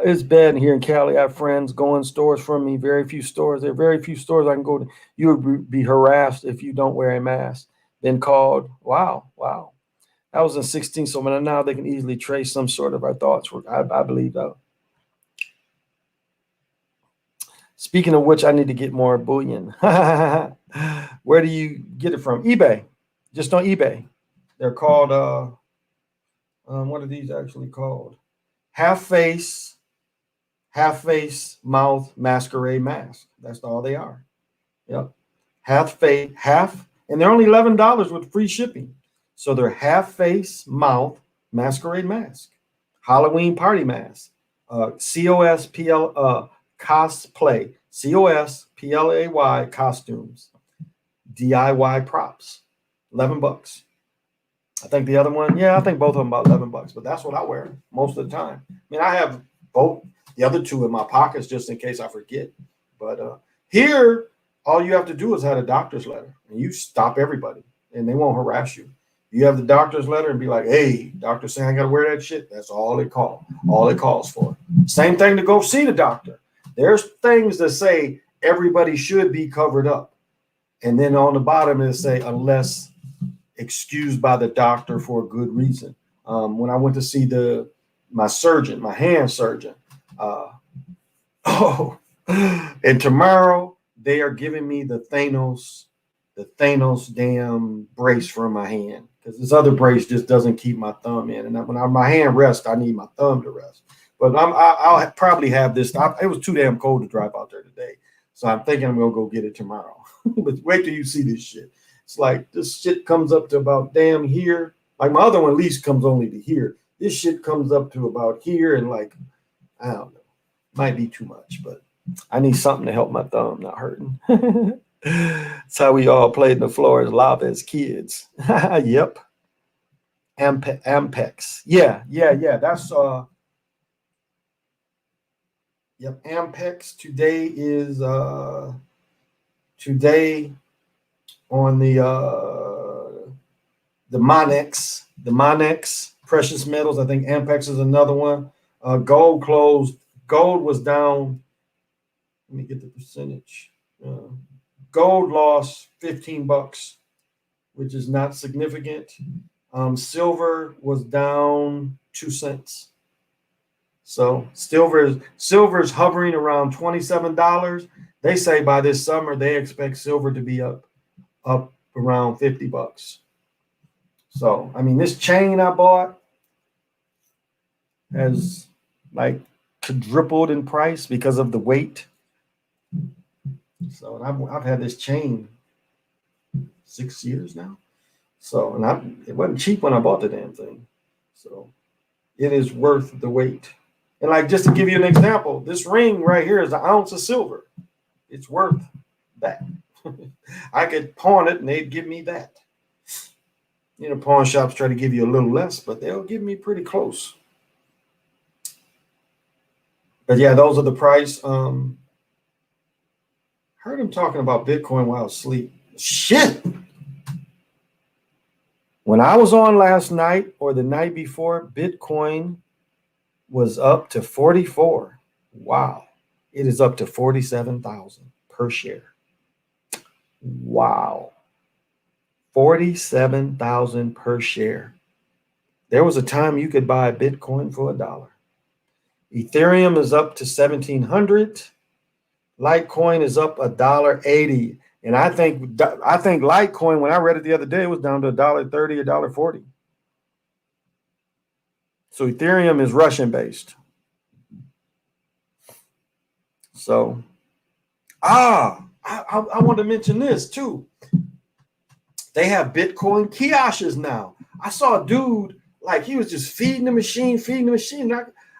It's bad here in Cali. I have friends going stores from me. Very few stores. There are very few stores I can go to. You would be harassed if you don't wear a mask. Then called. Wow. That was in 16. So now they can easily trace some sort of our thoughts. I believe that. Speaking of which, I need to get more bullion. Where do you get it from? eBay. Just on eBay. They're called, what are these actually called? Half face mouth masquerade mask. That's all they are. Yep. Half, and they're only $11 with free shipping. So they're half face mouth masquerade mask. Halloween party mask. COSPL cosplay. COSPLAY costumes. DIY props. $11. I think the other one, I think both of them about $11, but that's what I wear most of the time. I mean, I have both the other two in my pockets just in case I forget. But here, all you have to do is have a doctor's letter, and you stop everybody, and they won't harass you. You have the doctor's letter and be like, "Hey, doctor saying I got to wear that shit." That's all it calls for. Same thing to go see the doctor. There's things that say everybody should be covered up, and then on the bottom it say unless excused by the doctor for a good reason. When I went to see my hand surgeon, and tomorrow they are giving me the Thanos the Thanos damn brace from my hand, because this other brace just doesn't keep my thumb in. And when my hand rests, I need my thumb to rest. But I'll probably have this. It was too damn cold to drive out there today, so I'm thinking I'm gonna go get it tomorrow. But wait till you see this shit. It's like this shit comes up to about damn here. Like my other one at least comes only to here. This shit comes up to about here, and like I don't know, might be too much, but I need something to help my thumb not hurting. That's how we all played the floor as lava as kids. Yep. Ampex. Yeah. That's yep, Ampex. Today is today on the Monex precious metals. I think Ampex is another one. Gold closed. Gold was down. Let me get the percentage. Gold lost $15, which is not significant. Silver was down 2 cents. So silver's hovering around $27. They say by this summer they expect silver to be up around $50. So I mean, this chain I bought has like quadrupled in price because of the weight. So I've had this chain 6 years now. So it wasn't cheap when I bought the damn thing. So it is worth the weight. And like just to give you an example, this ring right here is an ounce of silver. It's worth that. I could pawn it and they'd give me that. You know, pawn shops try to give you a little less, but they'll give me pretty close. But yeah, those are the price. Heard him talking about Bitcoin while asleep. Shit. When I was on last night or the night before, Bitcoin was up to 44. Wow. It is up to 47,000 per share. Wow. 47,000 per share. There was a time you could buy Bitcoin for $1. Ethereum is up to 1,700. Litecoin is up $1.80. And I think Litecoin, when I read it the other day, it was down to $1.30, $1.40. So Ethereum is Russian based. So, I want to mention this too. They have Bitcoin kiosks now. I saw a dude, like he was just feeding the machine.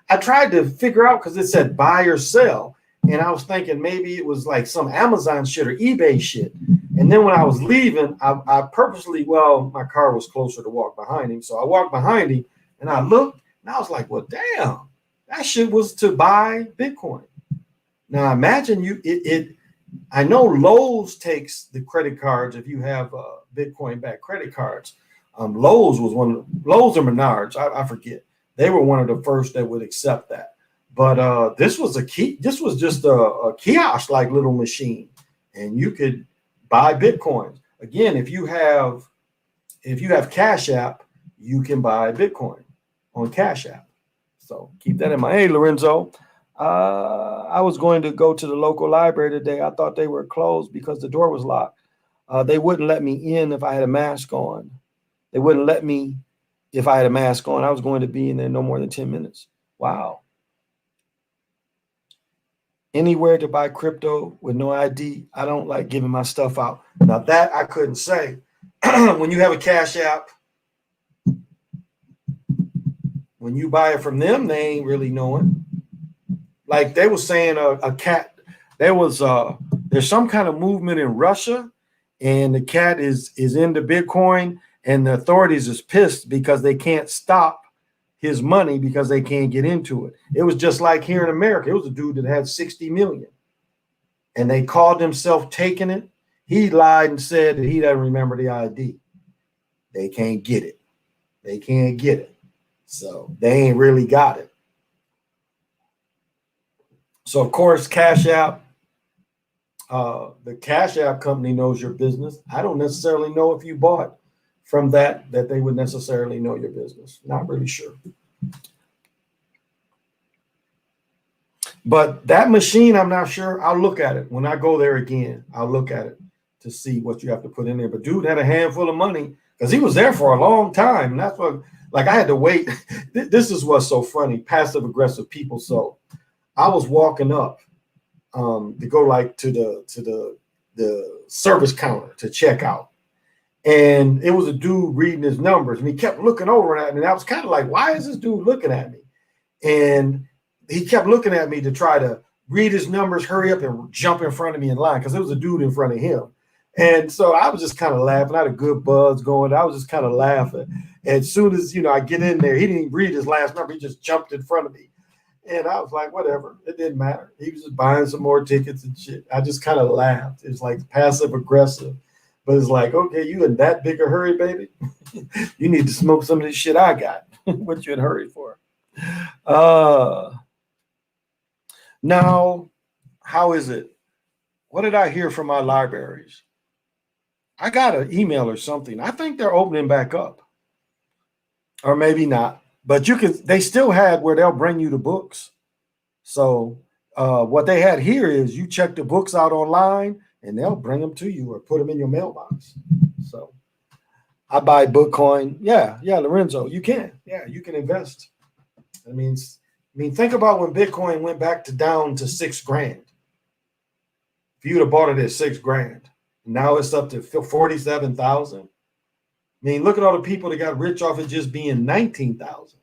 I tried to figure out because it said buy or sell. And I was thinking maybe it was like some Amazon shit or eBay shit. And then when I was leaving, I purposely, my car was closer to walk behind him. So I walked behind him and I looked and I was like, well, damn, that shit was to buy Bitcoin. Now imagine I know Lowe's takes the credit cards if you have Bitcoin backed credit cards. Lowe's or Menards, I forget. They were one of the first that would accept that. But this was just a kiosk like little machine, and you could buy Bitcoins. Again, if you have Cash App, you can buy Bitcoin on Cash App. So keep that in mind. Hey, Lorenzo, I was going to go to the local library today. I thought they were closed because the door was locked. They wouldn't let me in if I had a mask on. They wouldn't let me if I had a mask on. I was going to be in there no more than 10 minutes. Wow. Anywhere to buy crypto with no ID. I don't like giving my stuff out. Now that I couldn't say. When you have a Cash App, when you buy it from them, they ain't really knowing. Like they were saying there's some kind of movement in Russia and the cat is into Bitcoin and the authorities is pissed because they can't stop his money because they can't get into it. It was just like here in America. It was a dude that had 60 million and they called himself taking it. He lied and said that he doesn't remember the ID. They can't get it. They can't get it. So they ain't really got it. So of course, Cash App, the Cash App company knows your business. I don't necessarily know if you bought from that they would necessarily know your business. Not really sure. But that machine, I'm not sure. I'll look at it when I go there again. I'll look at it. to see what you have to put in there. But dude had a handful of money because he was there for a long time. And that's what, like, I had to wait. This is what's so funny, passive aggressive people. So I was walking up to go like to the service counter to check out. And it was a dude reading his numbers, and he kept looking over at me. And I was kind of like, why is this dude looking at me? And he kept looking at me to try to read his numbers, hurry up and jump in front of me in line because there was a dude in front of him. And so I was just kind of laughing. I had a good buzz going. I was just kind of laughing. And as soon as, I get in there, he didn't even read his last number. He just jumped in front of me. And I was like, whatever. It didn't matter. He was just buying some more tickets and shit. I just kind of laughed. It's like passive aggressive. But it's like, okay, you in that big a hurry, baby? You need to smoke some of this shit I got. What you in a hurry for? Now, how is it? What did I hear from my libraries? I got an email or something. I think they're opening back up. Or maybe not. But they still had where they'll bring you the books. So what they had here is you check the books out online and they'll bring them to you or put them in your mailbox. So I buy Bitcoin. Yeah, Lorenzo, you can. Yeah, you can invest. I mean, think about when Bitcoin went back down to $6,000. If you'd have bought it at $6,000, now it's up to 47,000. I mean, look at all the people that got rich off it just being 19,000.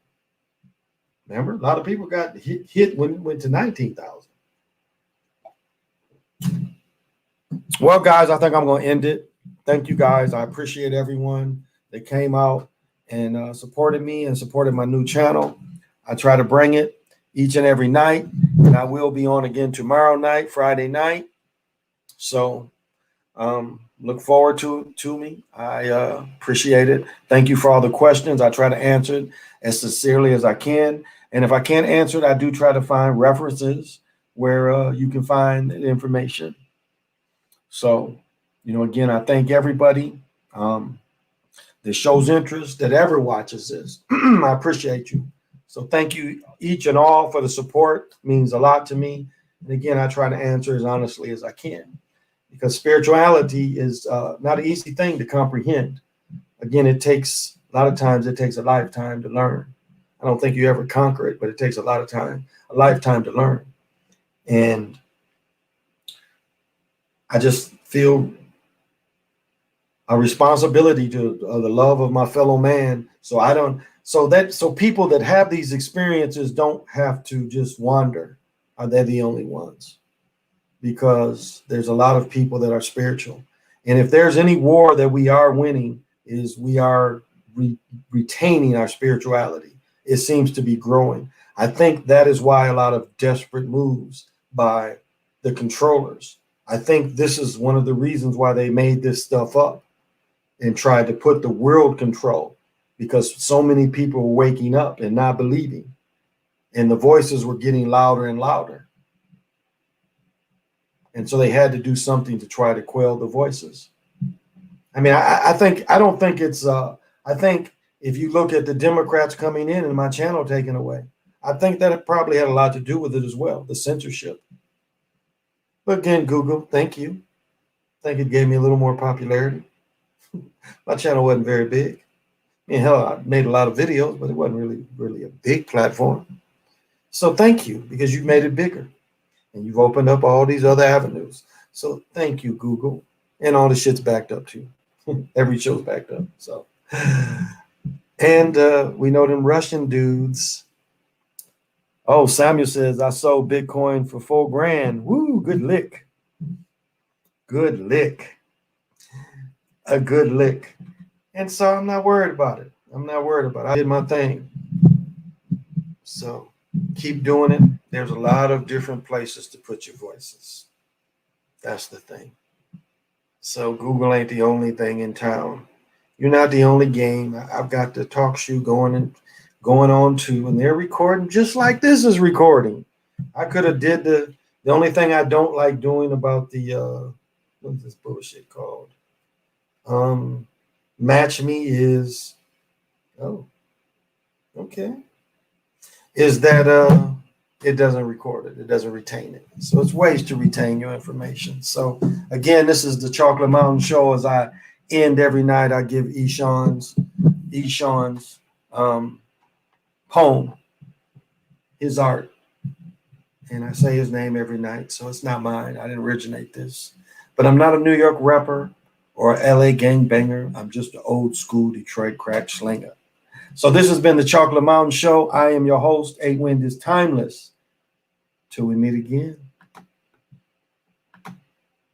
Remember, a lot of people got hit when it went to 19,000. Well, guys, I think I'm going to end it. Thank you, guys. I appreciate everyone that came out and supported me and supported my new channel. I try to bring it each and every night, and I will be on again tomorrow night, Friday night. So look forward to me. I appreciate it. Thank you for all the questions. I try to answer it as sincerely as I can. And if I can't answer it, I do try to find references where you can find the information. So, again, I thank everybody that shows interest, that ever watches this. I appreciate you. So thank you each and all for the support. It means a lot to me. And again, I try to answer as honestly as I can because spirituality is not an easy thing to comprehend. Again, a lot of times it takes a lifetime to learn. I don't think you ever conquer it, but it takes a lifetime to learn. And I just feel a responsibility to the love of my fellow man. So people that have these experiences don't have to just wander. Are they the only ones? Because there's a lot of people that are spiritual. And if there's any war that we are winning, is we are retaining our spirituality. It seems to be growing. I think that is why a lot of desperate moves by the controllers. I think this is one of the reasons why they made this stuff up and tried to put the world control, because so many people were waking up and not believing, and the voices were getting louder and louder. And so they had to do something to try to quell the voices. I mean, I think if you look at the Democrats coming in and my channel taken away, I think that it probably had a lot to do with it as well, the censorship. But again, Google, thank you. I think it gave me a little more popularity. My channel wasn't very big. I mean, hell, I made a lot of videos, but it wasn't really a big platform. So thank you, because you've made it bigger. And you've opened up all these other avenues. So thank you, Google. And all the shit's backed up too. Every show's backed up. So, and we know them Russian dudes. Oh, Samuel says, I sold Bitcoin for $4,000. Woo, good lick. Good lick. A good lick. And so I'm not worried about it. I did my thing. So keep doing it. There's a lot of different places to put your voices. That's the thing. So Google ain't the only thing in town. You're not the only game. I've got the talk show going on too, and they're recording just like this is recording. I could have did the only thing I don't like doing about the what's this bullshit called? Match Me is is that it doesn't record it. It doesn't retain it. So it's ways to retain your information. So again, this is the Chocolate Mountain Show. As I end every night, I give Eshawn's poem, his art. And I say his name every night. So it's not mine. I didn't originate this. But I'm not a New York rapper or a LA gangbanger. I'm just an old school Detroit crack slinger. So this has been the Chocolate Mountain Show. I am your host. A Wind is timeless. Till we meet again.